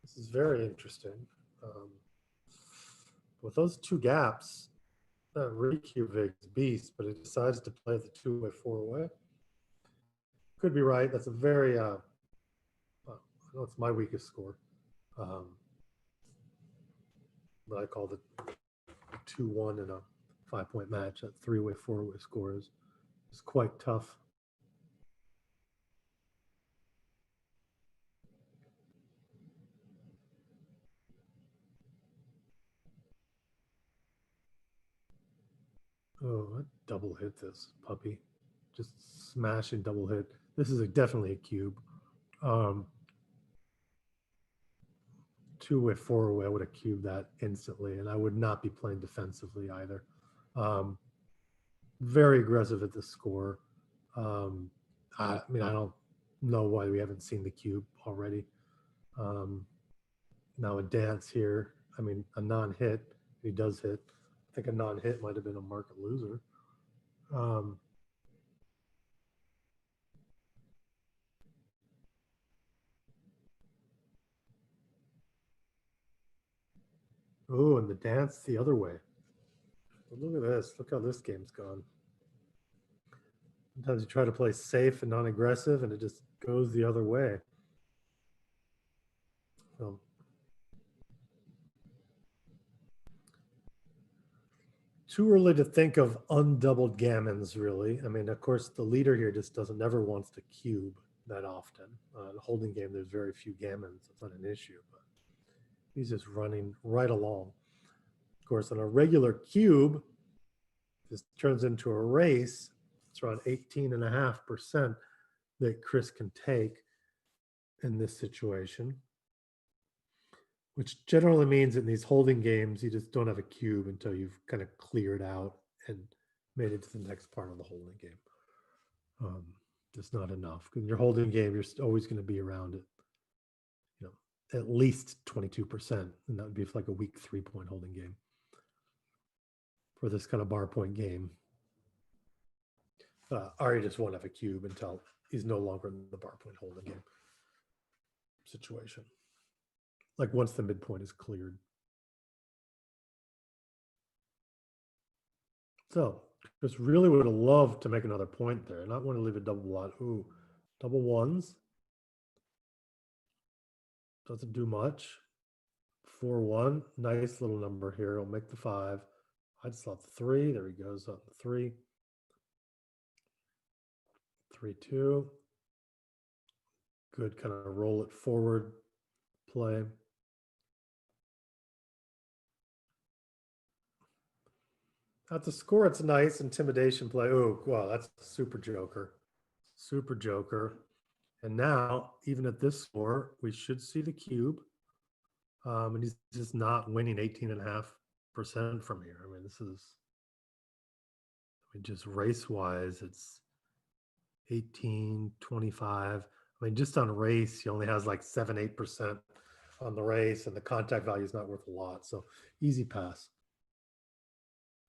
This is very interesting. With those 2 gaps, that recube is beast, but it decides to play the 2-way, 4-way. Could be right. That's a very, I know it's my weakest score. But I call the 2-1 in a 5-point match. That 3-way, 4-way score is quite tough. Oh, I double hit this puppy. Just smashing double hit. This is definitely a cube. 2-way, 4-way, I would have cubed that instantly, and I would not be playing defensively either. Very aggressive at the score. I mean, I don't know why we haven't seen the cube already. Now a dance here. I mean, a non-hit. He does hit. I think a non-hit might have been a market loser. Oh, and the dance the other way. Look at this. Look how this game's gone. Sometimes you try to play safe and non-aggressive, and it just goes the other way. So, too early to think of undoubled gammons, really. I mean, of course, the leader here just never wants to cube that often. The holding game, there's very few gammons. It's not an issue, but he's just running right along. Of course, on a regular cube, this turns into a race. It's around 18.5% that Chris can take in this situation, which generally means in these holding games, you just don't have a cube until you've kind of cleared out and made it to the next part of the holding game. Just not enough. Because in your holding game, you're always going to be around it, at least 22%, and that would be like a weak 3-point holding game for this kind of bar point game. Ari just won't have a cube until he's no longer in the bar point holding game situation. Like once the midpoint is cleared. So just really would have loved to make another point there. Not want to leave a double lot. Ooh, double ones. Doesn't do much. 4-1. Nice little number here. I'll make the 5. I'd slot the 3. There he goes up the 3. 3-2. Good kind of roll it forward play. At the score, it's nice. Intimidation play. Oh, wow, that's super joker. Super joker. And now, even at this score, we should see the cube. And he's just not winning 18.5% from here. I mean, this is, I mean, just race-wise, it's 18, 25. I mean, just on race, he only has like 7, 8% on the race, and the contact value is not worth a lot. So easy pass.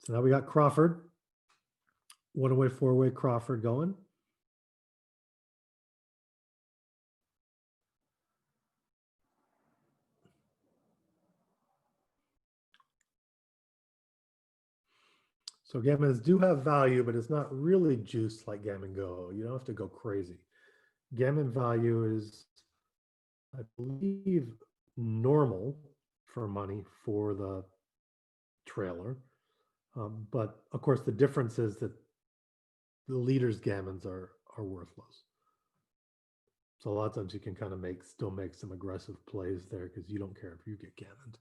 So now we got Crawford. One-away, four-way Crawford going. So gammons do have value, but it's not really juiced like Gammon Go. You don't have to go crazy. Gammon value is, I believe, normal for money for the trailer. But of course, the difference is that the leader's gammons are worthless. So a lot of times you can kind of still make some aggressive plays there because you don't care if you get gammoned.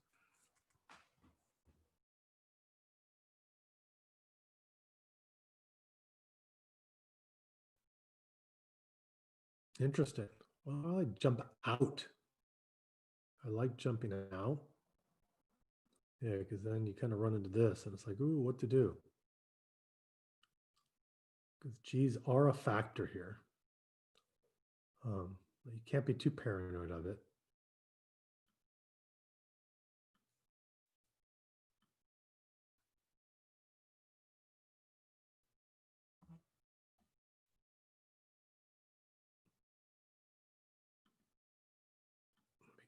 Interesting. Well, I like jump out. I like jumping out. Yeah, because then you kind of run into this and it's like, ooh, what to do? Because G's are a factor here. You can't be too paranoid of it.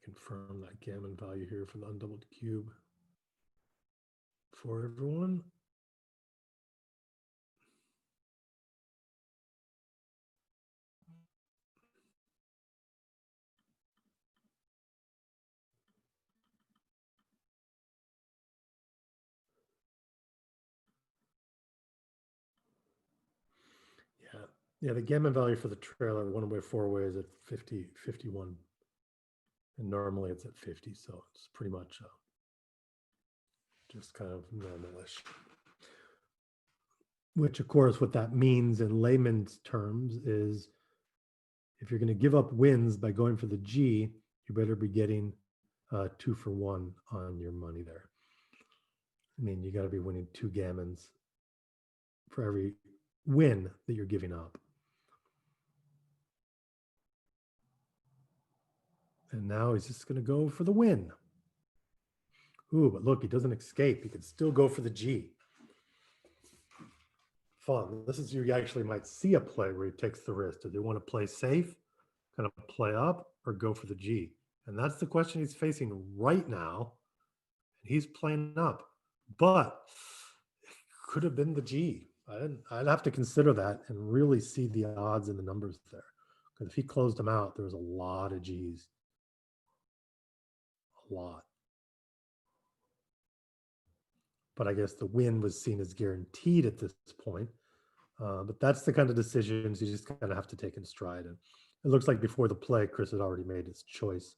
Confirm that gammon value here for the undoubled cube for everyone. Yeah, the gammon value for the trailer, one-way, four-way is at 50, 51. And normally it's at 50, so it's pretty much just kind of normalish. Which, of course, what that means in layman's terms is if you're going to give up wins by going for the G, you better be getting 2 for 1 on your money there. I mean, you got to be winning 2 gammons for every win that you're giving up. And now he's just going to go for the win. Ooh, but look, he doesn't escape. He can still go for the G. Fun. This is, you actually might see a play where he takes the risk. Do they want to play safe, kind of play up, or go for the G? And that's the question he's facing right now. He's playing up, but it could have been the G. I'd have to consider that and really see the odds and the numbers there. Because if he closed them out, there was a lot of Gs. A lot. But I guess the win was seen as guaranteed at this point. But that's the kind of decisions you just kind of have to take in stride. And it looks like before the play, Chris had already made his choice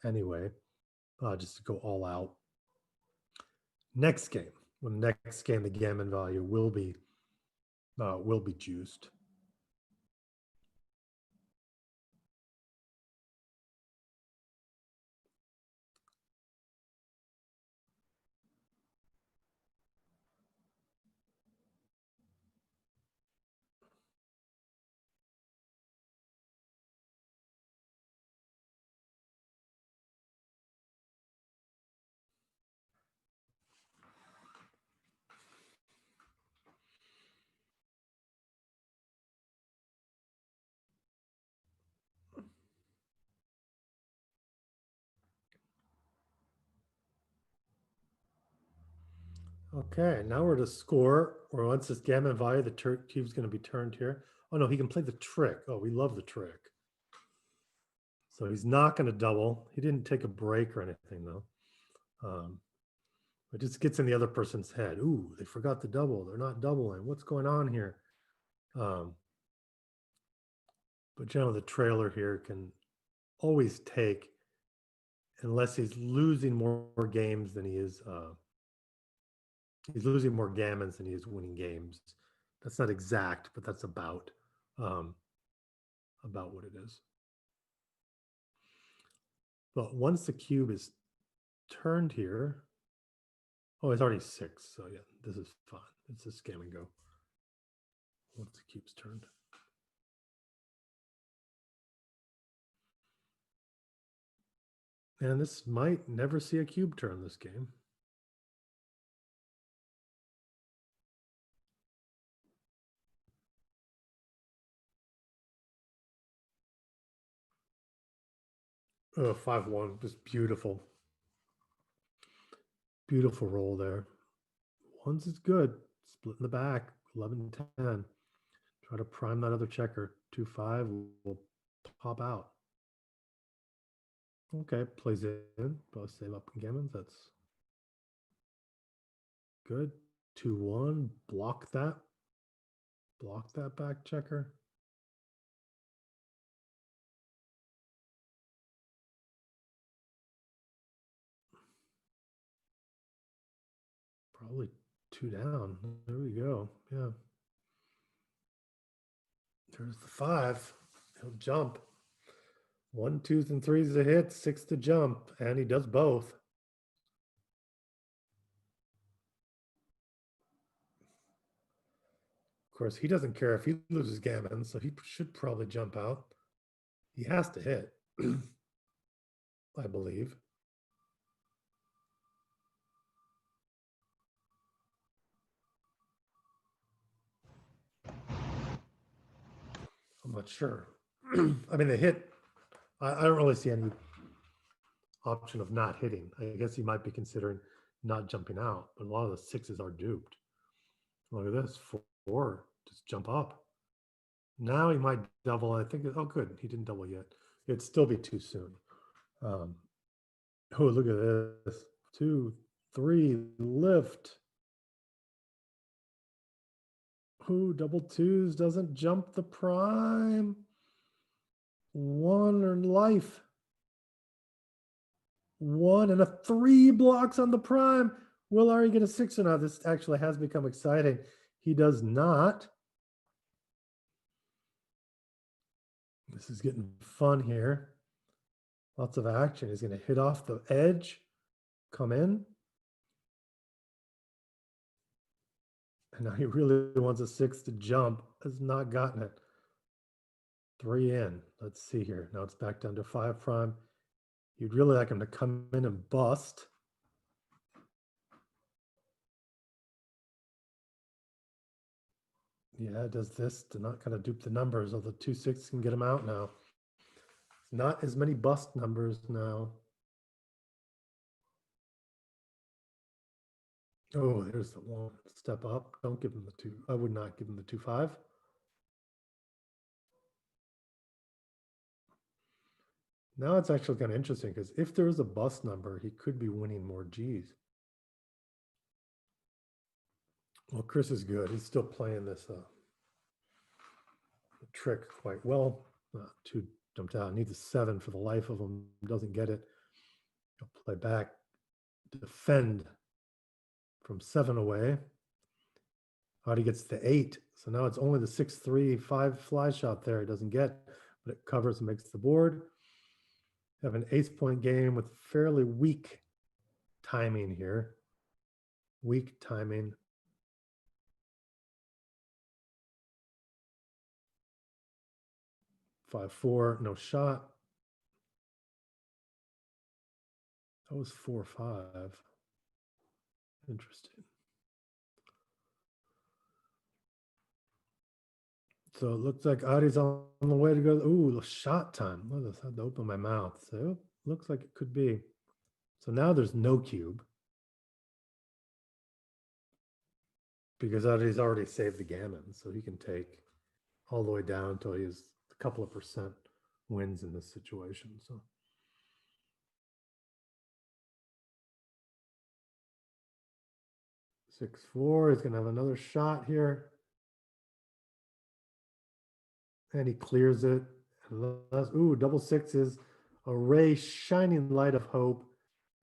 anyway, just to go all out. Next game. Well, next game, the gammon value will be juiced. Okay, now we're to score. Or once this gammon value, the cube's going to be turned here. Oh no, he can play the trick. Oh, we love the trick. So he's not going to double. He didn't take a break or anything though. It just gets in the other person's head. Ooh, they forgot to double. They're not doubling. What's going on here? But generally the trailer here can always take, unless he's losing more games than he is. He's losing more gammons than he is winning games. That's not exact, but that's about what it is. But once the cube is turned here, oh, it's already 6. So yeah, this is fine. It's a scam and go. Once the cube's turned. And this might never see a cube turn this game. Oh, 5-1, just beautiful. Beautiful roll there. Ones is good. Split in the back, 11-10. Try to prime that other checker. 2-5 will pop out. Okay, plays in. Both save up in gammons. That's good. 2-1. Block that. Block that back checker. Probably 2 down. There we go. Yeah. There's the 5. He'll jump. 1, 2s, and 3s to hit, 6 to jump, and he does both. Of course, he doesn't care if he loses gammon, so he should probably jump out. He has to hit, I believe. I'm not sure. I mean, the hit, I don't really see any option of not hitting. I guess he might be considering not jumping out, but a lot of the 6s are duped. Look at this, 4, just jump up. Now he might double. I think, oh, good, he didn't double yet. It'd still be too soon. Oh, look at this, 2, 3, lift. Who double 2s doesn't jump the prime. 1 or life. 1 and a 3 blocks on the prime. Will Ari get a 6 or not? This actually has become exciting. He does not. This is getting fun here. Lots of action. He's going to hit off the edge, come in. And now he really wants a 6 to jump. Has not gotten it. 3 in. Let's see here. Now it's back down to 5 prime. You'd really like him to come in and bust. Yeah, it does this to not kind of dupe the numbers, although 2 6 can get him out now. Not as many bust numbers now. Oh, there's the 1 step up. Don't give him the 2. I would not give him the 2-5. Now it's actually kind of interesting because if there is a bust number, he could be winning more G's. Well, Chris is good. He's still playing this trick quite well. 2 jumped out. Needs a 7 for the life of him. Doesn't get it. He'll play back. Defend from 7 away. He gets the 8. So now it's only the 6-3, 5 fly shot there. He doesn't get, but it covers and makes the board. Have an ace-point game with fairly weak timing here. Weak timing. Five, 4, no shot. That was 4-5. Interesting. So it looks like Adi's on the way to go. Ooh, the shot time. Look, I had to open my mouth. So looks like it could be. So now there's no cube. Because Adi's already saved the gammon. So he can take all the way down until he has a couple of percent wins in this situation. So 6-4. He's going to have another shot here. And he clears it. Ooh, double 6s. A ray, shining light of hope.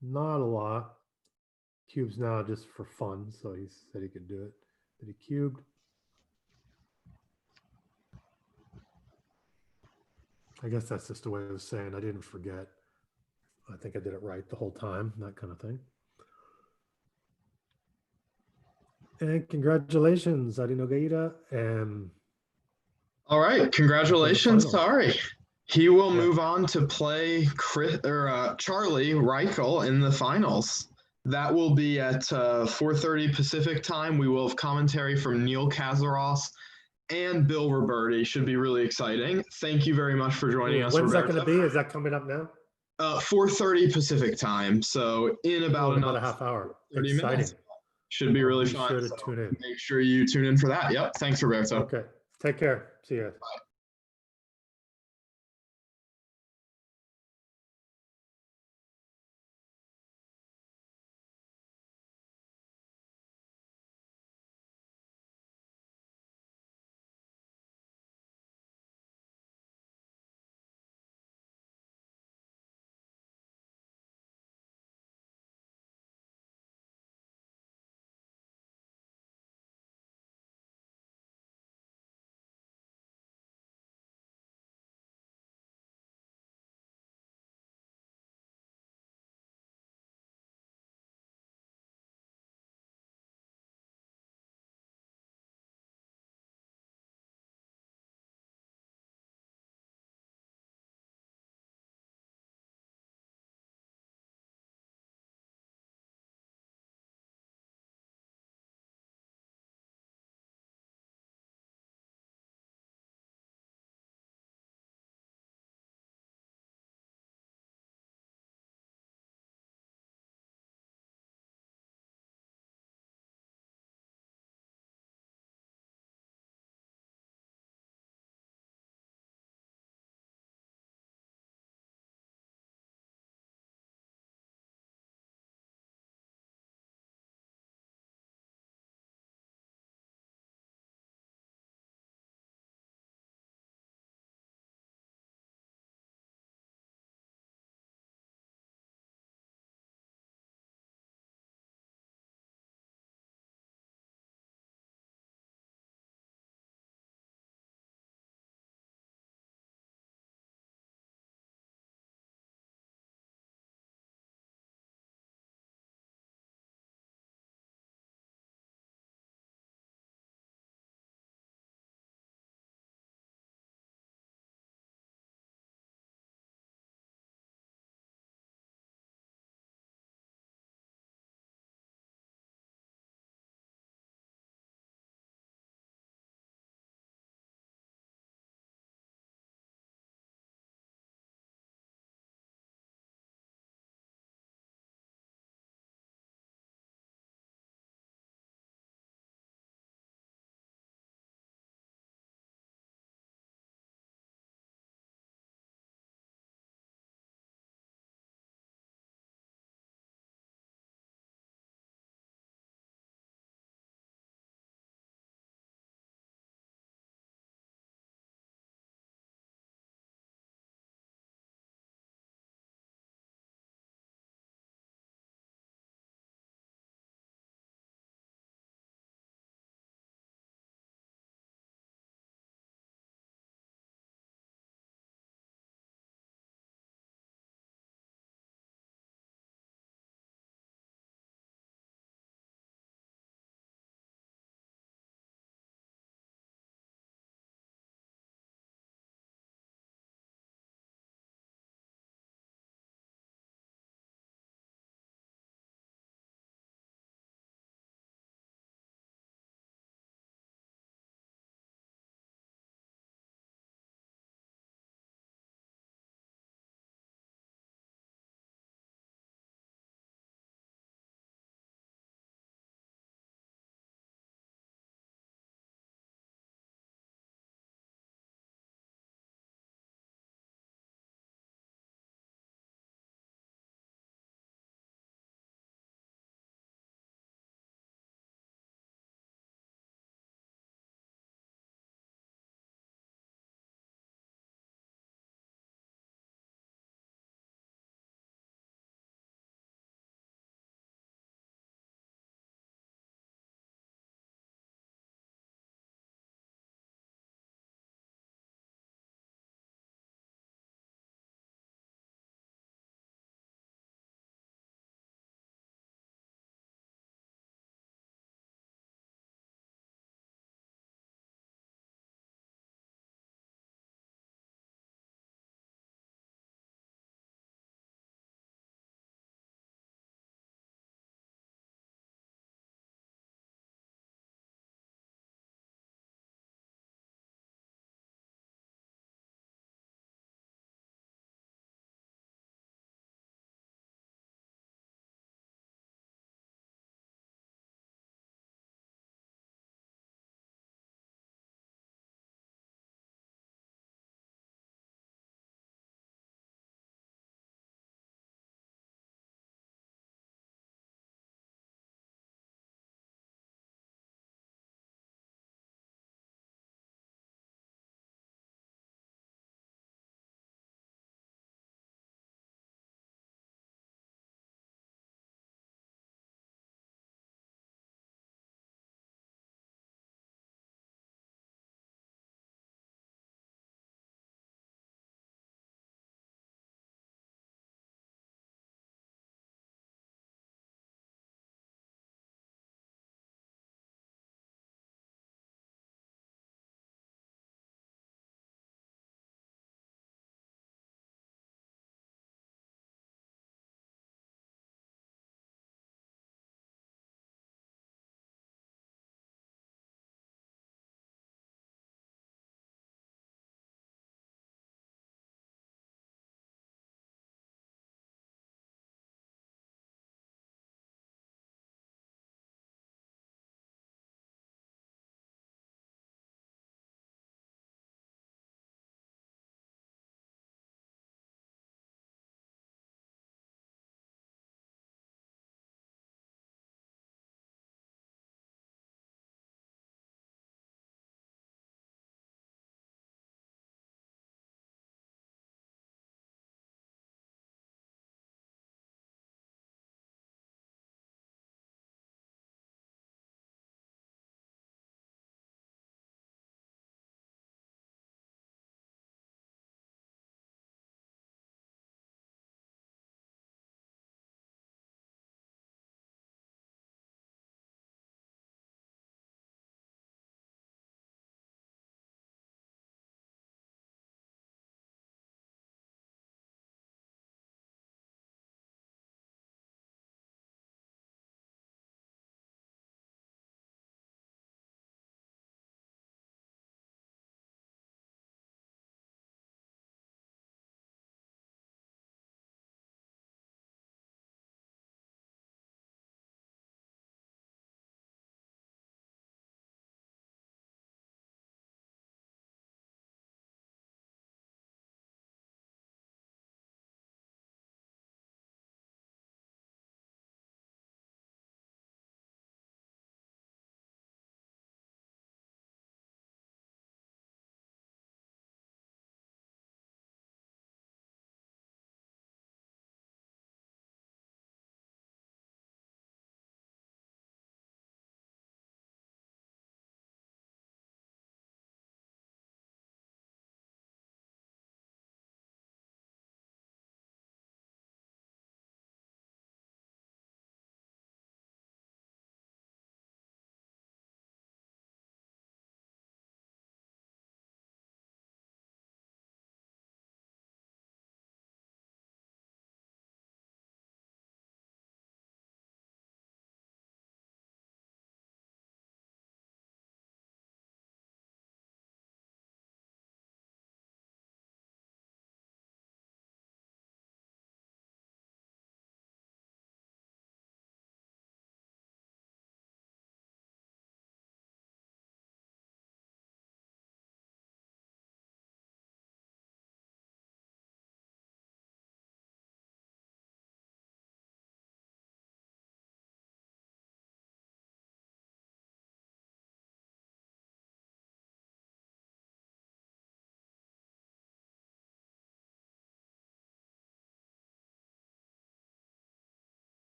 Not a lot. Cubes now just for fun. So he said he could do it. But he cubed. I guess that's just a way of saying I didn't forget. I think I did it right the whole time, that kind of thing. And congratulations, Ari Nogueira. All right, congratulations, final. Sari. He will Yeah. move on to play Charlie Reichel in the finals. That will be at 4:30 Pacific time. We will have commentary from Neil Kazaros and Bill Roberti. Should be really exciting. Thank you very much for joining us, When's that Roberto. going to be? Is that coming up now? 4:30 Pacific time. So in about about a half hour. 30 Exciting. minutes. Should be really Be fun. sure to So tune in. make sure you tune in for that. Yep. Thanks, Roberto. Okay. Take care. See you. Bye.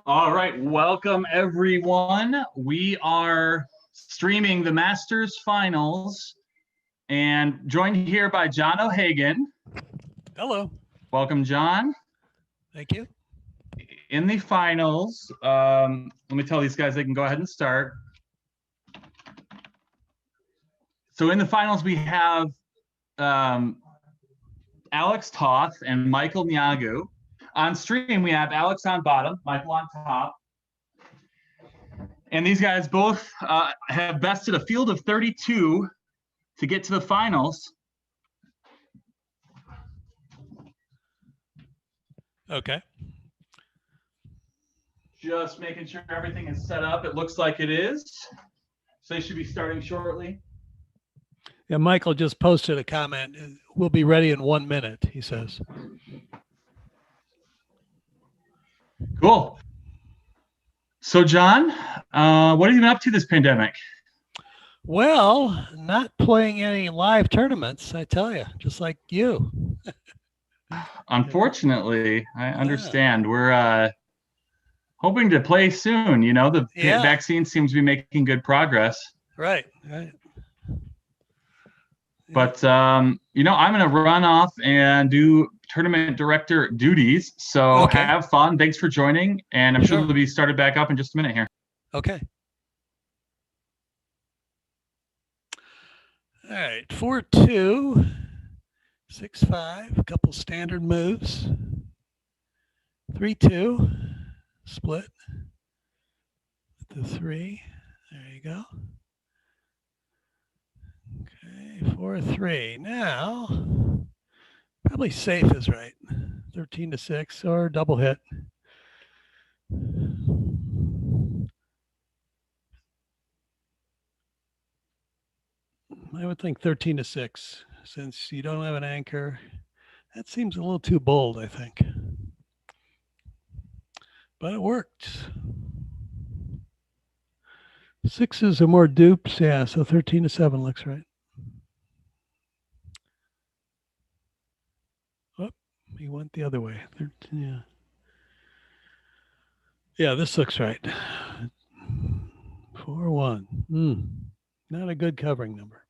All right, welcome everyone. We are streaming the Masters Finals and joined here by John O'Hagan. Hello. Welcome, John. Thank you. In the finals, let me tell these guys they can go ahead and start. So in the finals, we have Alex Toth and Michael Nyagu. On stream, we have Alex on bottom, Michael on top. And these guys both have bested a field of 32 to get to the finals. Okay. Just making sure everything is set up. It looks like it is. So they should be starting shortly. Yeah, Michael just posted a comment. We'll be ready in 1 minute, he says. Cool. So, John, what have you been up to this pandemic? Well, not playing any live tournaments, I tell you, just like you. Unfortunately, I understand. We're hoping to play soon. You know, the vaccine seems to be making good progress. Right. But, you know, I'm going to run off and do tournament director duties. So have fun. Thanks for joining. And I'm sure they'll be started back up in just a minute here. Okay. All right. 4-2, 6-5, a couple standard moves. 3-2, split. The 3. There you go. Okay, 4-3. Now, probably safe is right. 13-6 or double hit. I would think 13-6 since you don't have an anchor. That seems a little too bold, I think. But it worked. 6s are more dupes. Yeah, so 13-7 looks right. Oh, he went the other way. 13, yeah. Yeah, this looks right. 4-1. Not a good covering number.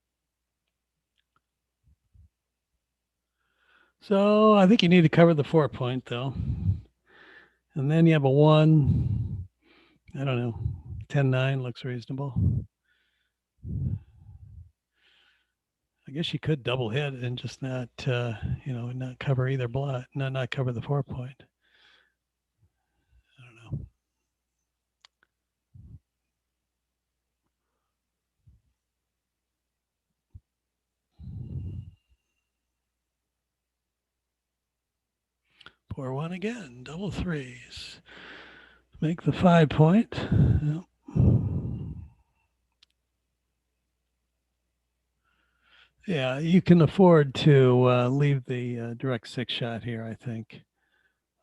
So I think you need to cover the 4-point though. And then you have a 1. I don't know. 10-9 looks reasonable. I guess you could double hit and just not, not cover either blot, not cover the 4-point. I don't know. Pour 1 again, double 3s. Make the 5-point. Yep. Yeah, you can afford to leave the direct 6 shot here, I think,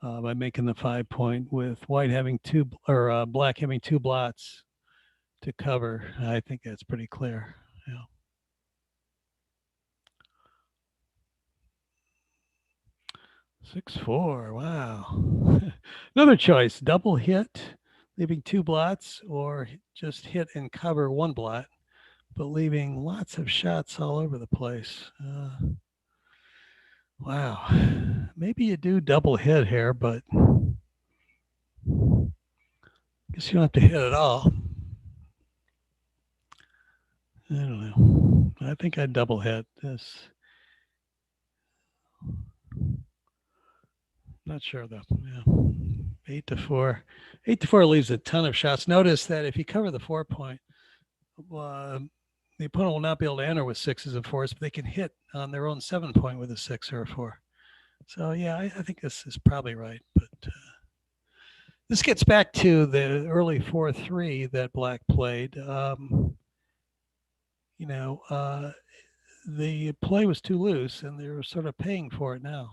by making the 5-point with white having 2 or black having 2 blots to cover. I think that's pretty clear. Yeah. $6-4. Wow. Another choice: double hit, leaving 2 blots, or just hit and cover 1 blot, but leaving lots of shots all over the place. Wow. Maybe you do double hit here, but I guess you don't have to hit at all. I don't know. I think I'd double hit this. Not sure though. Yeah. 8-4. 8-4 leaves a ton of shots. Notice that if you cover the 4-point, the opponent will not be able to enter with 6s and 4s, but they can hit on their own 7-point with a 6 or a 4. So yeah, I think this is probably right. But this gets back to the early 4-3 that Black played. The play was too loose, and they're sort of paying for it now.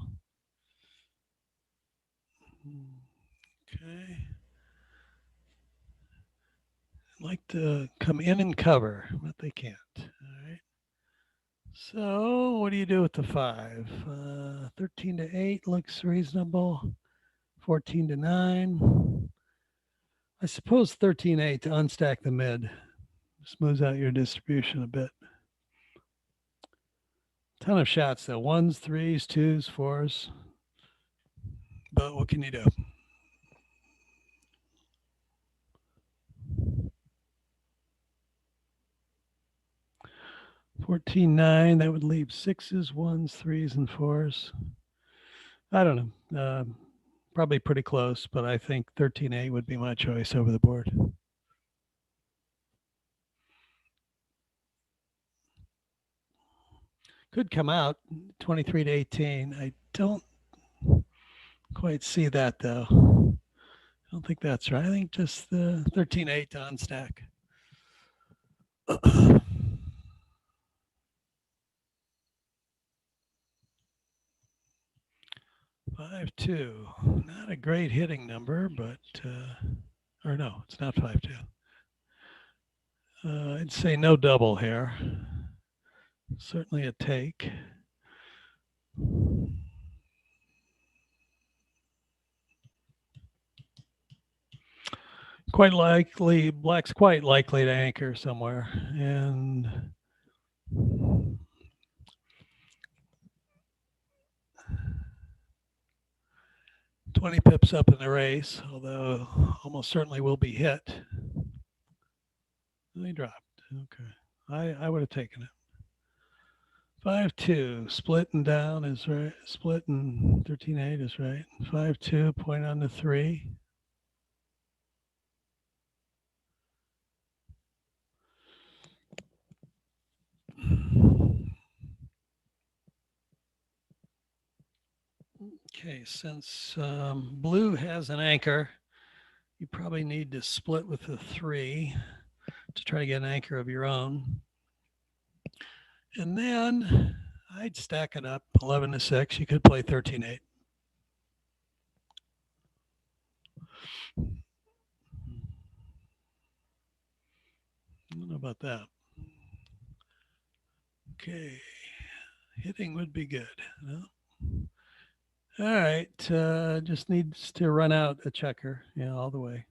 Okay. I'd like to come in and cover, but they can't. All right. So what do you do with the 5? 13-8 looks reasonable. 14-9. I suppose 13-8 to unstack the mid. Smooths out your distribution a bit. Ton of shots though. 1s, 3s, 2s, 4s. But what can you do? $14.9, that would leave 6s, 1s, 3s, and 4s. I don't know. Probably pretty close, but I think 13-8 would be my choice over the board. Could come out 23-18. I don't quite see that though. I don't think that's right. I think just the 13-8 to unstack. 5-2. Not a great hitting number, but or no, it's not 5-2. I'd say no double here. Certainly a take. Quite likely, black's quite likely to anchor somewhere, and 20 pips up in the race, although almost certainly will be hit. They dropped. Okay, I would have taken it. 5-2, splitting down is right. Splitting 13-8 is right. 5-2, point on the 3. Okay, since blue has an anchor, you probably need to split with the 3 to try to get an anchor of your own. And then I'd stack it up 11-6. You could play 13-8. I don't know about that. Okay, hitting would be good. No? All right, just needs to run out a checker, yeah, all the way.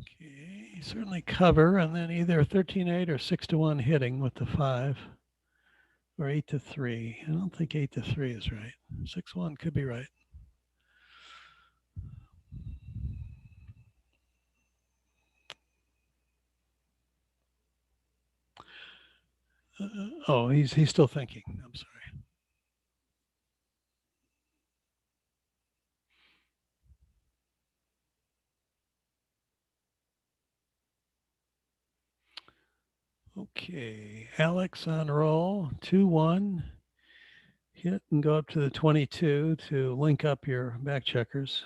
Okay, certainly cover, and then either 13-8 or 6-1 hitting with the 5, or 8-3. I don't think 8-3 is right. 6-1 could be right. Oh, he's still thinking. I'm sorry. Okay, Alex on roll, 2-1. Hit and go up to the 22 to link up your back checkers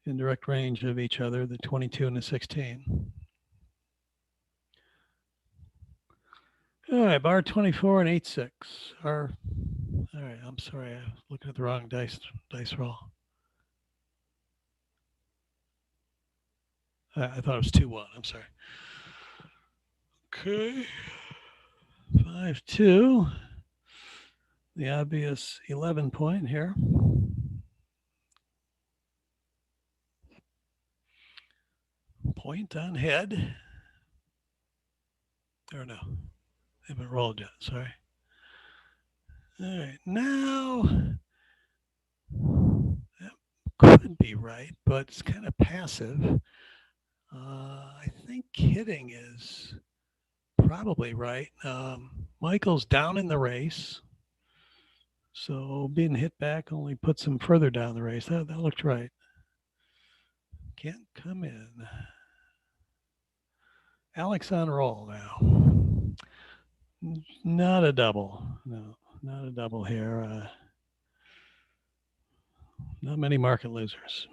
in direct range of each other, the 22 and the 16. All right, bar 24 and 8-6. All right, I'm sorry, I was looking at the wrong dice roll. I thought it was 2-1. I'm sorry. Okay. 5-2. The obvious 11 point here. Point on head. Or no, they haven't rolled yet. Sorry. All right, now that could be right, but it's kind of passive. I think hitting is probably right. Michael's down in the race, so being hit back only puts him further down the race. That looked right. Can't come in. Alex on roll now. Not a double. No, not a double here. Not many market losers.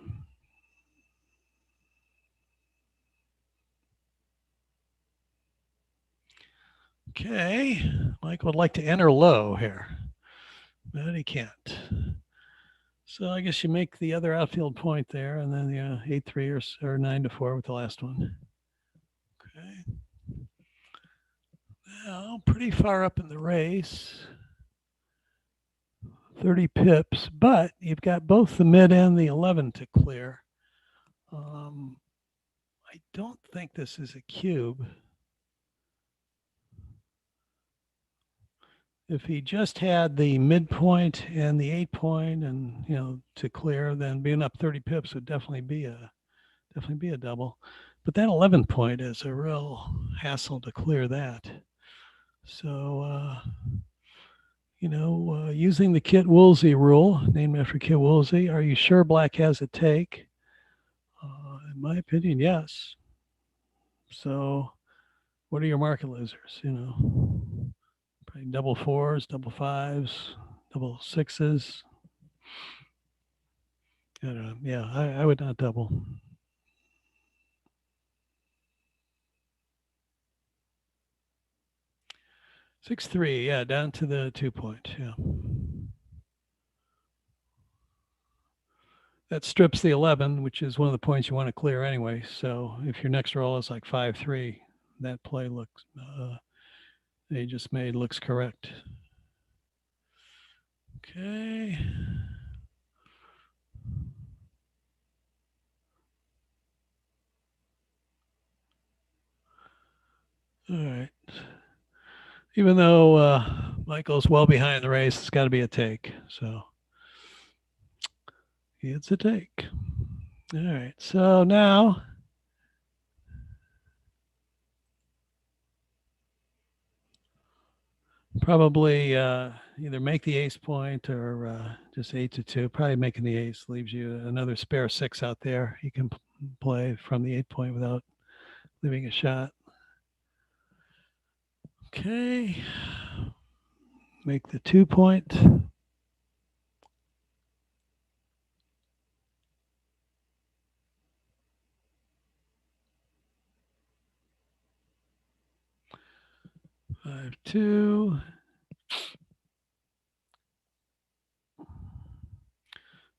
Okay, Mike would like to enter low here, but he can't. So I guess you make the other outfield point there, and then the 8-3 or 9-4 with the last one. Okay. Now, pretty far up in the race. 30 pips, but you've got both the mid and the 11 to clear. I don't think this is a cube. If he just had the midpoint and the 8 point and, you know, to clear, then being up 30 pips would definitely be a double. But that 11 point is a real hassle to clear that. So, you know, using the Kit Woolsey rule, named after Kit Woolsey, are you sure black has a take? In my opinion, yes. So what are your market losers? You know, probably double fours, double fives, double sixes. I don't know. Yeah, I would not double. 6-3, yeah, down to the 2 point, yeah. That strips the 11, which is one of the points you want to clear anyway. So if your next roll is like 5-3, that play looks, they just made looks correct. Okay. All right. Even though Michael's well behind the race, it's got to be a take. So it's a take. All right. So now probably either make the ace point or just 8-2. Probably making the ace leaves you another spare 6 out there. You can play from the 8 point without leaving a shot. Okay. Make the 2 point. Five, 2.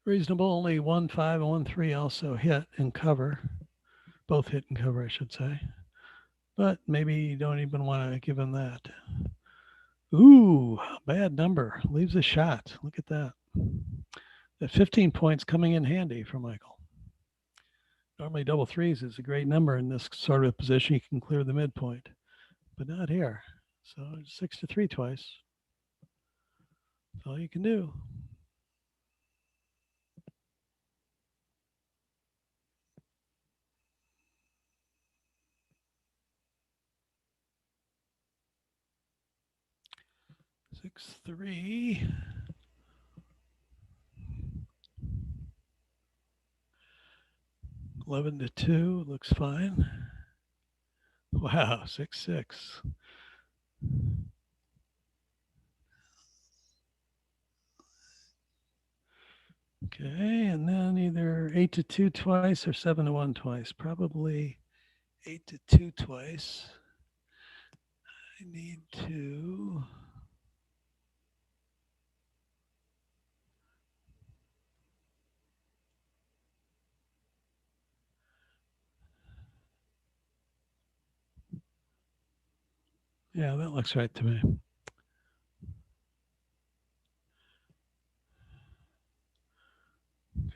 Reasonable. Only 1, 5, and 1, 3 also hit and cover. Both hit and cover, I should say. But maybe you don't even want to give him that. Ooh, bad number. Leaves a shot. Look at that. That 15 points coming in handy for Michael. Normally double threes is a great number in this sort of position. You can clear the midpoint, but not here. So 6-3 twice. That's all you can do. Six, 3. $11-2 looks fine. Wow, 6-6. Okay, and then either 8-2 twice or 7-1 twice. Probably 8-2 twice. I need to. Yeah, that looks right to me.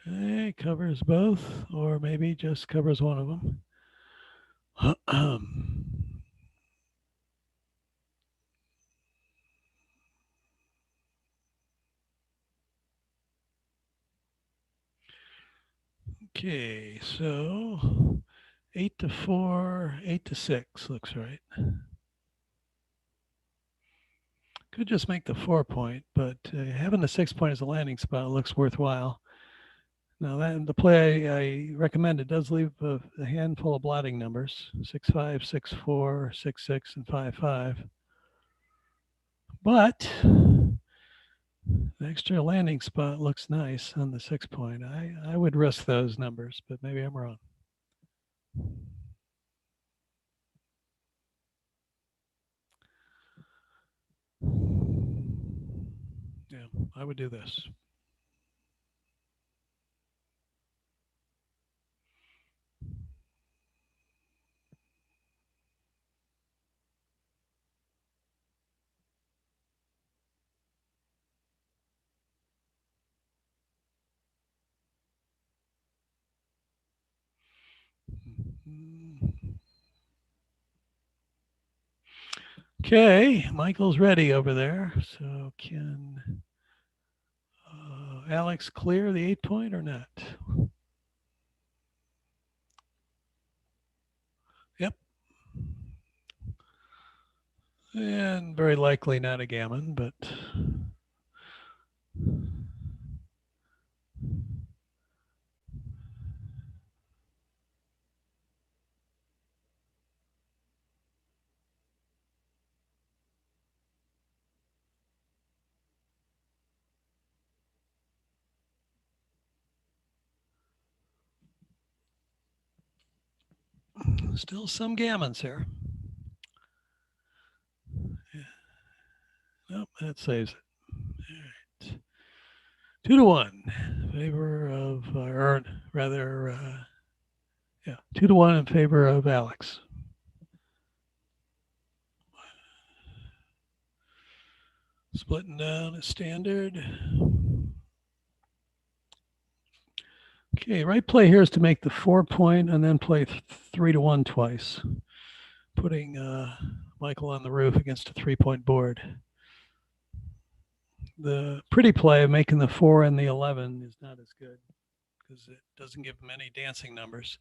Okay, covers both, or maybe just covers one of them. Okay, so 8-4, 8-6 looks right. Could just make the 4 point, but having the 6 point as a landing spot looks worthwhile. Now that the play I recommend, it does leave a handful of blotting numbers: 6-5, 6-4, 6-6, and 5-5. But the extra landing spot looks nice on the 6 point. I would risk those numbers, but maybe I'm wrong. Yeah, I would do this. Okay, Michael's ready over there. So can Alex clear the 8-point or not? Yep. And very likely not a gammon, but still some gammons here. Yeah. Nope, that saves it. All right. 2-1 in favor of, or rather, yeah, 2-1 in favor of Alex. Splitting down a standard. Okay, right play here is to make the 4-point and then play 3-1 twice, putting Michael on the roof against a 3-point board. The pretty play of making the 4 and the 11 is not as good because it doesn't give him any dancing numbers.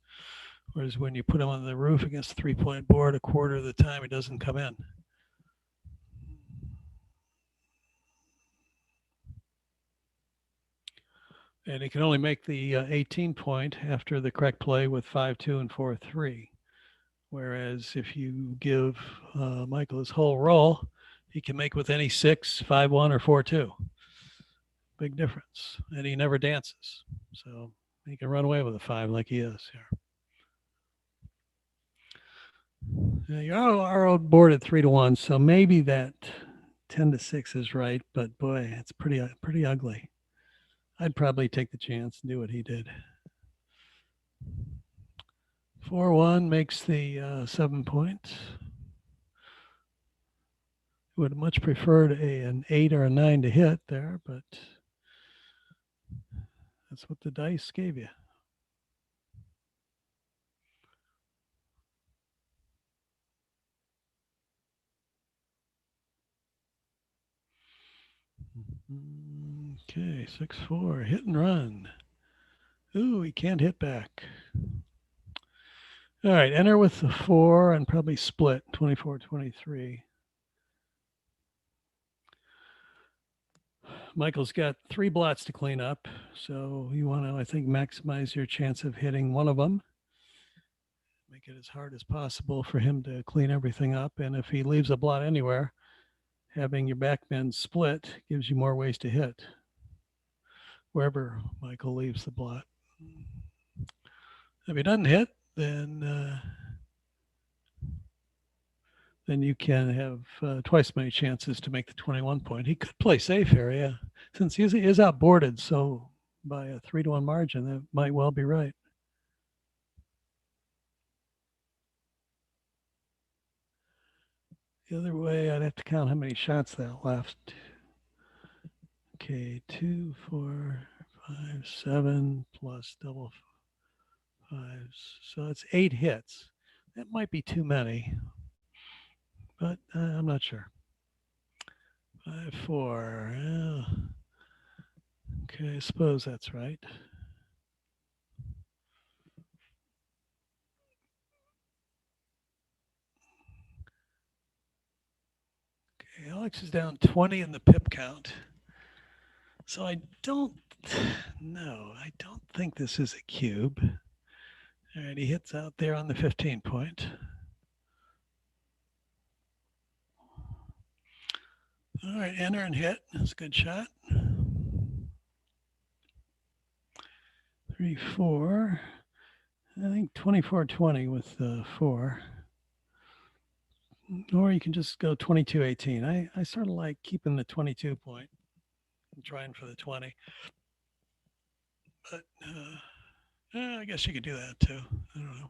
Whereas when you put him on the roof against a 3-point board, a quarter of the time he doesn't come in. And he can only make the 18-point after the correct play with 5-2 and 4-3. Whereas if you give Michael his whole roll, he can make with any 6, 5-1, or 4-2. Big difference. And he never dances. So he can run away with a 5 like he is here. You are outboarded 3-1, so maybe that 10-6 is right, but boy, it's pretty ugly. I'd probably take the chance and do what he did. 4-1 makes the 7-point. Would much preferred an 8 or a 9 to hit there, but that's what the dice gave you. Okay, 6-4, hit and run. Ooh, he can't hit back. All right, enter with the 4 and probably split 24-23. Michael's got 3 blots to clean up, so you want to, I think, maximize your chance of hitting one of them. Make it as hard as possible for him to clean everything up, and if he leaves a blot anywhere, having your backmen split gives you more ways to hit wherever Michael leaves the blot. If he doesn't hit, then you can have twice as many chances to make the 21-point. He could play safe here, yeah. Since he is outboarded, so by a 3-1 margin, that might well be right. The other way, I'd have to count how many shots that left. Okay, 2, 4, 5, 7 plus double 5s. So it's 8 hits. That might be too many, but I'm not sure. 5, 4. Yeah. Okay, I suppose that's right. Okay, Alex is down 20 in the pip count. So I don't think this is a cube. All right, he hits out there on the 15-point. All right, enter and hit. That's a good shot. 3, 4. I think 24-20 with the 4. Or you can just go 22-18. I sort of like keeping the 22-point and trying for the 20. But I guess you could do that too. I don't know.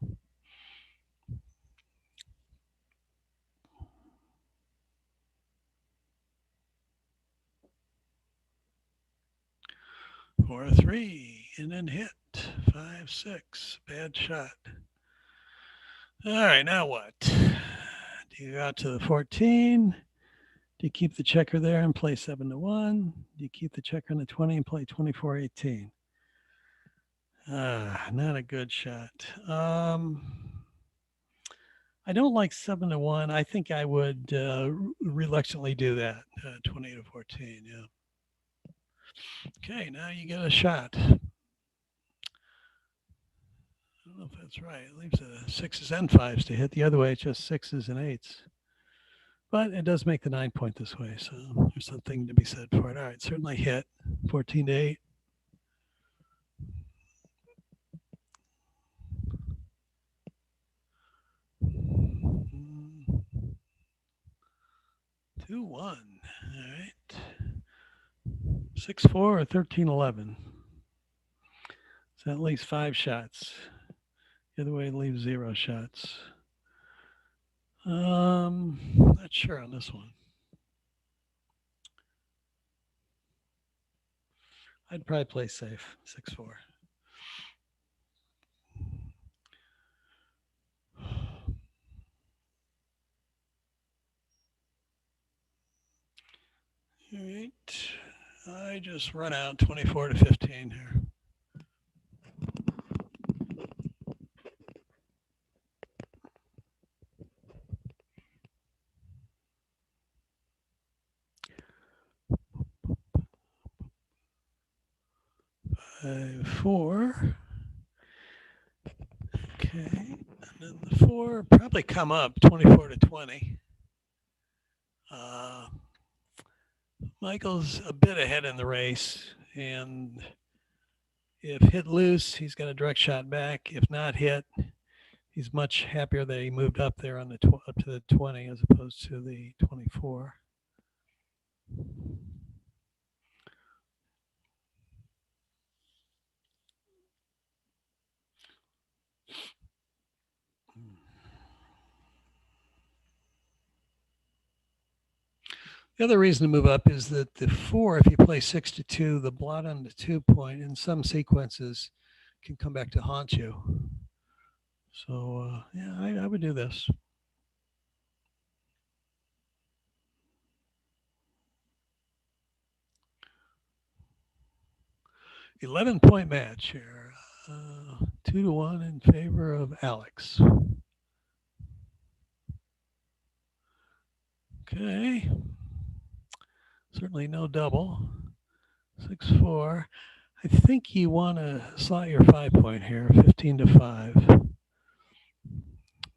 Four, 3, and then hit. 5, 6. Bad shot. All right, now what? Do you go out to the 14? Do you keep the checker there and play 7-1? Do you keep the checker on the 20 and play 24-18? Not a good shot. I don't like 7-1. I think I would reluctantly do that. 20-14, yeah. Okay, now you get a shot. I don't know if that's right. It leaves sixes and fives to hit. The other way, it's just sixes and eights. But it does make the 9 point this way, so there's something to be said for it. All right, certainly hit. 14-8. Mm. 2-1. All right. 6-4 or 13-11. So that leaves 5 shots. The other way leaves 0 shots. Not sure on this one. I'd probably play safe. 6-4. All right. I just run out 24-15 here. Four. Okay. And then the 4 probably come up 24-20. Michael's a bit ahead in the race, and if hit loose, he's got a direct shot back. If not hit, he's much happier that he moved up there on the up to the 20 as opposed to the 24. The other reason to move up is that the 4, if you play 6-2, the blot on the 2 point in some sequences can come back to haunt you. So, yeah, I would do this. $11-point match here. 2-1 in favor of Alex. Okay. Certainly no double. 6-4. I think you want to slot your 5 point here, 15-5.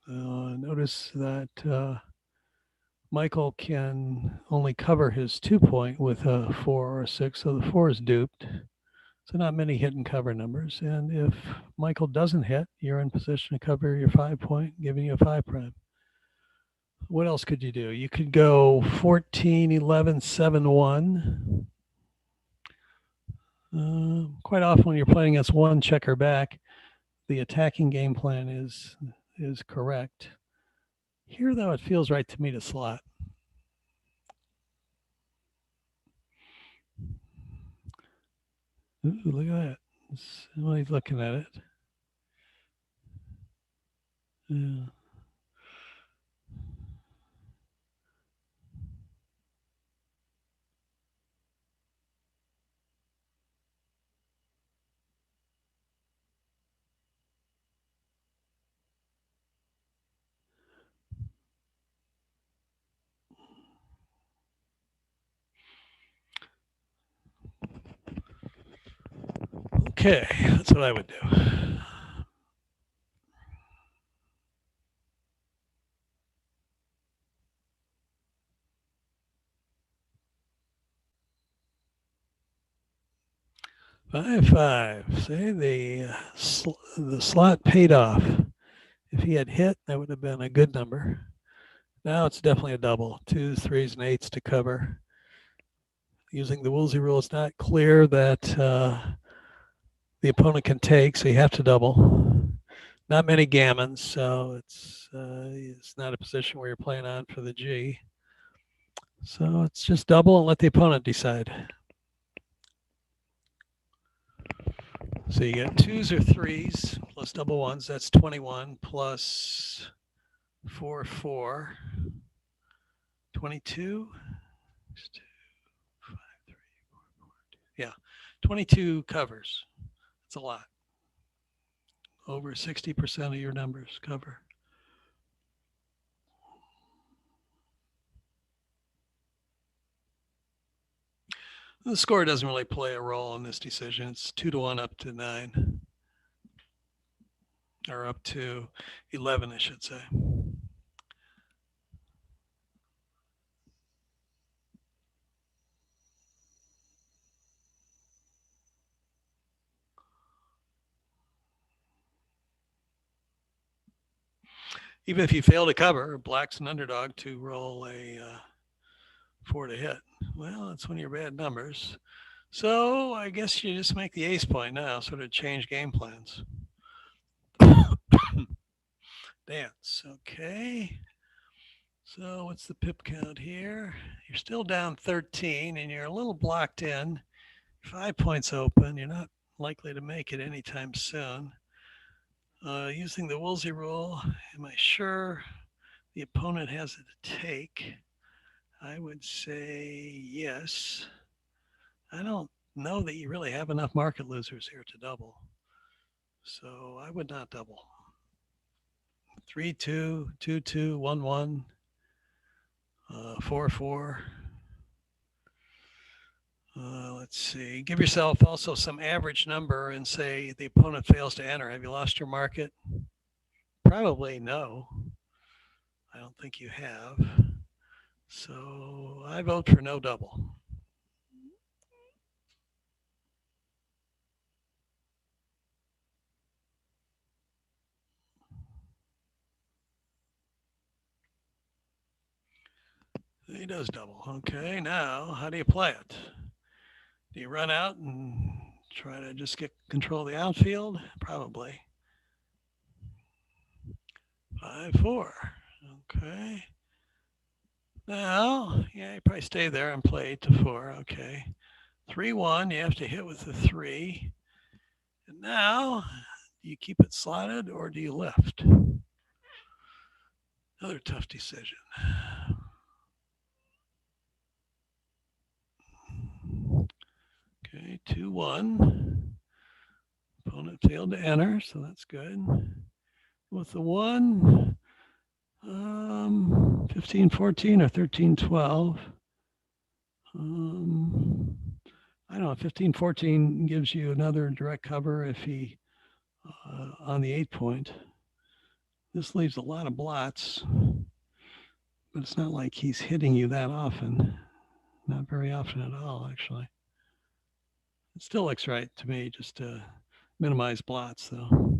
Notice that Michael can only cover his 2 point with a 4 or a 6, so the 4 is duped. So not many hit and cover numbers. And if Michael doesn't hit, you're in position to cover your 5 point, giving you a 5 prime. What else could you do? You could go 14-11, 7-1. Quite often when you're playing against one checker back, the attacking game plan is correct. Here, though, it feels right to me to slot. Ooh, look at that. Somebody's looking at it. Yeah. Okay, that's what I would do. Five. Say the slot paid off. If he had hit, that would have been a good number. Now it's definitely a double. 2s, 3s, and 8s to cover. Using the Woolsey rule, it's not clear that the opponent can take, so you have to double. Not many gammons, so it's not a position where you're playing on for the G. So it's just double and let the opponent decide. So you get 2s or 3s plus double 1s. That's 21 plus 4, 4. 22. 2, 5, 3, 4, 4, 2. Yeah, 22 covers. That's a lot. Over 60% of your numbers cover. The score doesn't really play a role in this decision. It's 2-1 up to 9. Or up to 11, I should say. Even if you fail to cover, black's an underdog to roll a 4 to hit. Well, that's one of your bad numbers. So I guess you just make the ace point now, sort of change game plans. Dance, okay. So what's the pip count here? You're still down 13 and you're a little blocked in. 5 points open. You're not likely to make it anytime soon. Using the Woolsey rule, am I sure the opponent has it to take? I would say yes. I don't know that you really have enough market losers here to double. So I would not double. 3, 2, 2, 2, 1, 1, 4, 4. Let's see. Give yourself also some average number and say the opponent fails to enter. Have you lost your market? Probably no. I don't think you have. So I vote for no double. He does double. Okay, now how do you play it? Do you run out and try to just get control of the outfield? Probably. 5, 4. Okay. Now, yeah, you probably stay there and play 8 to 4. Okay. 3, 1. You have to hit with the 3. And now, do you keep it slotted or do you lift? Another tough decision. Okay, 2, 1. Opponent failed to enter, so that's good. With the 1, 15, 14 or 13, 12. I don't know, 15, 14 gives you another direct cover if he, on the 8 point. This leaves a lot of blots, but it's not like he's hitting you that often. Not very often at all, actually. It still looks right to me, just to minimize blots, though.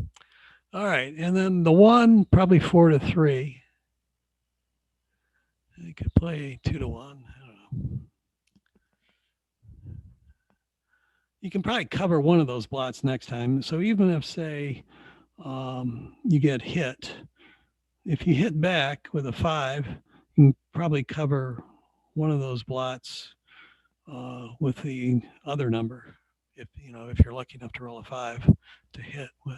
All right, and then the 1, probably 4 to 3. You could play 2 to 1. I don't know. You can probably cover one of those blots next time. So even if, say, you get hit, if you hit back with a 5, you can probably cover one of those blots with the other number. If you're lucky enough to roll a 5 to hit with.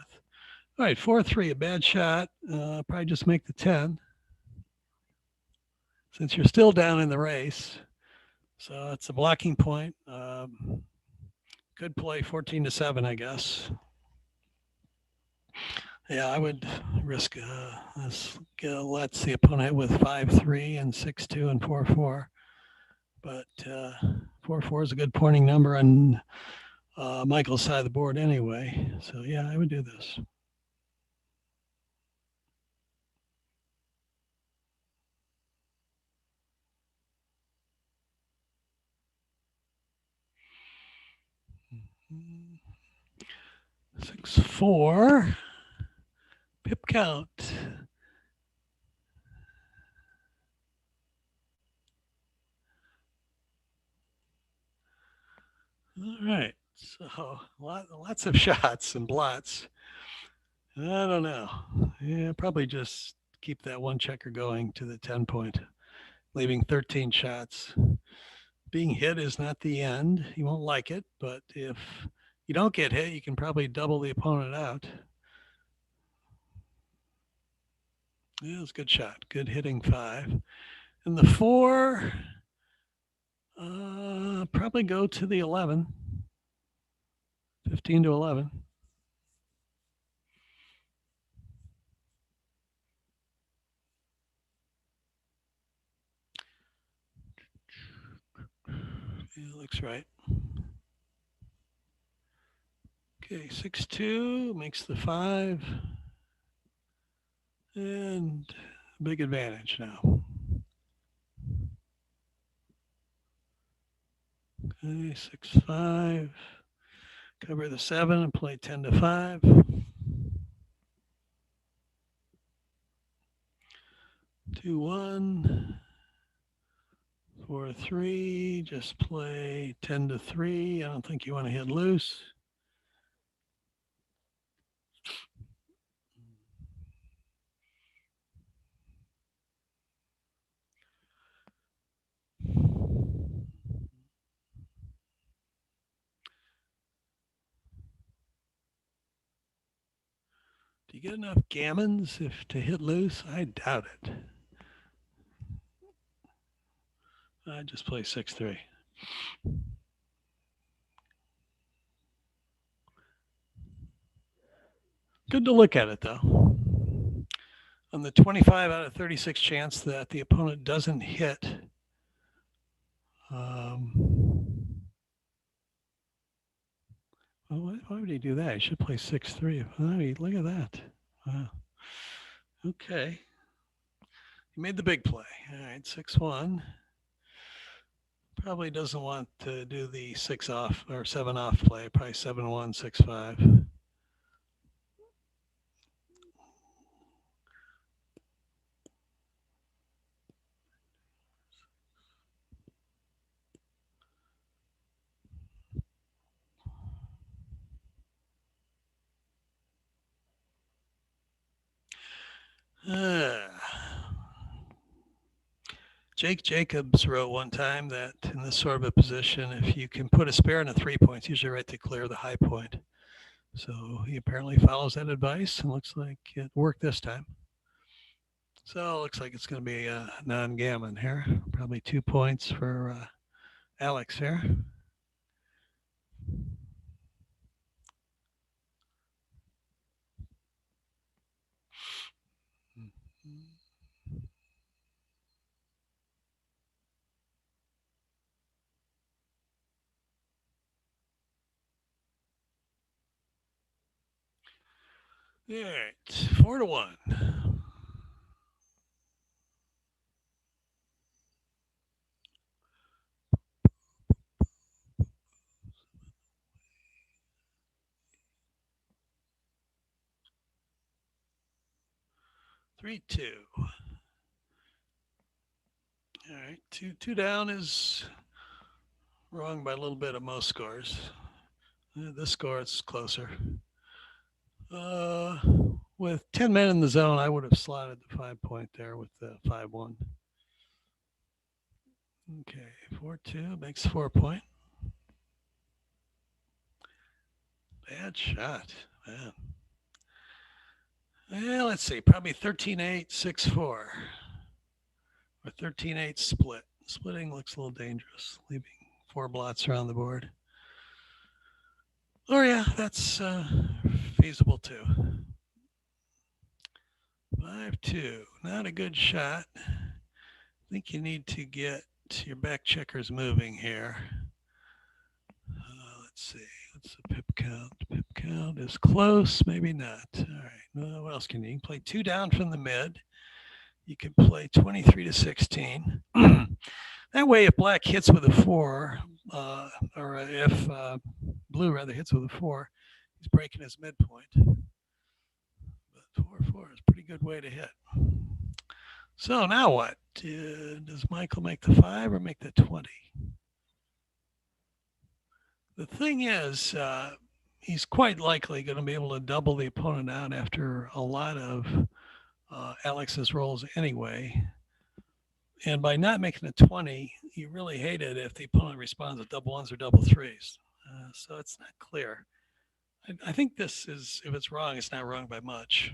All right, 4, 3, a bad shot. Probably just make the 10. Since you're still down in the race. So it's a blocking point. Could play 14 to 7, I guess. Yeah, I would risk let's the opponent with 5, 3 and 6, 2 and 4, 4. But 4, 4 is a good pointing number on Michael's side of the board anyway. So yeah, I would do this. Mm-hmm. 6, 4. Pip count. All right. So lots of shots and blots. I don't know. Yeah, probably just keep that one checker going to the 10 point, leaving 13 shots. Being hit is not the end. You won't like it, but if you don't get hit, you can probably double the opponent out. Yeah, it was a good shot. Good hitting 5. And the 4, probably go to the 11. 15 to 11. Yeah, looks right. Okay, 6-2 makes the 5. And big advantage now. Okay, 6-5. Cover the 7 and play 10 to 5. 2-1. 4-3. Just play 10 to 3. I don't think you want to hit loose. Do you get enough gammons to hit loose? I doubt it. I just play 6-3. Good to look at it, though. On the 25 out of 36 chance that the opponent doesn't hit, well, why would he do that? He should play 6-3. Oh, look at that. Wow. Okay. He made the big play. All right, 6-1. Probably doesn't want to do the 6 off or 7 off play. Probably 7-1, 6-5. Jake Jacobs wrote one time that in this sort of a position, if you can put a spare in a 3 points, usually right to clear the high point. So he apparently follows that advice and looks like it worked this time. So it looks like it's going to be a non-gammon here. Probably 2 points for Alex here. All right, 4-1. Three, 2. All right, two down is wrong by a little bit of most scores. This score is closer. With 10 men in the zone, I would have slotted the 5 point there with the 5-1. Okay, 4-2 makes 4 point. Bad shot, man. Well, let's see, probably 13-8, 6-4. Or 13-8 split. Splitting looks a little dangerous, leaving 4 blots around the board. Oh yeah, that's feasible too. 5-2, not a good shot. I think you need to get your back checkers moving here. Let's see, what's the pip count? Pip count is close, maybe not. All right, what else can you play? 2 down from the mid. You can play 23 to 16. That way, if black hits with a 4, or if blue rather hits with a 4, he's breaking his midpoint. But 4-4 is a pretty good way to hit. So now what? Does Michael make the 5 or make the 20? The thing is, he's quite likely going to be able to double the opponent out after a lot of Alex's rolls anyway. And by not making a 20, you really hate it if the opponent responds with double 1s or double 3s. So it's not clear. I think this is, if it's wrong, it's not wrong by much.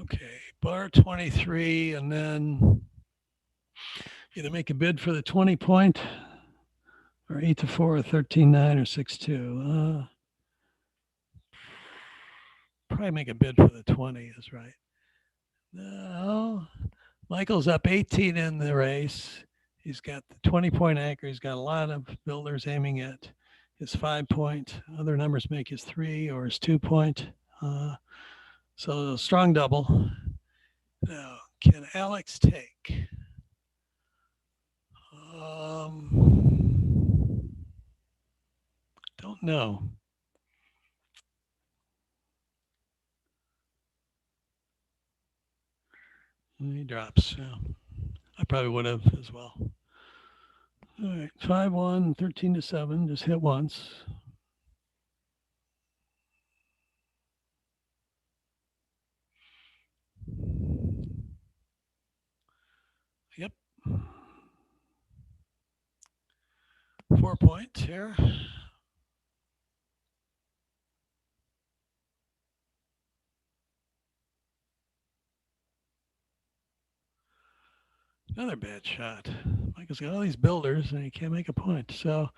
Okay, bar 23, and then either make a bid for the 20 point or 8-4 or 13-9 or 6-2. Probably make a bid for the 20 is right. No, Michael's up 18 in the race. He's got the 20-point anchor. He's got a lot of builders aiming at his 5-point. Other numbers make his 3 or his 2-point. So strong double. Now, can Alex take? Don't know. He drops. Yeah. I probably would have as well. All right, 5-1, 13-7. Just hit once. Yep. 4-point here. Another bad shot. Michael's got all these builders and he can't make a point. So,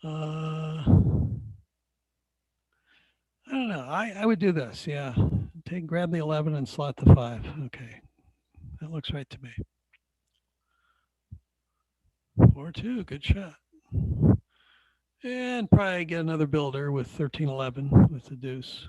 I don't know. I would do this. Yeah. Grab the 11 and slot the 5. Okay. That looks right to me. 4-2. Good shot. And probably get another builder with 13-11 with the deuce.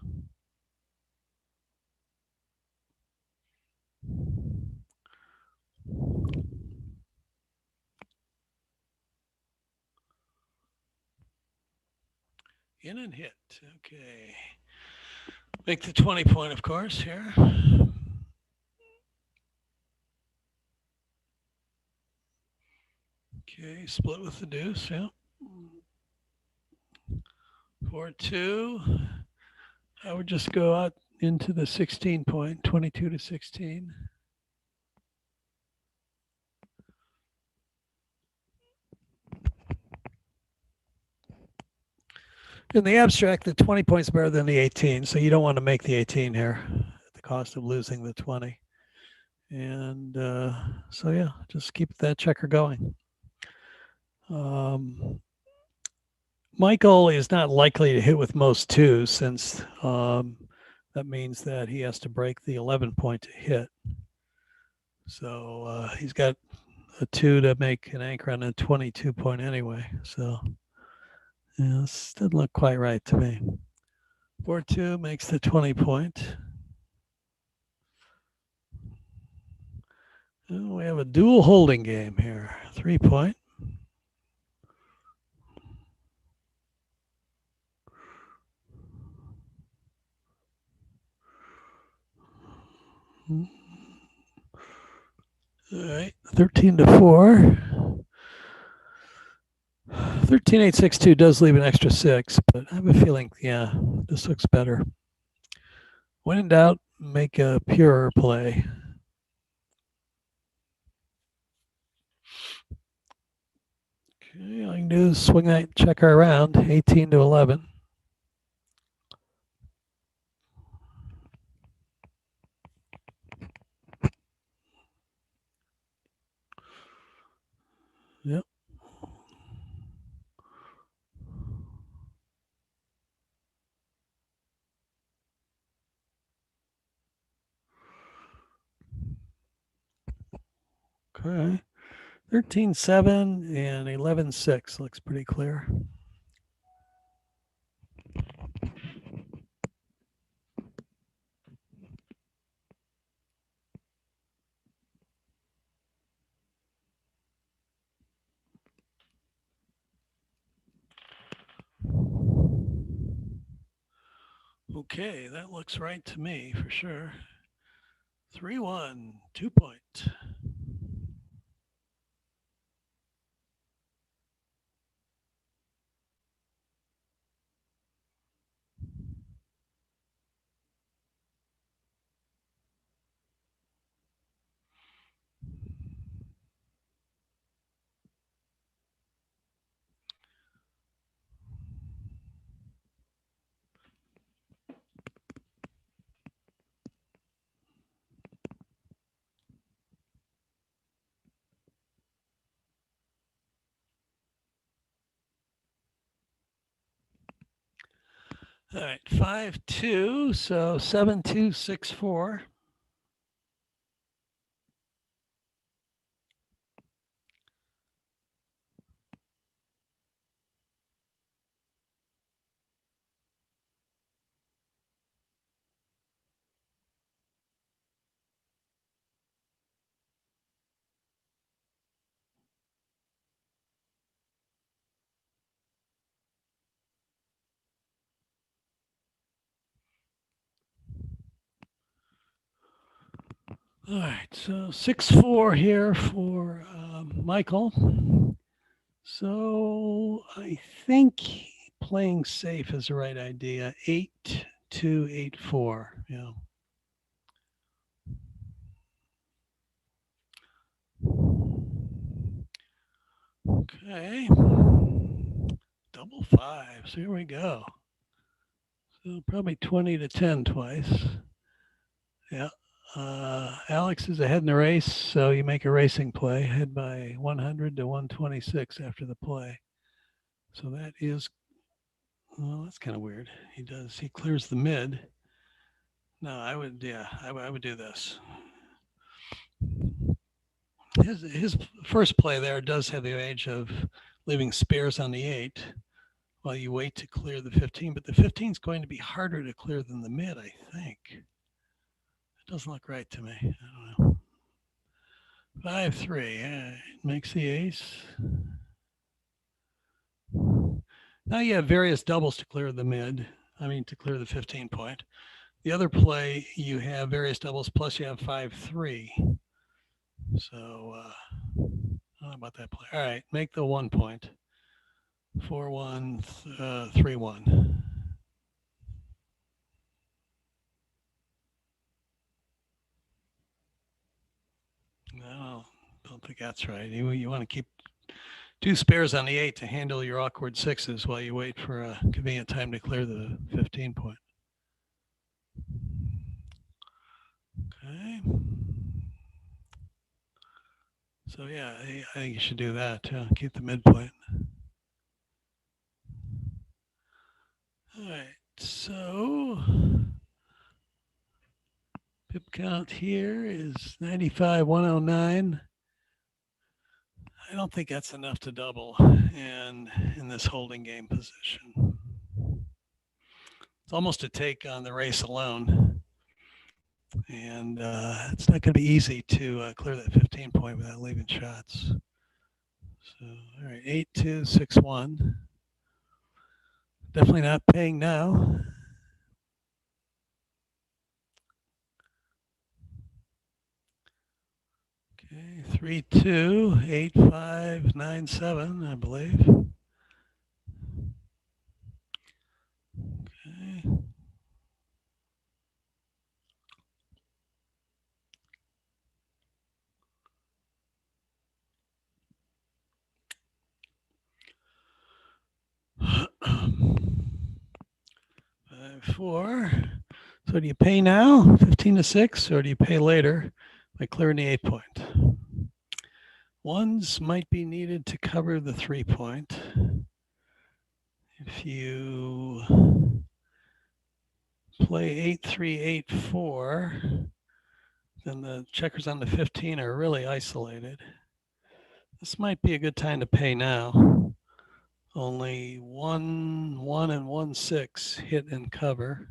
In and hit. Okay. Make the 20 point, of course, here. Okay, split with the deuce, yeah. 4-2. I would just go out into the 16 point, 22-16. In the abstract, the 20 points better than the 18, so you don't want to make the 18 here at the cost of losing the 20. And so, yeah, just keep that checker going. Michael is not likely to hit with most 2s since that means that he has to break the 11 point to hit. So he's got a 2 to make an anchor on a 22 point anyway. So yeah, this doesn't look quite right to me. 4-2 makes the 20 point. And we have a dual holding game here. 3 point. All right, 13-4. 13-8-6-2 does leave an extra 6, but I have a feeling, yeah, this looks better. When in doubt, make a purer play. Okay, all I can do is swing that checker around, 18-11. Yep. Okay. 13-7 and 11-6 looks pretty clear. Okay, that looks right to me for sure. 3-1, 2 point. All right, 5-2, so 7-2-6-4. All right, so 6-4 here for Michael. So I think playing safe is the right idea. 8-2-8-4. Yeah. Okay. Double fives. Here we go. So probably 20-10 twice. Yeah. Alex is ahead in the race, so you make a racing play, ahead by 100-126 after the play. So that is, well, that's kind of weird. He clears the mid. No, I would do this. His first play there does have the advantage of leaving spares on the 8 while you wait to clear the 15, but the 15 is going to be harder to clear than the mid, I think. It doesn't look right to me. I don't know. 5-3, makes the ace. Now you have various doubles to clear the mid. To clear the 15 point. The other play, you have various doubles, plus you have 5-3. So, I don't know about that play. All right, make the 1 point. 4-1, 3-1. No, don't think that's right. You want to keep 2 spares on the 8 to handle your awkward 6s while you wait for a convenient time to clear the 15 point. Okay. So yeah, I think you should do that too. Keep the midpoint. All right, so pip count here is 95-109. I don't think that's enough to double in this holding game position. It's almost a take on the race alone. And it's not going to be easy to clear that 15 point without leaving shots. So, all right, 8-2-6-1. Definitely not paying now. Okay, 3-2-8-5-9-7, I believe. Okay. Five, 4. So do you pay now, 15-6, or do you pay later by clearing the 8 point? Ones might be needed to cover the 3 point. If you play 8-3-8-4, then the checkers on the 15 are really isolated. This might be a good time to pay now. Only 1, 1, and 1, 6 hit and cover.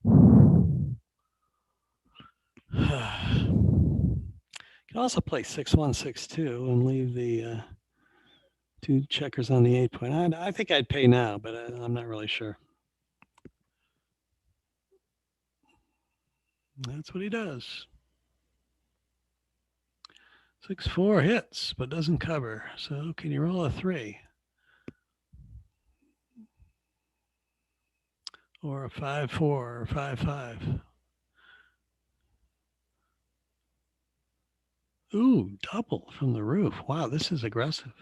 You can also play 6-1, 6-2 and leave the 2 checkers on the 8 point. I think I'd pay now, but I'm not really sure. That's what he does. 6-4 hits, but doesn't cover. So can you roll a 3? Or a 5-4 or 5-5? Ooh, double from the roof. Wow, this is aggressive.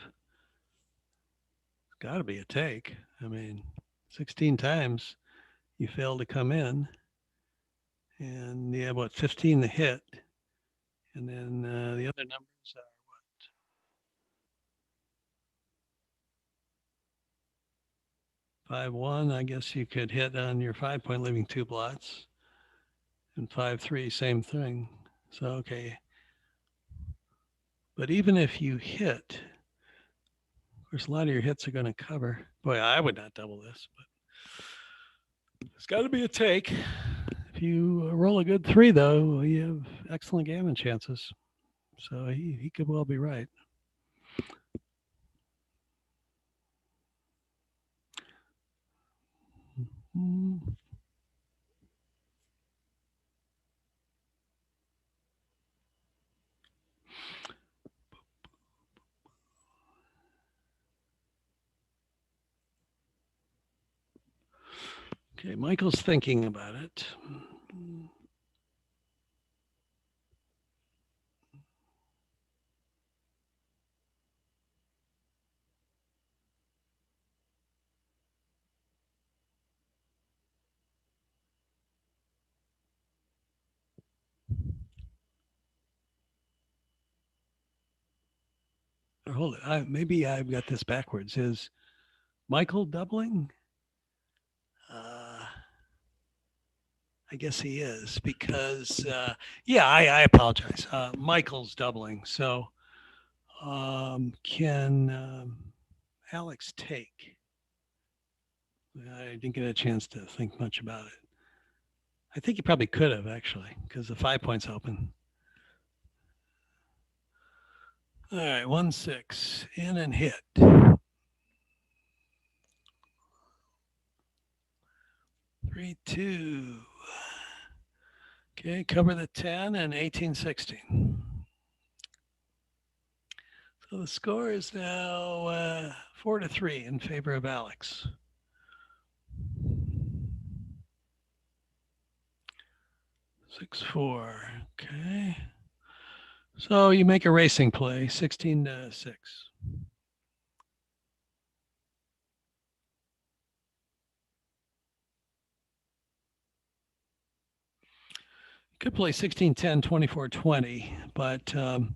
It's got to be a take. 16 times you fail to come in. And you have, 15 to hit. And then the other numbers are what? 5-1, I guess you could hit on your 5-point, leaving 2 blots. And 5-3, same thing. So, okay. But even if you hit, of course, a lot of your hits are going to cover. Boy, I would not double this, but it's got to be a take. If you roll a good 3, though, you have excellent gammon chances. So he could well be right. Okay, Michael's thinking about it. Or hold it. Maybe I've got this backwards. Is Michael doubling? I guess he is because, yeah, I apologize. Michael's doubling. So can Alex take? I didn't get a chance to think much about it. I think he probably could have actually because the 5 points open. All right, 1-6 in and hit. 3-2. Okay, cover the 10 and 18-16. So the score is now 4-3 in favor of Alex. 6-4. Okay. So you make a racing play, 16-6. Could play 16-10, 24-20, but the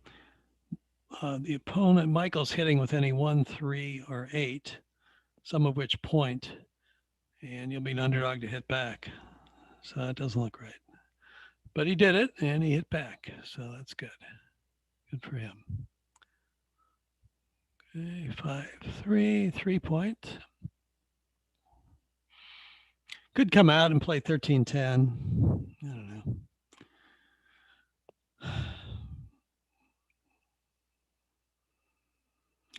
opponent, Michael's hitting with any 1, 3, or 8, some of which point, and you'll be an underdog to hit back. So that doesn't look right. But he did it, and he hit back, so that's good. Good for him. Okay, 5-3, 3-point. Could come out and play 13-10. I don't know.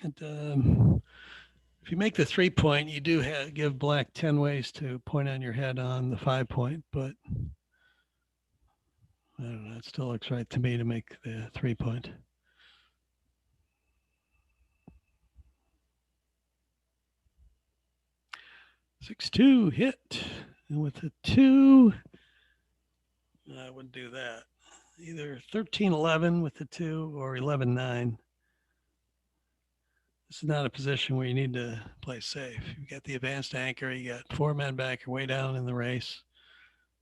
And if you make the 3-point, you do give black 10 ways to point on your head on the 5-point, but I don't know. It still looks right to me to make the 3-point. Six-2 hit, and with a 2, I would do that. Either 13-11 with the 2 or 11-9. This is not a position where you need to play safe. You've got the advanced anchor. You got 4 men back. You're way down in the race.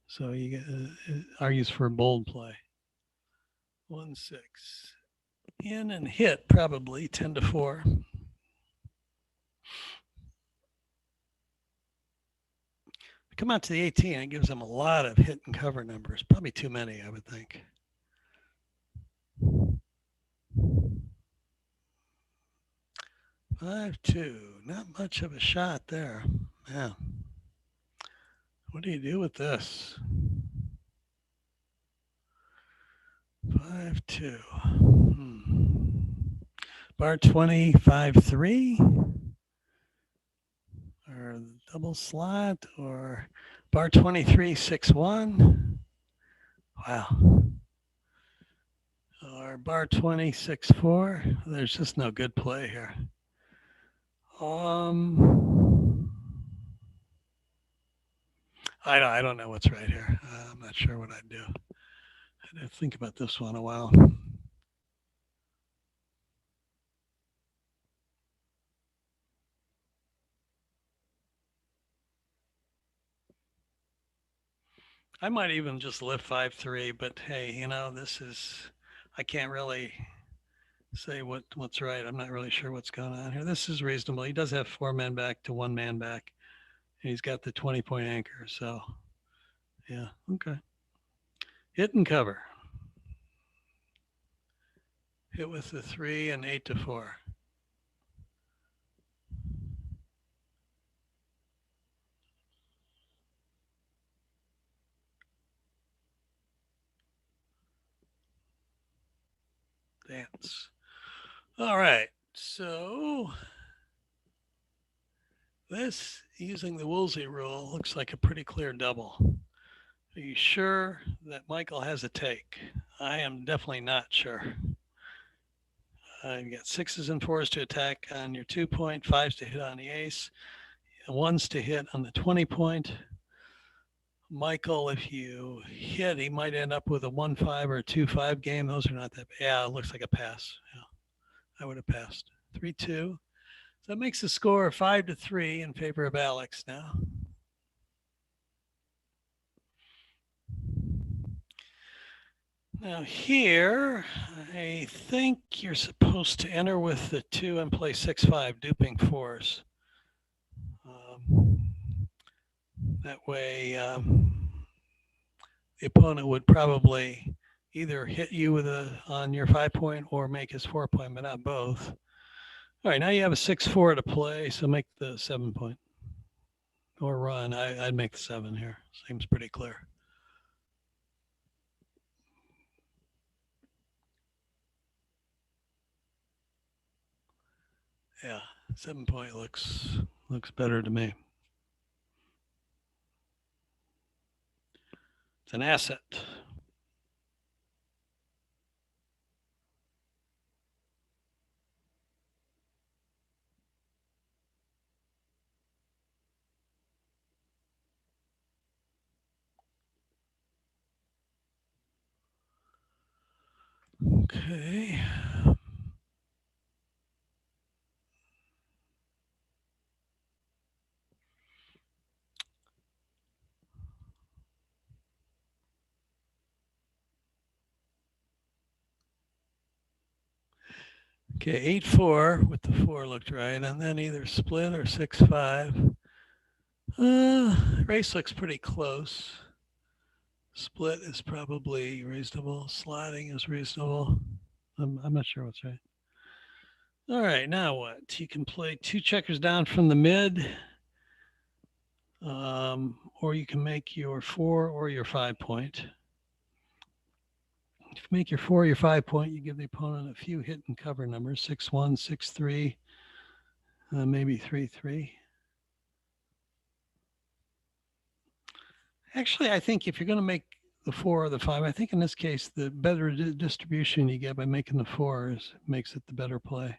So you get argues for a bold play. 1-6 in and hit probably 10-4. Come out to the 18, it gives them a lot of hit and cover numbers. Probably too many, I would think. Five, 2, not much of a shot there. Man, what do you do with this? 5-2. Bar 25-3. Or double slot, or bar 23-6-1. Wow. Or bar 26-4. There's just no good play here. I don't know what's right here. I'm not sure what I'd do. I had to think about this one a while. I might even just lift 5-3, but hey, you know, I can't really say what's right. I'm not really sure what's going on here. This is reasonable. He does have 4 men back to 1 man back. And he's got the 20-point anchor. So, yeah, okay. Hit and cover. Hit with the 3 and 8-4. Dance. All right. So this, using the Woolsey rule, looks like a pretty clear double. Are you sure that Michael has a take? I am definitely not sure. You've got 6s and 4s to attack on your 2-point, 5s to hit on the ace, 1s to hit on the 20-point. Michael, if you hit, he might end up with a 1-5 or a 2-5 game. Those are not that bad. Yeah, it looks like a pass. Yeah, I would have passed. 3-2. So that makes the score 5-3 in favor of Alex now. Now here, I think you're supposed to enter with the 2 and play 6-5, duping 4s. That way, the opponent would probably either hit you with on your 5-point or make his 4-point, but not both. All right, now you have a 6-4 to play, so make the 7-point or run. I'd make the 7 here. Seems pretty clear. Yeah, 7-point looks better to me. It's an asset. Okay. Okay, 8-4 with the 4 looked right, and then either split or 6-5. Race looks pretty close. Split is probably reasonable. Sliding is reasonable. I'm not sure what's right. All right, now what? You can play 2 checkers down from the mid, or you can make your 4 or your 5-point. If you make your 4 or your 5-point, you give the opponent a few hit and cover numbers, 6-1, 6-3, maybe 3-3. Actually, I think if you're going to make the 4 or the 5, I think in this case, the better distribution you get by making the 4s makes it the better play.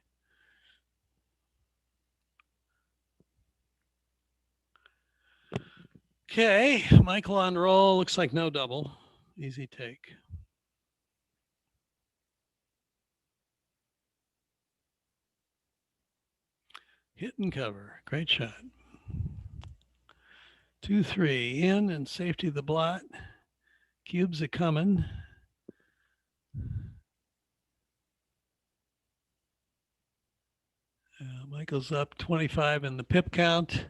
Okay, Michael on roll. Looks like no double. Easy take. Hit and cover. Great shot. 2-3 in and safety the blot. Cubes are coming. Michael's up 25 in the pip count.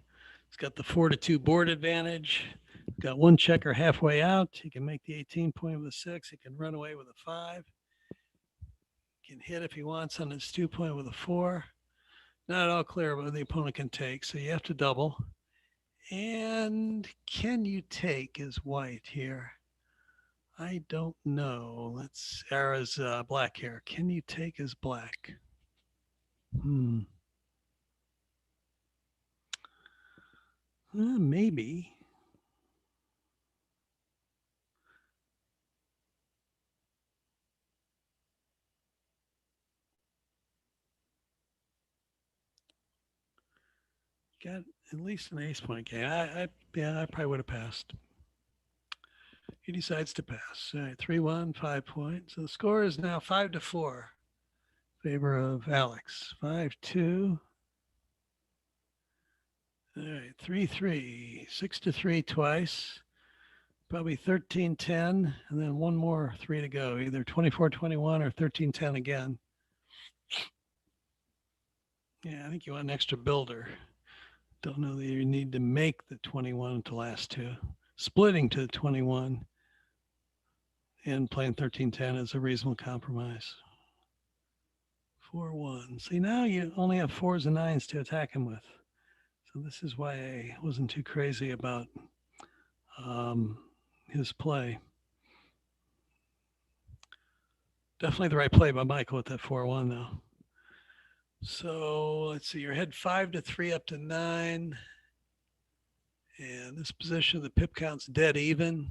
He's got the 4-2 board advantage. Got 1 checker halfway out. He can make the 18-point with a 6. He can run away with a 5. He can hit if he wants on his 2-point with a 4. Not at all clear what the opponent can take, so you have to double. And can you take as white here? I don't know. Let's Ara's black here. Can you take as black? Maybe. Got at least an ace-point game. I probably would have passed. He decides to pass. All right, 3-1, 5-point. So the score is now 5-4 in favor of Alex. 5-2. All right, 3-3, 6-3 twice, probably 13-10, and then 1 more 3 to go, either 24-21 or 13-10 again. Yeah, I think you want an extra builder Don't know that you need to make the 21 to last two. Splitting to 21 and playing 13-10 is a reasonable compromise. 4-1. See, now you only have 4s and 9s to attack him with. So this is why I wasn't too crazy about his play. Definitely the right play by Michael with that 4-1 though. So let's see, you're head 5-3 up to 9. And this position, the pip count's dead even.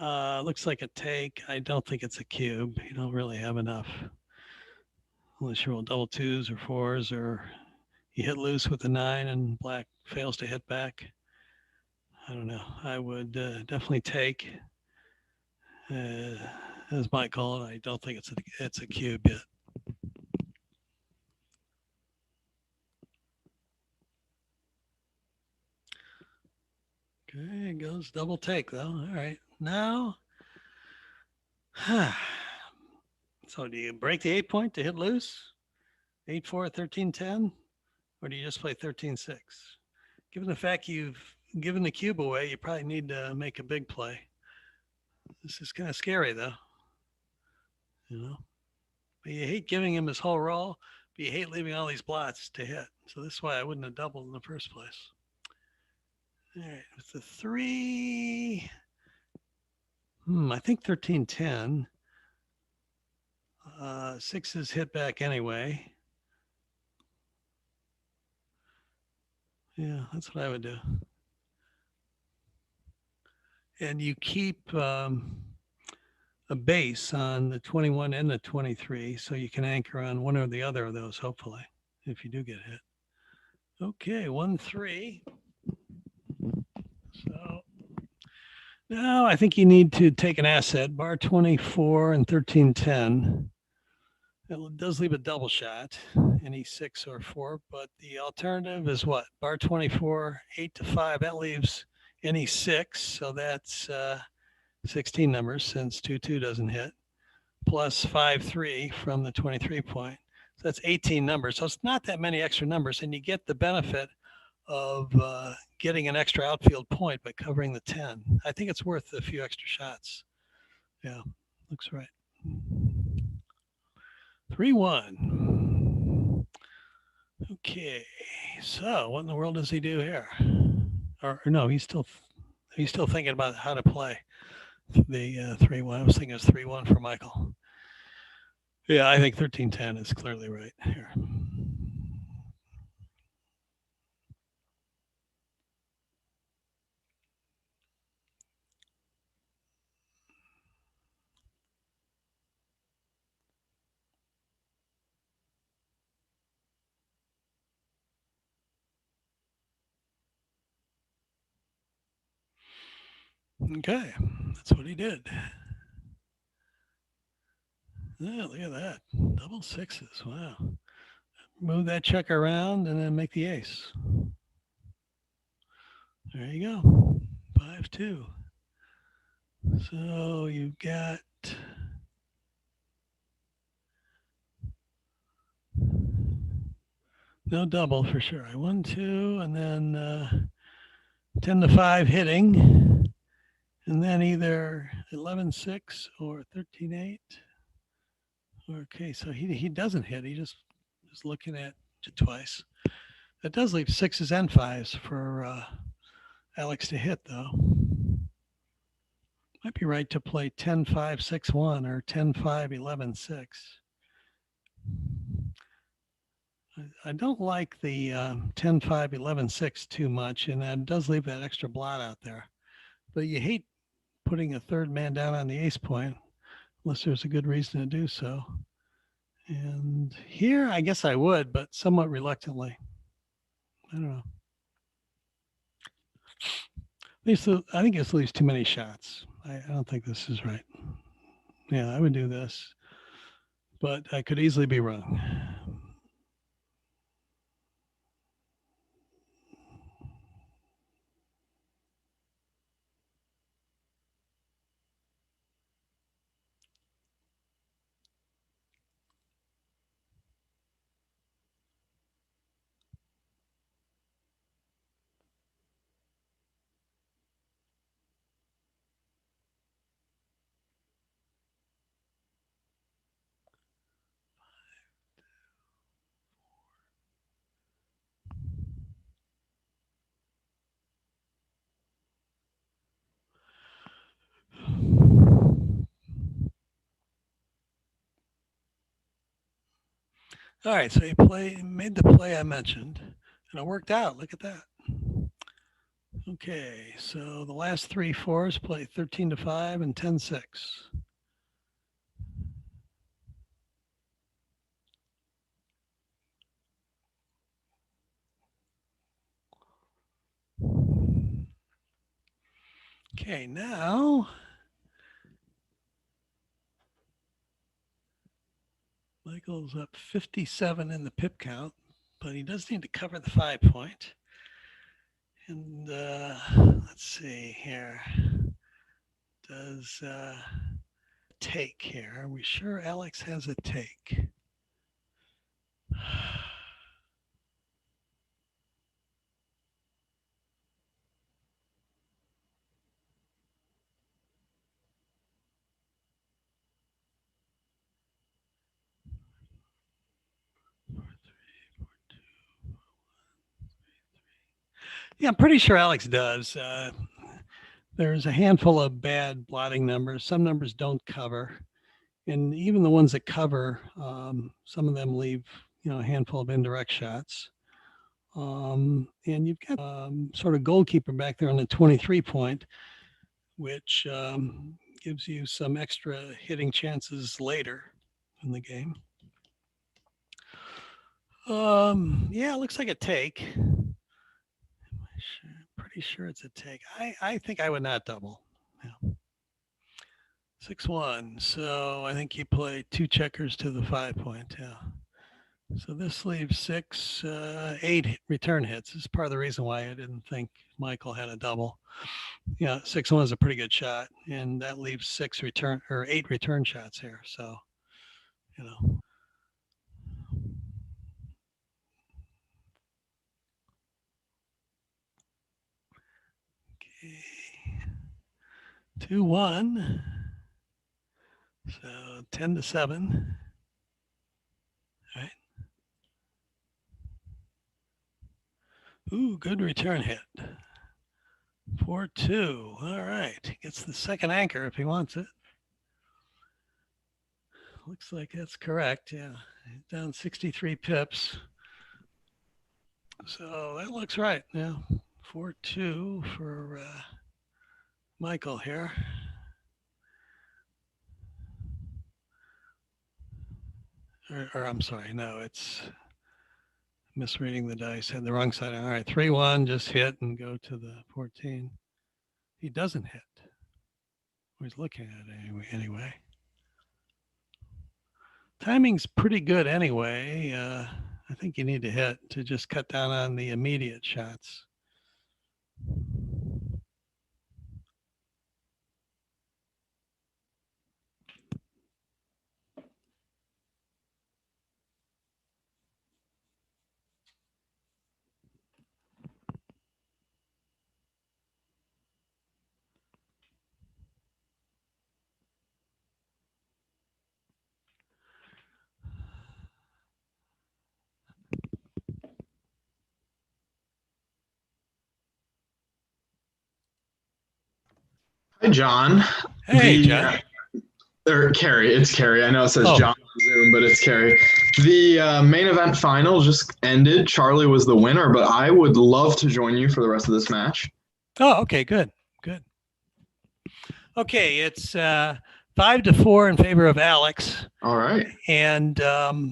Looks like a take. I don't think it's a cube. You don't really have enough. Unless you roll double 2s or 4s, or you hit loose with a 9 and black fails to hit back. I don't know. I would definitely take, as Michael, I don't think it's a cube yet. Okay, it goes double take though. All right, now, so do you break the 8 point to hit loose? 8-4, 13-10, or do you just play 13-6? Given the fact you've given the cube away, you probably need to make a big play. This is kind of scary though, you know. But you hate giving him his whole roll, but you hate leaving all these blots to hit. So this is why I wouldn't have doubled in the first place. All right, with the 3, I think 13-10. 6 is hit back anyway. Yeah, that's what I would do. And you keep a base on the 21 and the 23, so you can anchor on one or the other of those, hopefully, if you do get hit. Okay, 1-3. So now I think you need to take an asset, bar 24 and 13-10. It does leave a double shot, any 6 or 4, but the alternative is what? Bar 24, 8-5, that leaves any 6, so that's 16 numbers since 2-2 doesn't hit, plus 5-3 from the 23 point. So that's 18 numbers. So it's not that many extra numbers, and you get the benefit of getting an extra outfield point by covering the 10. I think it's worth a few extra shots. Yeah, looks right. 3-1. Okay, so what in the world does he do here? Or no, he's still thinking about how to play the 3-1. I was thinking it was 3-1 for Michael. Yeah, I think 13-10 is clearly right here. Okay, that's what he did. Yeah, look at that. Double 6s. Wow. Move that check around and then make the ace. There you go. 5-2. So you've got no double for sure. 1-2, and then 10-5 hitting, and then either 11-6 or 13-8. Okay, so he doesn't hit. He just is looking at it twice. That does leave 6s and 5s for Alex to hit, though. Might be right to play 10-5, 6-1 or 10-5, 11-6. I don't like the 10-5, 11-6 too much, and that does leave that extra blot out there. But you hate putting a third man down on the ace point unless there's a good reason to do so. And here, I guess I would, but somewhat reluctantly. I don't know. I think this leaves too many shots. I don't think this is right. Yeah, I would do this, but I could easily be wrong. All right, so he made the play I mentioned, and it worked out. Look at that. Okay, so the last 3 fours play 13-5 and 10-6. Okay, now Michael's up 57 in the pip count, but he does need to cover the 5-point. And let's see here. Does take here? Are we sure Alex has a take? Yeah, I'm pretty sure Alex does. There's a handful of bad blotting numbers. Some numbers don't cover. And even the ones that cover, some of them leave, a handful of indirect shots. And you've got sort of goalkeeper back there on the 23 point, which gives you some extra hitting chances later in the game. Yeah, it looks like a take. Pretty sure it's a take. I think I would not double. Yeah. 6-1. So I think you play 2 checkers to the 5-point. Yeah. So this leaves 8 return hits. This is part of the reason why I didn't think Michael had a double. Yeah, 6-1 is a pretty good shot, and that leaves 8 return shots here. So, Okay. 2-1. So 10-7. All right. Ooh, good return hit. 4-2. All right. Gets the second anchor if he wants it. Looks like that's correct. Yeah. Down 63 pips. So that looks right. Yeah. 4-2 for Michael here. Or I'm sorry. No, it's misreading the dice. Had the wrong side. All right. 3-1. Just hit and go to the 14. He doesn't hit. He's looking at it anyway. Timing's pretty good anyway. I think you need to hit to just cut down on the immediate shots. Hi, John. Hey, John. Or Carrie. It's Carrie. I know it says Oh. John on Zoom, but it's Carrie. The main event final just ended. Charlie was the winner, but I would love to join you for the rest of this match. Oh, okay, good. Okay, it's 5-4 in favor of Alex. All right. And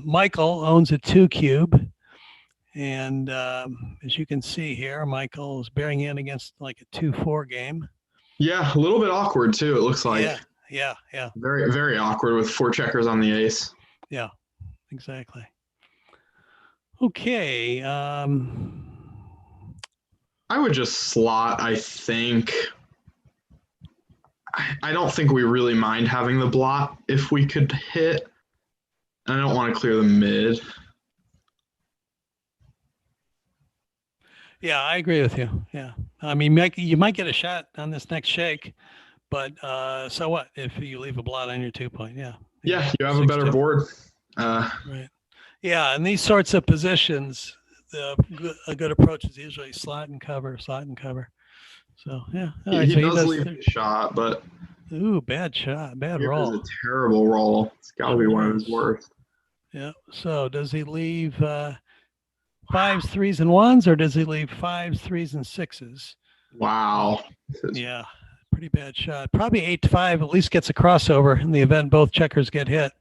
Michael owns a 2 cube. And as you can see here, Michael is bearing in against like a 2-4 game. Yeah, a little bit awkward too, it looks like. Yeah. Very, very awkward with 4 checkers on the ace. Yeah, exactly. Okay. I would just slot, I think. I don't think we really mind having the blot if we could hit. I don't want to clear the mid. Yeah, I agree with you. Yeah. I mean, you might get a shot on this next shake, but so what if you leave a blot on your 2-point? Yeah. Yeah, you have a better board. Right. Yeah, in these sorts of positions, a good approach is usually slot and cover. So, yeah. All right, he does leave a shot, but... Ooh, bad shot. Bad roll. It was a terrible roll. It's got to be one of his worst. Yeah. So does he leave fives, threes, and ones, or does he leave fives, threes, and sixes? Wow. Yeah, pretty bad shot. Probably 8-5 at least gets a crossover in the event both checkers get hit.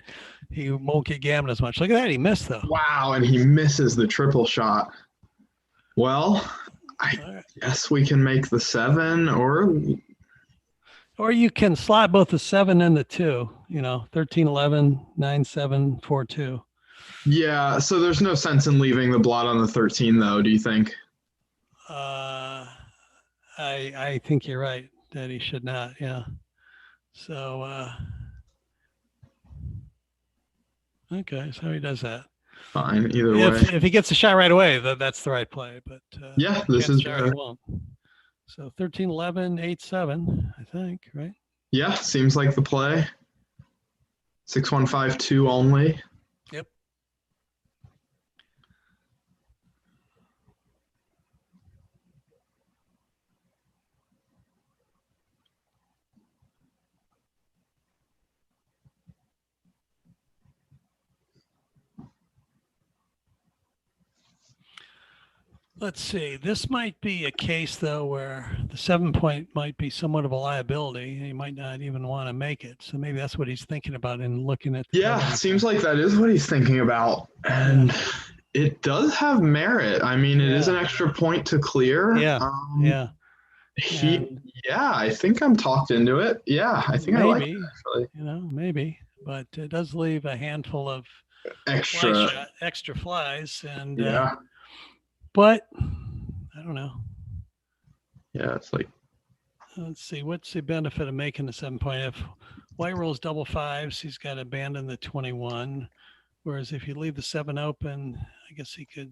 He won't get gammon as much. Look at that. He missed, though. Wow, and he misses the triple shot. Well, I guess we can make the 7 Or you can slot both the 7 and the 2, 13, 11, 9, 7, 4, 2. Yeah, so there's no sense in leaving the blot on the 13, though, do you think? I think you're right that he should not. Yeah. So, okay, so he does that. Fine, either way. If he gets a shot right away, that's the right play. But yeah, this is he won't. So 13, 11, 8, 7, I think, right? Yeah, seems like the play. 6, 1, 5, 2 only. Yep. Let's see. This might be a case, though, where the 7-point might be somewhat of a liability. He might not even want to make it. So maybe that's what he's thinking about in looking at. Yeah, it seems like that is what he's thinking about. And it does have merit. I mean, it is an extra point to clear. Yeah. Yeah. I think I'm talked into it. Yeah, I think I like it, actually. Maybe. But it does leave a handful of extra flies. And but I don't know. Yeah, it's like. Let's see. What's the benefit of making the 7-point? If white rolls double fives, he's got to abandon the 21. Whereas if you leave the 7 open, I guess he could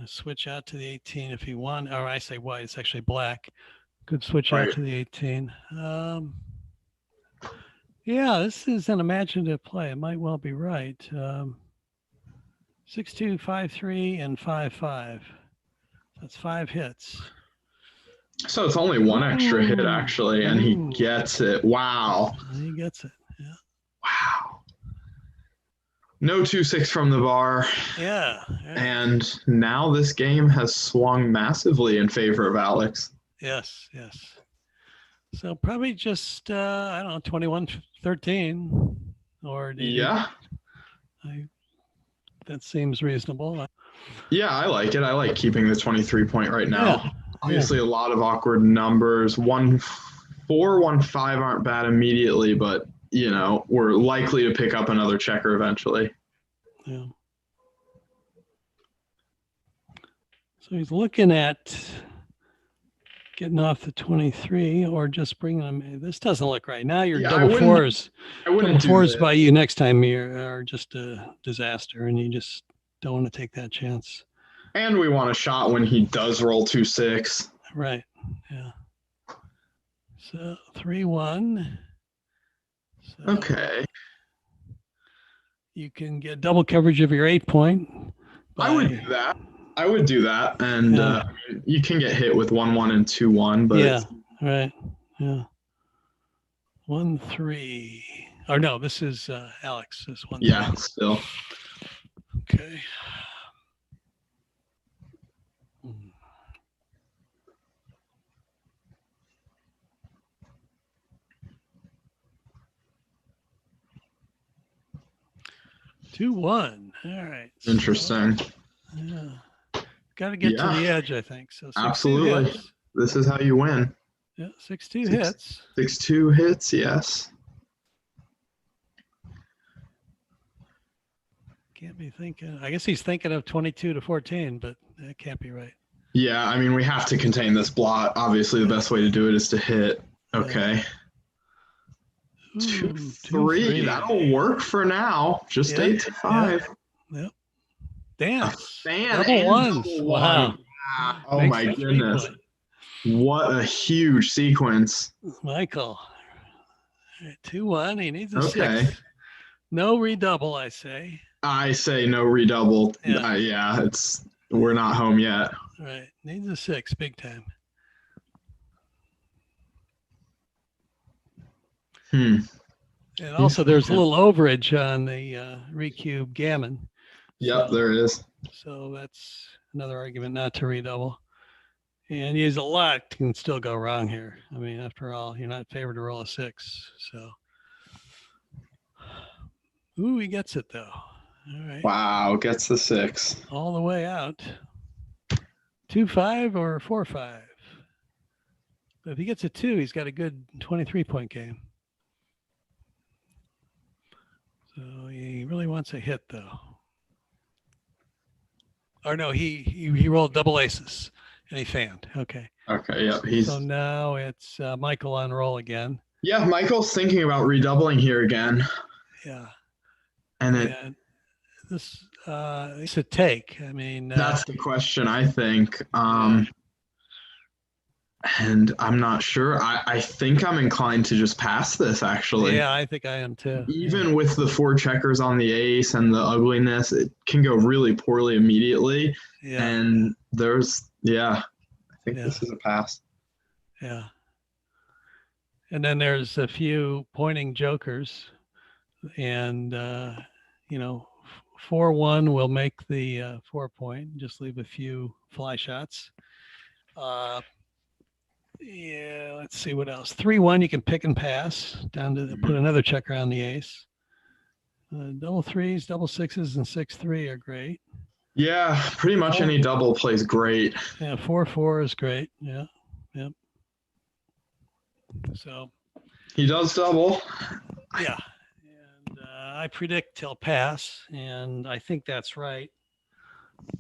switch out to the 18 if he wanted. Or I say white, it's actually black. Could switch out to the 18. Yeah, this is an imaginative play. It might well be right. 6-2, 5-3, and 5-5. That's 5 hits. So it's only one extra hit, actually, and he gets it. Wow. He gets it, yeah. Wow. No 2-6 from the bar. Yeah. And now this game has swung massively in favor of Alex. Yes. So probably just, 21-13. Or that seems reasonable. Yeah, I like it. I like keeping the 23-point right now. Obviously, a lot of awkward numbers. 1-4, 1-5 aren't bad immediately, but, we're likely to pick up another checker eventually. Yeah. So he's looking at getting off the 23 or just bringing them. This doesn't look right. Now you're double fours. I wouldn't double fours by you next time are just a disaster, and you just don't want to take that chance. And we want a shot when he does roll 2-6. Right. Yeah. So 3-1. So okay. You can get double coverage of your 8-point. I would do that. And you can get hit with 1-1 and 2-1, but right. Yeah. 1-3. Or no, this is Alex. This one. Yeah, still. Okay. Two, 1. All right. Interesting. Yeah. Got to get to the edge, I think. So absolutely. Hits. This is how you win. Yeah, 6-2 hits. 6-2 hits, yes. Can't be thinking. I guess he's thinking of 22-14, but that can't be right. Yeah, I mean, we have to contain this blot. Obviously, the best way to do it is to hit. Okay. 2-3. That'll work for now. Just 8-5. Yep. Dance. Double ones. Wow. Oh my goodness. What a huge sequence. Michael. 2-1. He needs a 6. No redouble, I say. I say no redouble. We're not home yet. Right. Needs a 6 big time. And also, there's a little overage on the recube gammon. Yep, So- there is. So that's another argument not to redouble. And there's a lot can still go wrong here. I mean, after all, you're not favored to roll a 6. So, ooh, he gets it though. All right. Wow, gets the 6. All the way out. 2-5 or 4-5. But if he gets a 2, he's got a good 23-point game. So he really wants a hit though. Or no, he rolled double aces and he fanned. Okay. Okay, yep. So now it's Michael on roll again. Yeah, Michael's thinking about redoubling here again. Yeah. And this it's a take. I mean, that's the question, I think. And I'm not sure. I think I'm inclined to just pass this, actually. yeah, I think I am too. Even with the 4 checkers on the ace and the ugliness, it can go really poorly immediately. Yeah. And there's, I think this is a pass. Yeah. And then there's a few pointing jokers. And, 4-1 will make the 4-point, just leave a few fly shots. Yeah, let's see what else. 3-1, you can pick and pass down to put another checker on the ace. Double 3s, double 6s, and 6-3 are great. Yeah, pretty much any double plays great. Yeah, 4-4 is great. Yeah, yep. So he does double. Yeah, and I predict he'll pass, and I think that's right.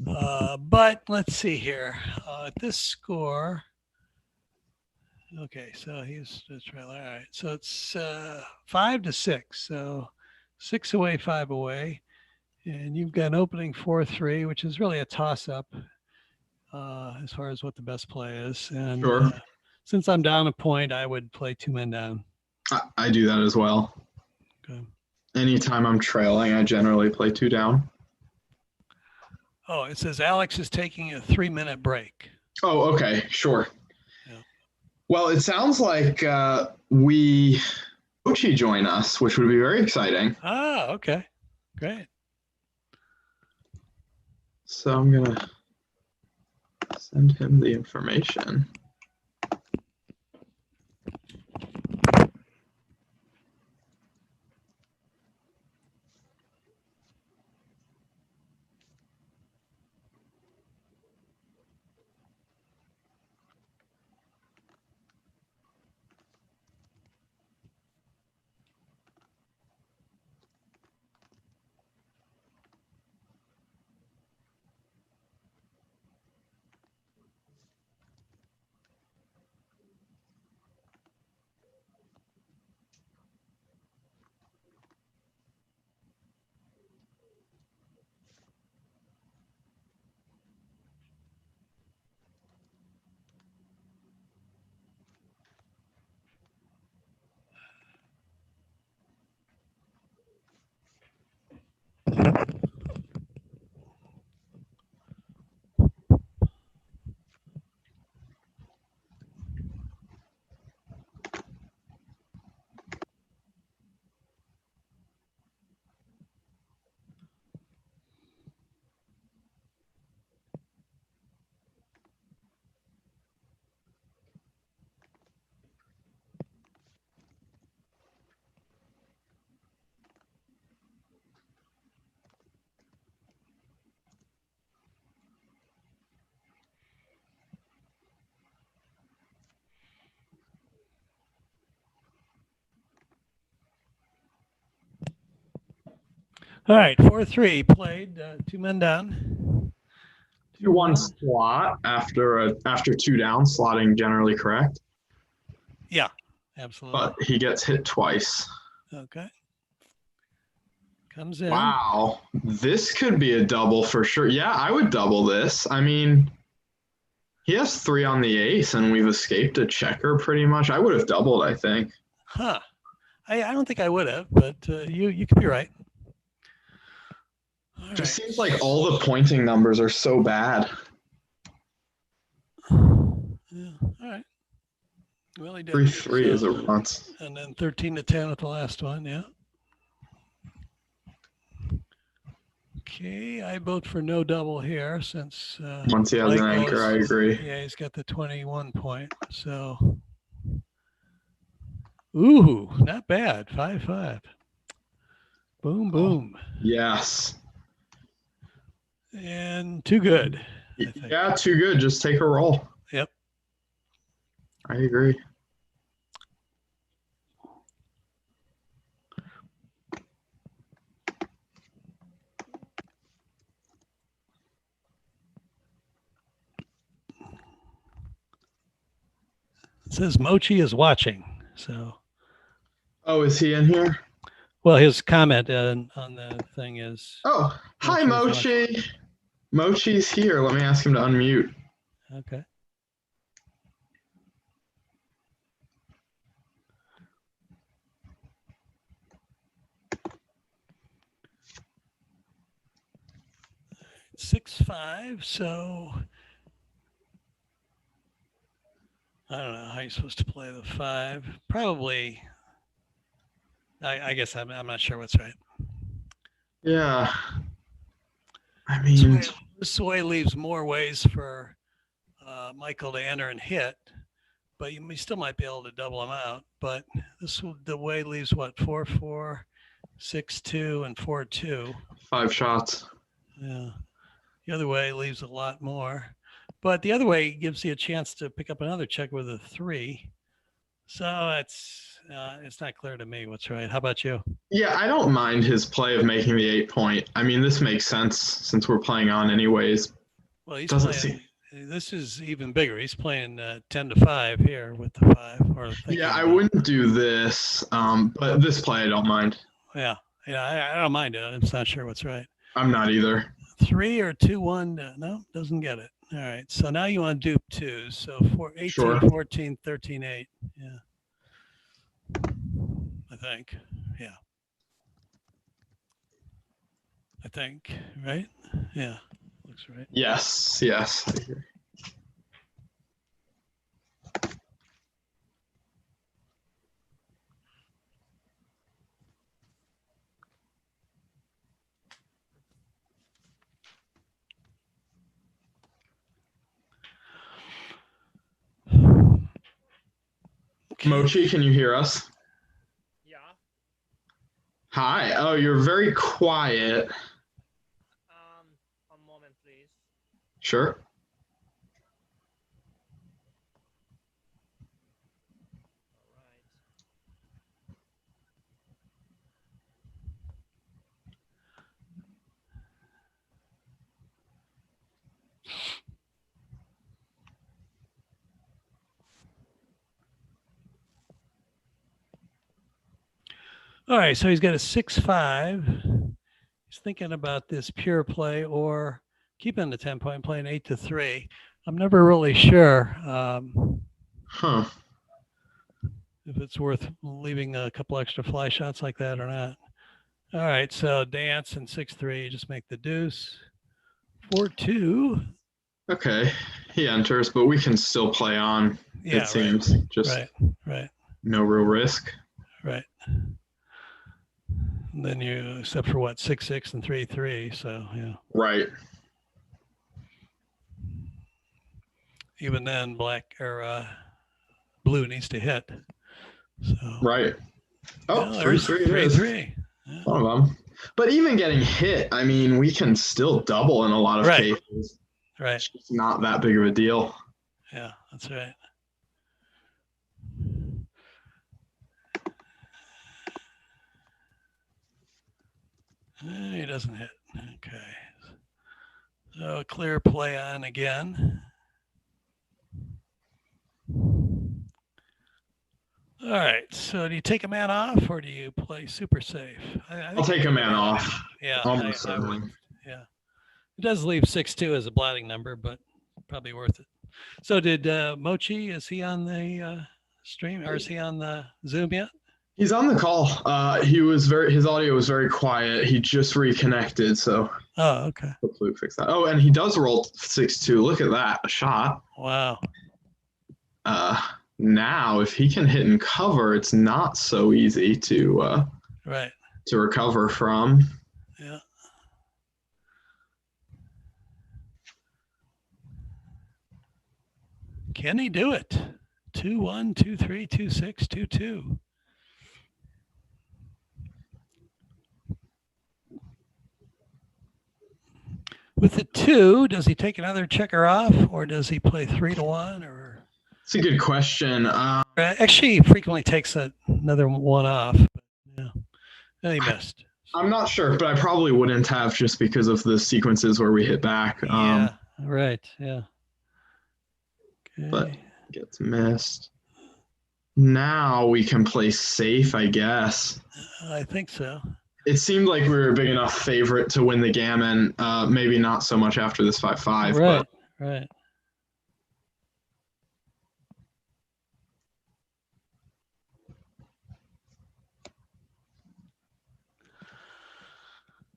But let's see here. At this score. Okay, so he's the trailer. All right, so it's 5-6. So 6 away, 5 away, and you've got an opening 4-3, which is really a toss-up as far as what the best play is. And sure. Since I'm down a point, I would play 2 men down. I do that as well. Okay. Anytime I'm trailing, I generally play 2 down. Oh, it says Alex is taking a 3-minute break. Oh, okay, sure. Yeah. Well, it sounds like Ochi join us, which would be very exciting. Ah, okay. Great. So I'm going to send him the information. All right, 4-3 played, 2 men down. 2-1 slot after 2 down, slotting generally correct. Yeah, absolutely. But he gets hit twice. Okay. Comes in. Wow, this could be a double for sure. Yeah, I would double this. I mean, he has 3 on the ace, and we've escaped a checker pretty much. I would have doubled, I think. Huh. I don't think I would have, but you could be right. It just seems like all the pointing numbers are so bad. Yeah, all right. Well, he did. 3-3 is a runs. And then 13-10 with the last one. Yeah. Okay, I vote for no double here since Once he has an Michael anchor, I is- agree. Yeah, he's got the 21 point. So, ooh, not bad. 5-5. Boom, boom. Yes. And too good. I think. Yeah, too good. Just take a roll. Yep. I agree. It says Mochi is watching. So, Oh, is he in here? well, his comment on the thing is Oh, hi, Mochi is Mochi. Mochi's here. Let me ask him to unmute. okay. Six, 5. So I don't know how you're supposed to play the 5. Probably. I guess I'm not sure what's right. Yeah. I mean, This way leaves more ways for Michael to enter and hit, but you still might be able to double them out. But the way leaves what 4-4, 6-2, and 4-2. 5 shots. Yeah. The other way leaves a lot more, but the other way gives you a chance to pick up another check with a 3. So it's not clear to me what's right. How about you? Yeah, I don't mind his play of making the 8 point. I mean, this makes sense since we're playing on anyways. Well, he's Doesn't playing. This is even bigger. He's playing 10-5 here with the 5. Or Yeah, I wouldn't do this, but this play I don't mind. Yeah, I don't mind it. I'm just not sure what's right. I'm not either. 3 or 2-1? No, doesn't get it. All right. So now you want to dupe 2s. So 18, Sure. 14, 13, 8. Yeah. I think. Yeah. I think. Right? Yeah. Looks right. Yes, yes. I agree. Okay. Mochi, can you hear us? Yeah. Hi. Oh, you're very quiet. A moment, please. Sure. All right. All right. So he's got a 6-5. He's thinking about this pure play or keeping the 10 point, playing 8-3. I'm never really sure Huh. if it's worth leaving a couple extra fly shots like that or not. All right. So dance and 6-3, just make the deuce. 4-2. Okay. He enters, but we can still play on, Yeah. it seems. Just Right. no real risk. Right. And then you, except for what, 6-6 and 3-3. So, yeah. Right. Even then, black or blue needs to hit. So, Right. Oh, well, there's 3-3 it is. 3-3. Yeah. One of them. But even getting hit, I mean, we can still double in a lot of Right. cases. Right. It's just not that big of a deal. Yeah, that's right. He doesn't hit. Okay. So a clear play on again. All right. So do you take a man off or do you play super safe? I'll take a man off. Yeah. Almost I would. certainly. Yeah. It does leave 6-2 as a blotting number, but probably worth it. So did Mochi, is he on the stream or is he on the Zoom yet? He's on the call. His audio was very quiet. He just reconnected, so Oh, okay. hopefully we fix that. Oh, and he does roll 6-2. Look at that, a shot. Wow. Now, if he can hit and cover, it's not so easy to Right. recover from. Yeah. Can he do it? 2-1, 2-3, 2-6, 2-2. With the 2, does he take another checker off, or does he play 3-1? Or It's a good question. actually, he frequently takes another one off. But, yeah, and he missed. I'm not sure, but I probably wouldn't have just because of the sequences where we hit back. Yeah. Right. Yeah. Okay. But gets missed. Now we can play safe, I guess. I think so. It seemed like we were a big enough favorite to win the gammon. Maybe not so much after this 5-5. Right. But Right.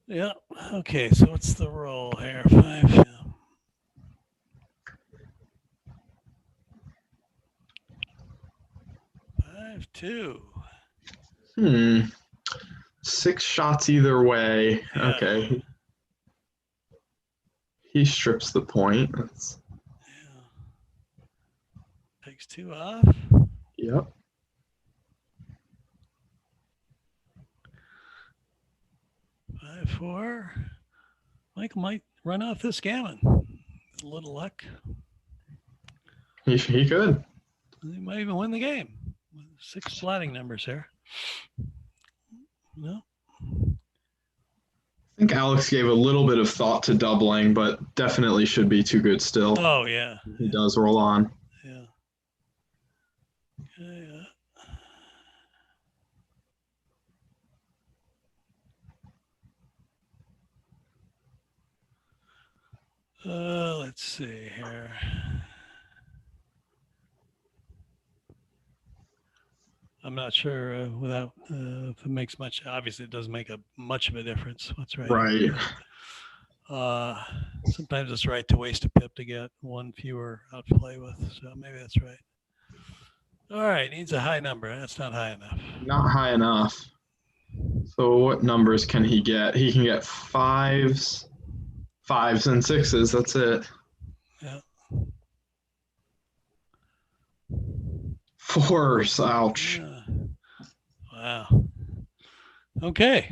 Yeah. Okay. So what's the roll here? 5. Yeah. 5-2. 6 shots either way. Yeah. Okay. He strips the point. That's, Yeah. Takes 2 off. yep. 5-4. Michael might run off this gammon. A little luck. He could. He might even win the game. 6 slotting numbers here. No. I think Alex gave a little bit of thought to doubling, but definitely should be too good still. Oh, yeah. He does roll on. Yeah. Okay, let's see here. I'm not sure without if it makes much. Obviously, it doesn't make much of a difference. What's right? Right. Sometimes it's right to waste a pip to get one fewer out to play with. So maybe that's right. All right, needs a high number. That's not high enough. Not high enough. So what numbers can he get? He can get 5s and 6s. That's it. Yeah. 4s. Ouch. Yeah. Wow. Okay.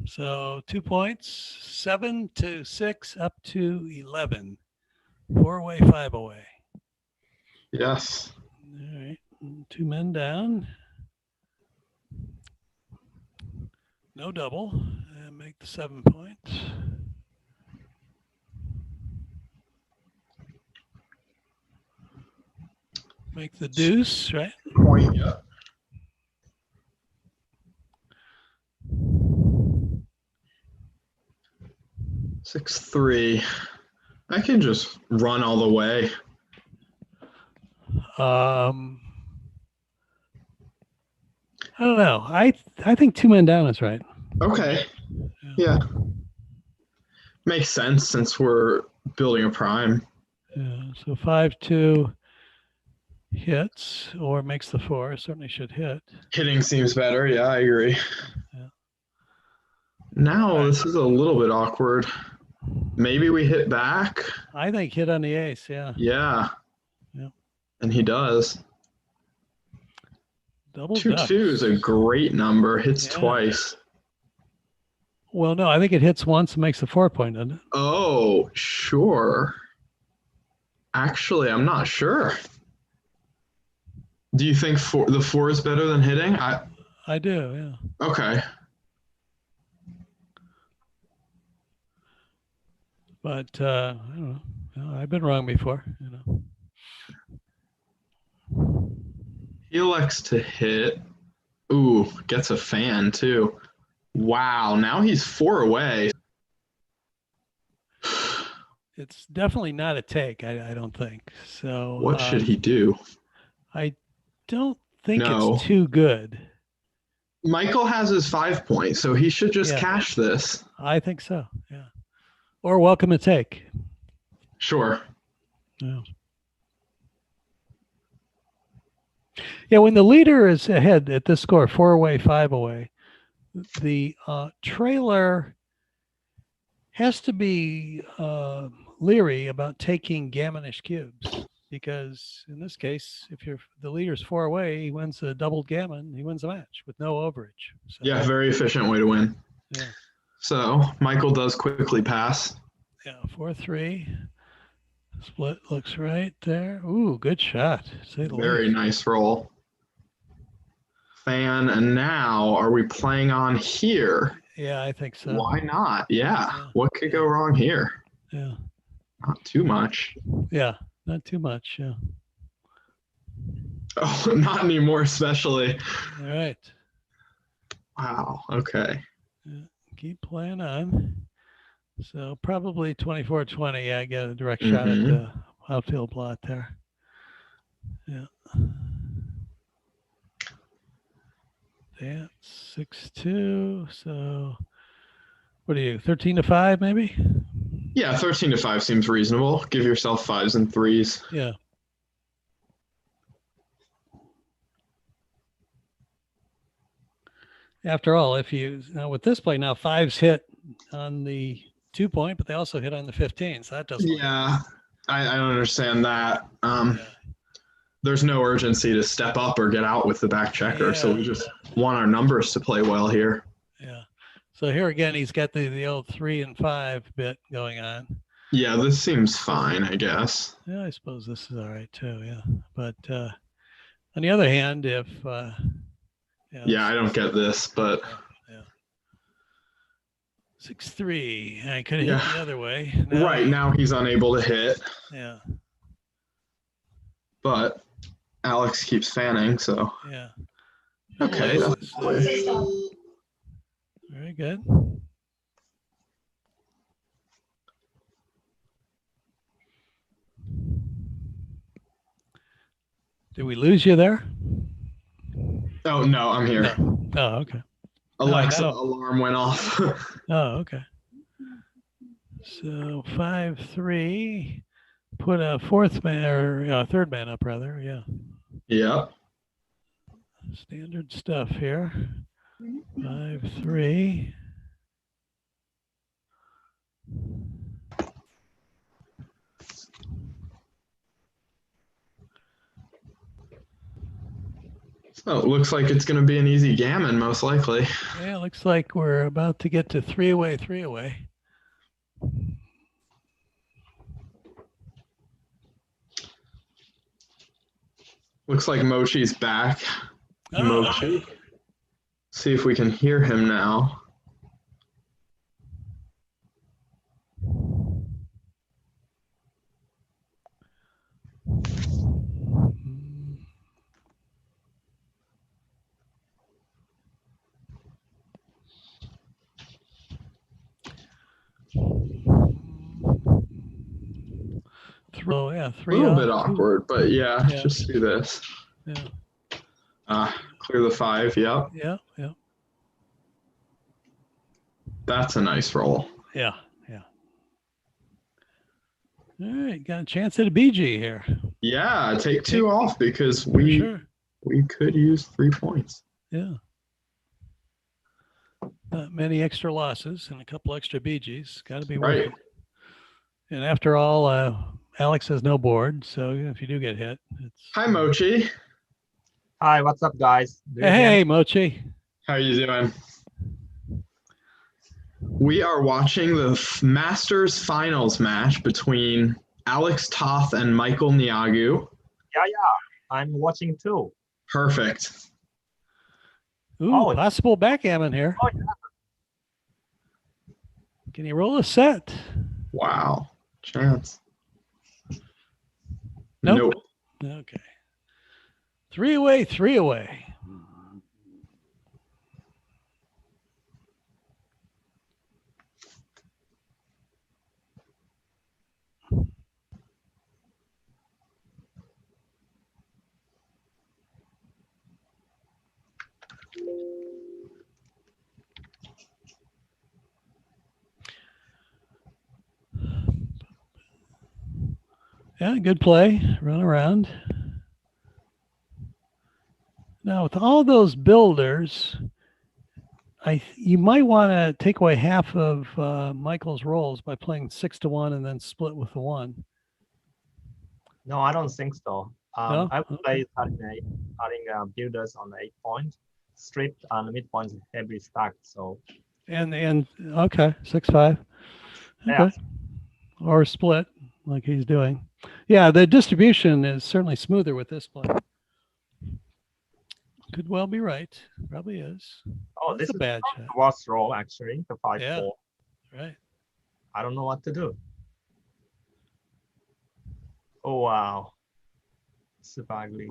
So 2 points, 7-6 up to 11. 4 away, 5 away. Yes. All right. 2 men down. No double. And make the 7 points. Make the deuce, right? Point. Yeah. 6-3. I can just run all the way. I don't know. I think 2 men down is right. Okay. Yeah. Makes sense since we're building a prime. Yeah. So 5-2 hits or makes the 4. Certainly should hit. Hitting seems better. Yeah, I agree. Yeah. Now this is a little bit awkward. Maybe we hit back. I think hit on the ace. Yeah. Yeah. Yeah. And he does. Double 2-2 ducks. is a great number. Hits Yeah. twice. Well, no, I think it hits once and makes a 4 point, doesn't it? Oh, sure. Actually, I'm not sure. Do you think the 4 is better than hitting? I do, yeah. Okay. But I don't know. Well, I've been wrong before, you know. He elects to hit. Ooh, gets a fan too. Wow, now he's 4 away. It's definitely not a take, I don't think. So What should he do? I don't think No. it's too good. Michael has his 5 points, so he should just Yeah. cash this. I think so, yeah. Or welcome to take. Sure. Yeah. Yeah, when the leader is ahead at this score, 4 away, 5 away, the trailer has to be leery about taking gammonish cubes, because in this case, if the leader's 4 away, he wins a doubled gammon, he wins the match with no overage. So, Yeah, very efficient way to win. yeah. So Michael does quickly pass. Yeah, 4-3. Split looks right there. Ooh, good shot. Say the Very least. nice roll. Fan, and now are we playing on here? Yeah, I think so. Why not? Yeah. Yeah. What could go wrong here? Yeah. Not too much. Yeah, not too much. Yeah. Oh, not anymore, especially. All right. Wow. Okay. Keep playing on. So probably 24-20. Yeah, I get a direct shot at the outfield blot there. Yeah. That's 6-2. So what are you, 13-5 maybe? Yeah, 13-5 seems reasonable. Give yourself 5s and 3s. Yeah. After all, if you now with this play now, 5s hit on the 2 point, but they also hit on the 15. So that doesn't. Yeah, I don't understand that. Yeah. There's no urgency to step up or get out with the back checker, so we just want our numbers to play well here. Yeah. So here again, he's got the old 3 and 5 bit going on. Yeah, this seems fine, I guess. Yeah, I suppose this is all right too. Yeah, but on the other hand, if yeah, I don't get this, but 6-3, I could have hit the other way. Right now he's unable to hit. Yeah. But Alex keeps fanning, so yeah. Okay. Very good. Did we lose you there? Oh no, I'm here. No. Oh, okay. Alexa alarm went off. Oh, okay. So 5-3. Put a fourth man or third man up, rather. Yeah. Yep. Standard stuff here. 5-3. So it looks like it's going to be an easy gammon, most likely. Yeah, looks like we're about to get to 3 away, 3 away. Looks like Mochi's back. Oh. Mochi. See if we can hear him now. Three. A little bit awkward, but yeah, just do this. Yeah. Clear the 5. Yep. Yeah. That's a nice roll. Yeah. All right, got a chance at a BG here. Yeah, take 2 off because we could use 3 points. Yeah. Not many extra losses and a couple extra BGs. Got to be worth it. And after all, Alex has no board, so if you do get hit, it's. Hi, Mochi. Hi, what's up, guys? Hey, Mochi. How are you doing? We are watching the Masters Finals match between Alex Toth and Michael Niagu. Yeah, I'm watching too. Perfect. Ooh, possible backgammon here. Oh, yeah. Can you roll a set? Wow. Chance. Nope. Okay. 3 away, 3 away. Yeah, good play. Run around. Now, with all those builders, you might want to take away half of Michael's rolls by playing 6-1 and then split with the 1. No, I don't think so. No? I would play starting builders on the 8 point, stripped and the midpoint heavily stacked. So And okay, 6-5. Okay. yeah. Or split like he's doing. Yeah, the distribution is certainly smoother with this play. Could well be right. Probably is. Oh, That's this a bad is shot. the worst roll actually, the 5-4. Yeah. Right. I don't know what to do. Oh wow. Super ugly.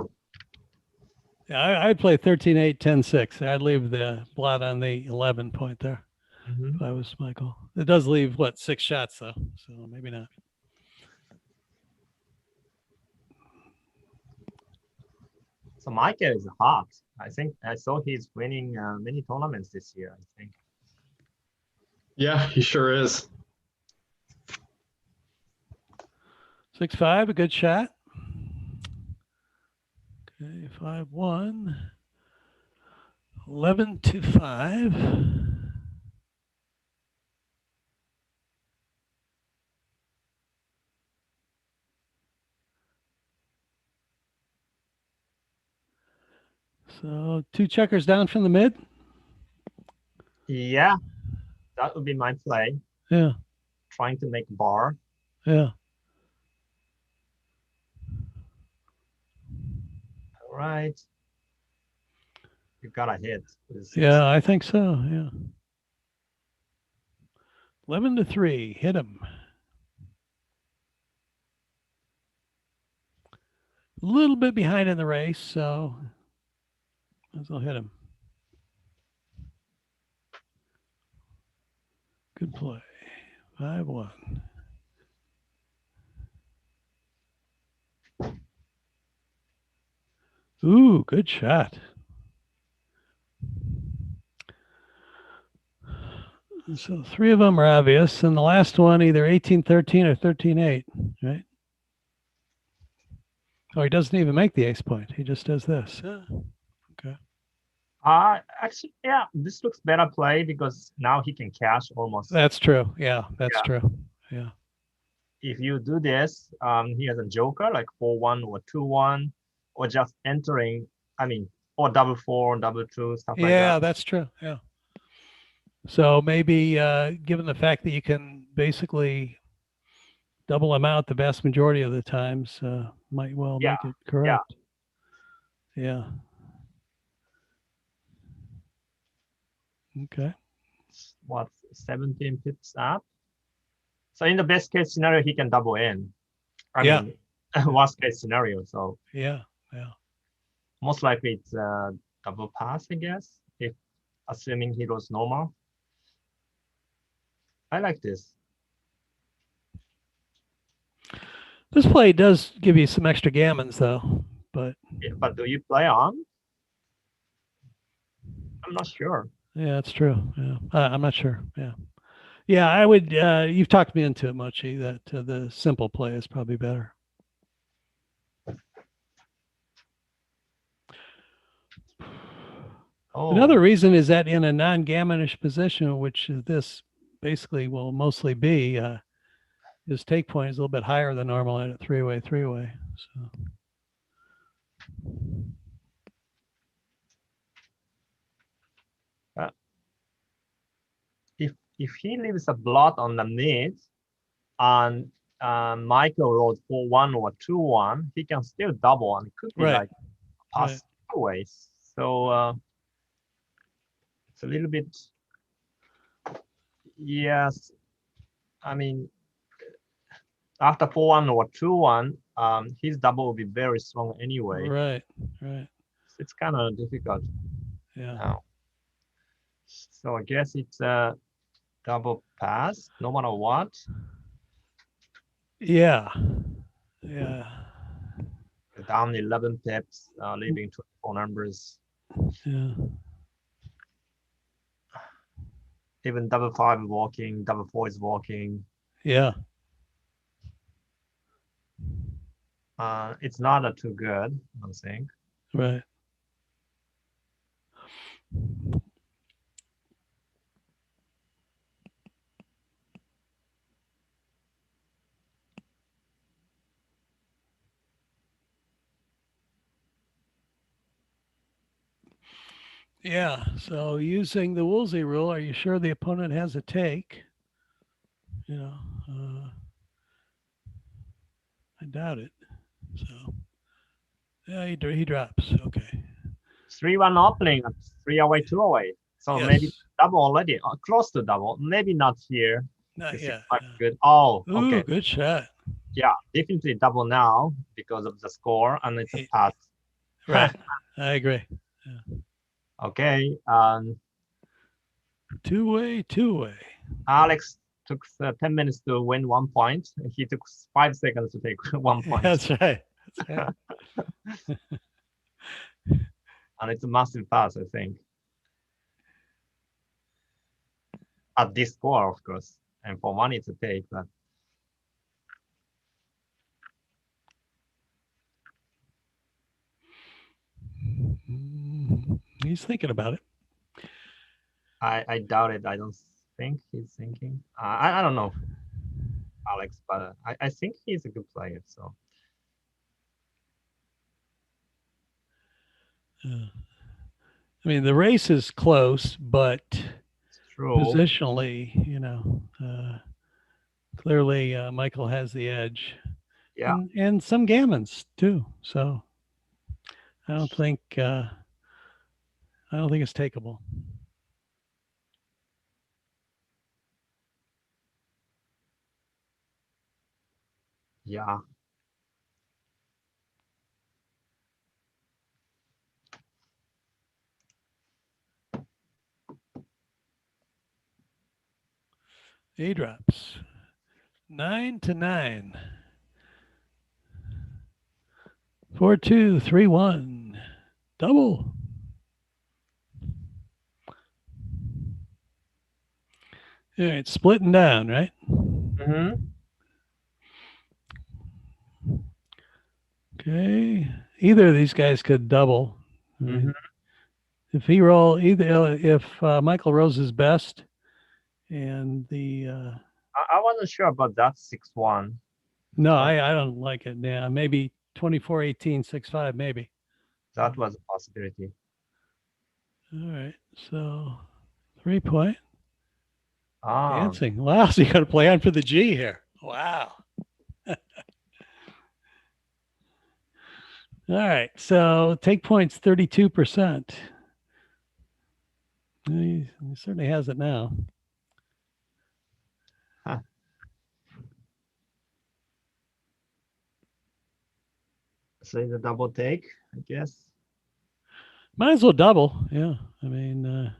Yeah, I'd play 13-8, 10-6. I'd leave the blot on the 11 point there if I was Michael. It does leave, what, 6 shots, though, so maybe not. So Michael is hot. I think I saw he's winning many tournaments this year, I think. Yeah, he sure is. 6-5, a good shot. Okay, 5-1. 11-5. So 2 checkers down from the mid. Yeah, that would be my play. Yeah. Trying to make bar. Yeah. All right. You got a hit. Yeah, I think so. Yeah. 11-3. Hit him. A little bit behind in the race, so might as well hit him. Good play. 5-1. Ooh, good shot. So 3 of them are obvious, and the last one either 18-13 or 13-8, right? Oh, he doesn't even make the ace point. He just does this. Okay. Actually, yeah, this looks better play because now he can cash almost. That's true. Yeah, that's true. Yeah. If you do this, he has a joker like 4-1 or 2-1, or just entering. I mean, or 4-4, 2-2, stuff like that. Yeah, that's true. Yeah. So maybe given the fact that you can basically double them out the vast majority of the times, might well make it correct. Yeah. Okay. What, 17 pips up? So in the best case scenario, he can double in. I mean, worst case scenario. So yeah. Most likely it's a double pass, I guess, if assuming he goes normal. I like this. This play does give you some extra gammons, though. But do you play on? I'm not sure. Yeah, that's true. Yeah, I'm not sure. Yeah. I would. You've talked me into it, Mochi. That the simple play is probably better. Oh. Another reason is that in a non-gammonish position, which this basically will mostly be, his take point is a little bit higher than normal at a three-way. So. If he leaves a blot on the mid, and Michael rolled 4-1 or 2-1, he can still double, and it could be like pass ways. So it's a little bit. Yes, I mean, after 4-1 or 2-1, his double will be very strong anyway. Right. It's kind of difficult. Yeah. Now. So I guess it's a double pass, no matter what. Yeah. Down 11 pips, leaving 24 numbers. Yeah. Even double 5 is walking, double 4 is walking. Yeah. It's not too good, I think. Right. Yeah. So using the Woolsey rule, are you sure the opponent has a take? You know, I doubt it. So yeah, he drops. Okay. 3-1 opening, 3 away, 2 away. So Yes. maybe double already, close to double. Maybe not here. Not This is yet. quite good. Oh, Ooh, okay. good shot. Yeah, definitely double now because of the score, and it's a pass. Right. I agree. Okay. Two-way. Alex took 10 minutes to win 1 point. He took 5 seconds to take 1 point. That's right. That's right. And it's a massive pass, I think. At this score, of course. And for money, it's a take, but He's thinking about it. I doubt it. I don't think he's thinking. I don't know, Alex, but I think he's a good player. So I mean, the race is close, but it's true. positionally, clearly Michael has the edge. Yeah. And some gammons too. So I don't think it's takeable. Yeah. A drops 9-9. 4-2-3-1. Double. All right, splitting down, right? Mm-hmm. Okay. Either of these guys could double. I mean, Mm-hmm. if he roll if Michael rolls his best, and the I wasn't sure about that 6-1. no, I don't like it. Yeah, maybe 24-18, 6-5, maybe. That was a possibility. All right, so 3-point Ah, dancing. Wow, so you got to play on for the G here. Wow. All right, so take points 32%. He certainly has it now. so it's a double take, I guess. Might as well double. Yeah, I mean,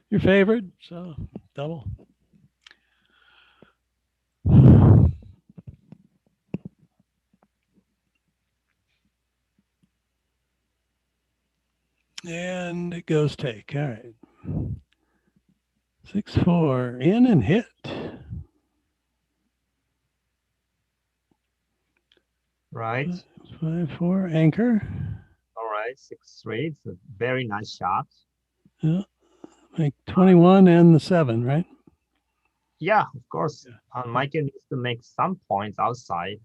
you're favored, so double. And it goes take. All right. 6-4 in and hit. Right. 5-4 anchor. All right. 6-3. It's a very nice shot. Yeah. Make 21 and the 7, right? Yeah, of course. Yeah. Michael needs to make some points outside.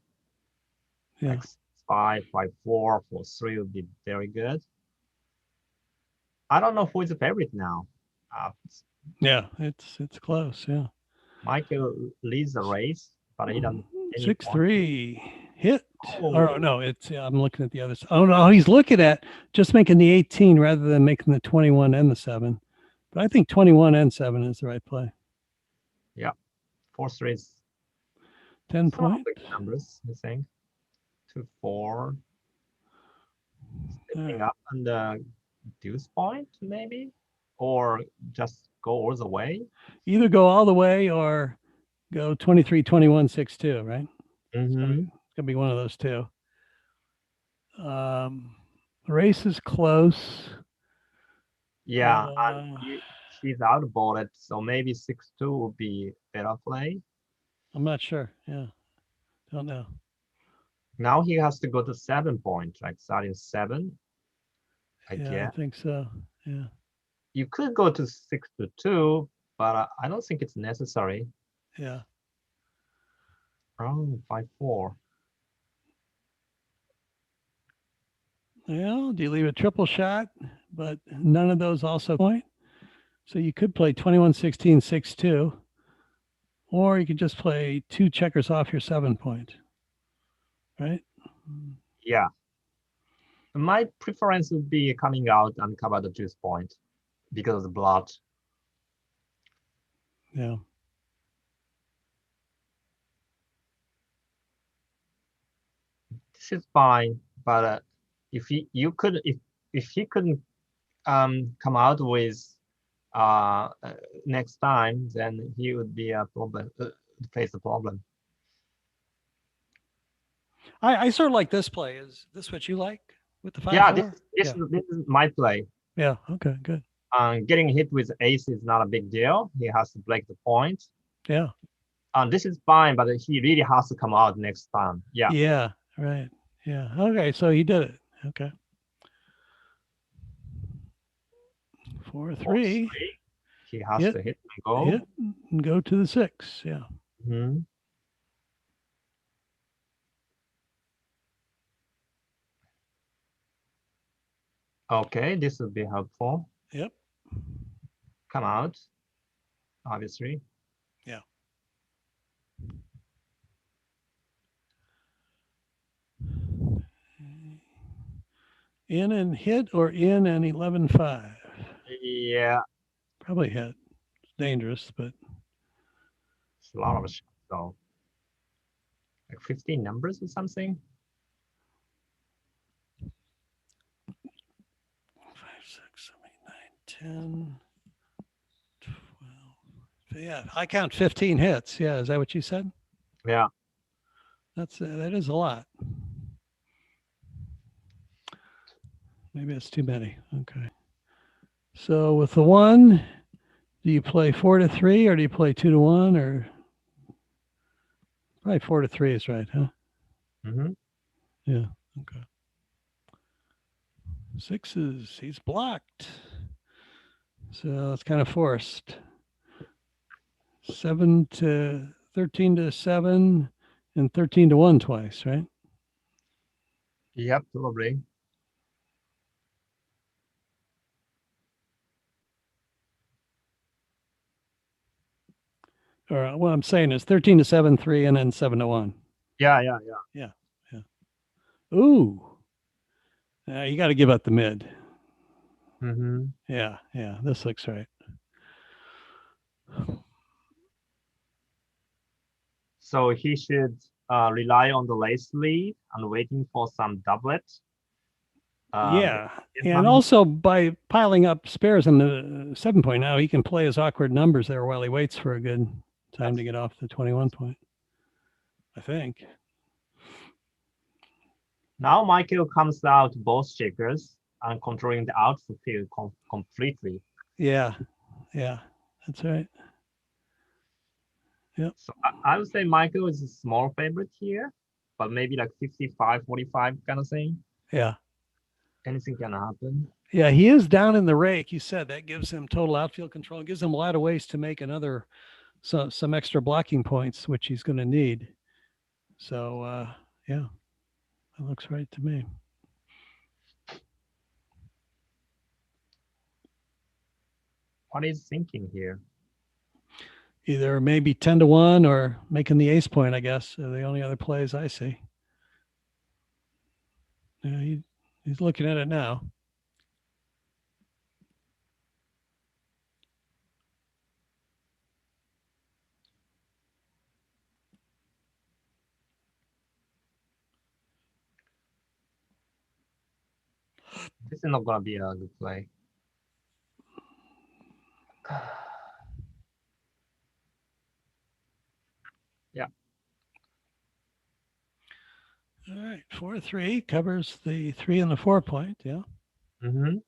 Yeah. Like 5, 5-4, 4-3 would be very good. I don't know who is the favorite now. Yeah, it's close. Yeah. Michael leads the race, but he doesn't. 6-3 hit. Oh. Or no, it's I'm looking at the other side. Oh no, he's looking at just making the 18 rather than making the 21 and the 7. But I think 21 and 7 is the right play. Yeah, 4-3 is 10 point numbers, I think. 2-4. Stepping up on the deuce point, maybe, or just go all the way. Either go all the way or go 23, 21, 6-2, right? Mm-hmm. It's gonna be one of those two. The race is close. Yeah, she's outvoted, so maybe 6-2 would be better play. I'm not sure. Yeah, Don't know. Now he has to go to 7 point, like starting 7. I Yeah, guess. I think so. Yeah. You could go to 6 to 2, but I don't think it's necessary. Yeah. Oh, 5-4. Well, do you leave a triple shot? But none of those also point. So you could play 21-16, 6-2. Or you could just play 2 checkers off your 7 point. Right? Yeah. My preference would be coming out and cover the juice point because of the blood. Yeah. This is fine, but if he couldn't come out with next time, then he would be a problem. Face a problem. I sort of like this play. Is this what you like with the 5-4? Yeah, this Yeah. this is my play. Yeah. Okay. Good. Getting hit with ace is not a big deal. He has to break the point. Yeah. This is fine, but he really has to come out next time. Yeah. Yeah. Right. Yeah. Okay. So he did it. Okay. 4-3. He has to hit and go. Hit and go to the 6. Yeah. Mm-hmm. Okay, this would be helpful. Yep. Come out, obviously. Yeah. In and hit or in and 11-5? Yeah. Probably hit. It's dangerous, but It's a lot of shots, though. Like 15 numbers or something. 5, 6, 7, 8, 9, 10, 12. Yeah, I count 15 hits. Yeah, is that what you said? Yeah. That is a lot. Maybe it's too many. Okay. So with the 1, do you play 4-3 or do you play 2-1 or probably 4-3 is right, huh? Mm-hmm. Yeah. Okay. 6s, he's blocked. So it's kind of forced. 13 to 7 and 13 to 1 twice, right? Yep, probably. Or what I'm saying is 13 to 7, 3, and then 7 to 1. Yeah. Ooh. You got to give up the mid. Mm-hmm. Yeah. This looks right. So he should rely on the lace lead and waiting for some doublet. Yeah. And also by piling up spares on the 7 point now, he can play his awkward numbers there while he waits for a good time to get off the 21 point, I think. Now Michael comes out both checkers and controlling the outfield completely. Yeah, that's right. Yep. So I would say Michael is a small favorite here, but maybe like 55-45 kind of thing. Yeah. Anything can happen. Yeah, he is down in the rake. You said that gives him total outfield control. It gives him a lot of ways to make some extra blocking points, which he's going to need. So yeah, that looks right to me. What is thinking here? Either maybe 10 to 1 or making the ace point, I guess, are the only other plays I see. Yeah, he's looking at it now. This is not going to be a good play. Yeah. All right, 4-3 covers the 3 and the 4 point. Yeah. Mm-hmm.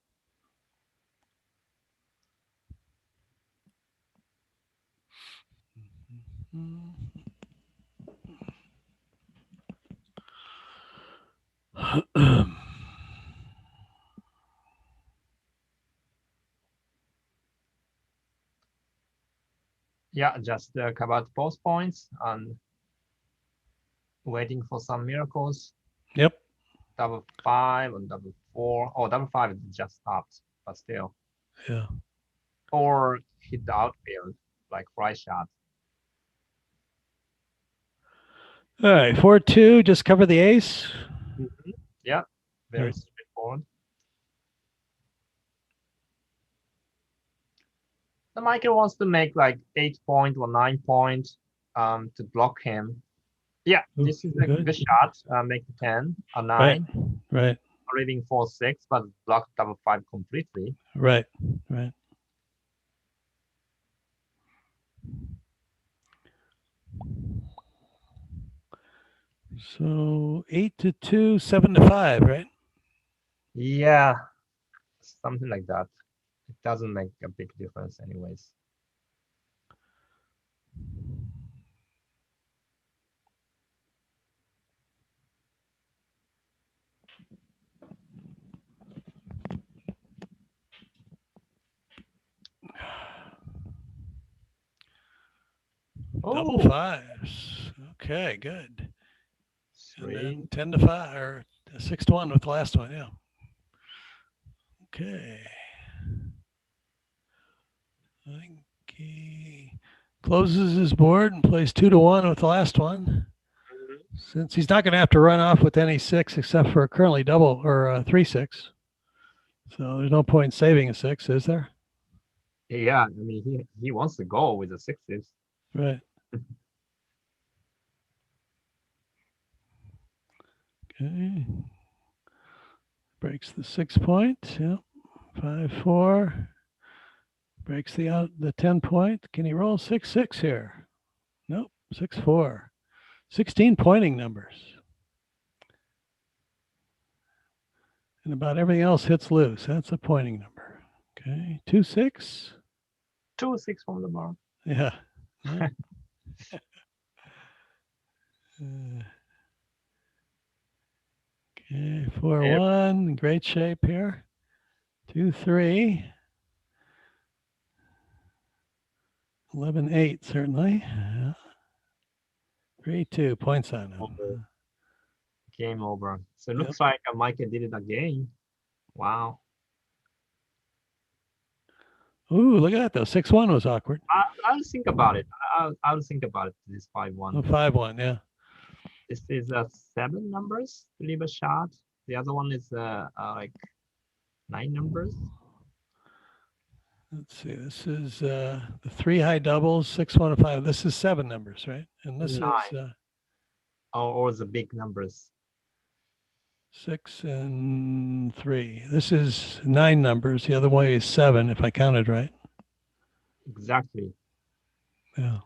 Yeah, just covered both points and waiting for some miracles. Yep. Double 5 and double 4. Oh, double 5 is just stopped, but still. Yeah. Or hit the outfield, like fly shot. All right, 4-2, just cover the ace. Yeah, very Yeah. straightforward. The Michael wants to make like 8 point or 9 point to block him. Yeah, Ooh, this is a good. good shot. Make 10 or 9, Right. Right. leaving 4-6, but block double 5 completely. Right. Right. So 8-2, 7-5, right? Yeah, something like that. It doesn't make a big difference anyways. Double Oh, fives. Okay, good. And 3. then 10-5 or 6-1 with the last one. Yeah. Okay. I think he closes his board and plays 2-1 with the last one. Since he's not going to have to run off with any 6 except for a currently double or a 3-6. So there's no point in saving a 6, is there? Yeah, I mean, he wants to go with the 6s. Right. Okay. Breaks the 6 point. Yep. 5-4. Breaks the 10 point. Can he roll 6-6 here? Nope. 6-4. 16 pointing numbers. And about everything else hits loose. That's a pointing number. Okay. 2-6. 2-6 from the bar. Yeah. Okay. 4-1. Great shape here. 2-3. 11-8, certainly. Yeah. 3-2 points on him. Over. Game over. So it looks like Micah did it again. Wow. Ooh, look at that though. 6-1 was awkward. I'll think about it. I'll think about it. This 5-1. Oh, 5-1, yeah. This is 7 numbers to leave a shot. The other one is like 9 numbers. Let's see. This is the 3 high doubles, 6, 1, and 5. This is 7 numbers, right? And this 9. is Or the big numbers. 6 and 3. This is 9 numbers. The other way is 7, if I counted right. Exactly. Yeah.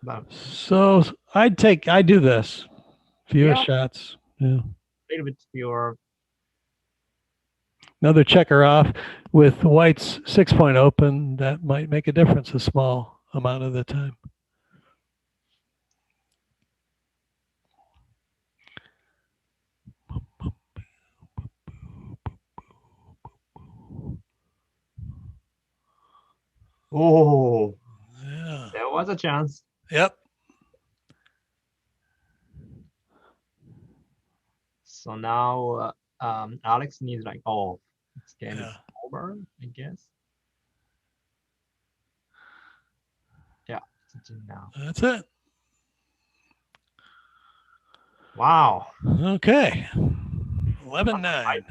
But So I'd do this. Fewer shots. Yeah. a little bit fewer. Another checker off with White's 6 point open. That might make a difference a small amount of the time. Oh, yeah. There was a chance. Yep. So now Alex needs like, this game is over, I guess. Yeah, it's in now. That's it. Wow. Okay. 11-9.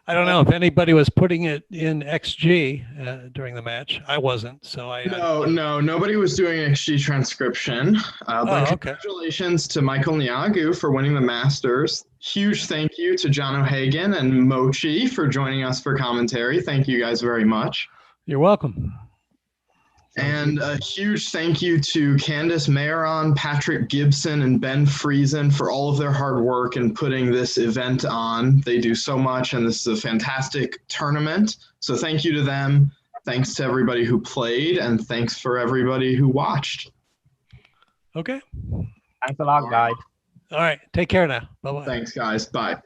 I don't know if anybody was putting it in XG during the match. I wasn't, so No, nobody was doing XG transcription. But congratulations to Michael Nyagu for winning the Masters. Huge thank you to John O'Hagan and Mochi for joining us for commentary. Thank you guys very much. You're welcome. And a huge thank you to Candace Mayeron, Patrick Gibson, and Ben Friesen for all of their hard work in putting this event on. They do so much, and this is a fantastic tournament. So thank you to them. Thanks to everybody who played, and thanks for everybody who watched. Okay. Thanks a lot, guys. All right. Take care now. Bye-bye. Thanks, guys. Bye.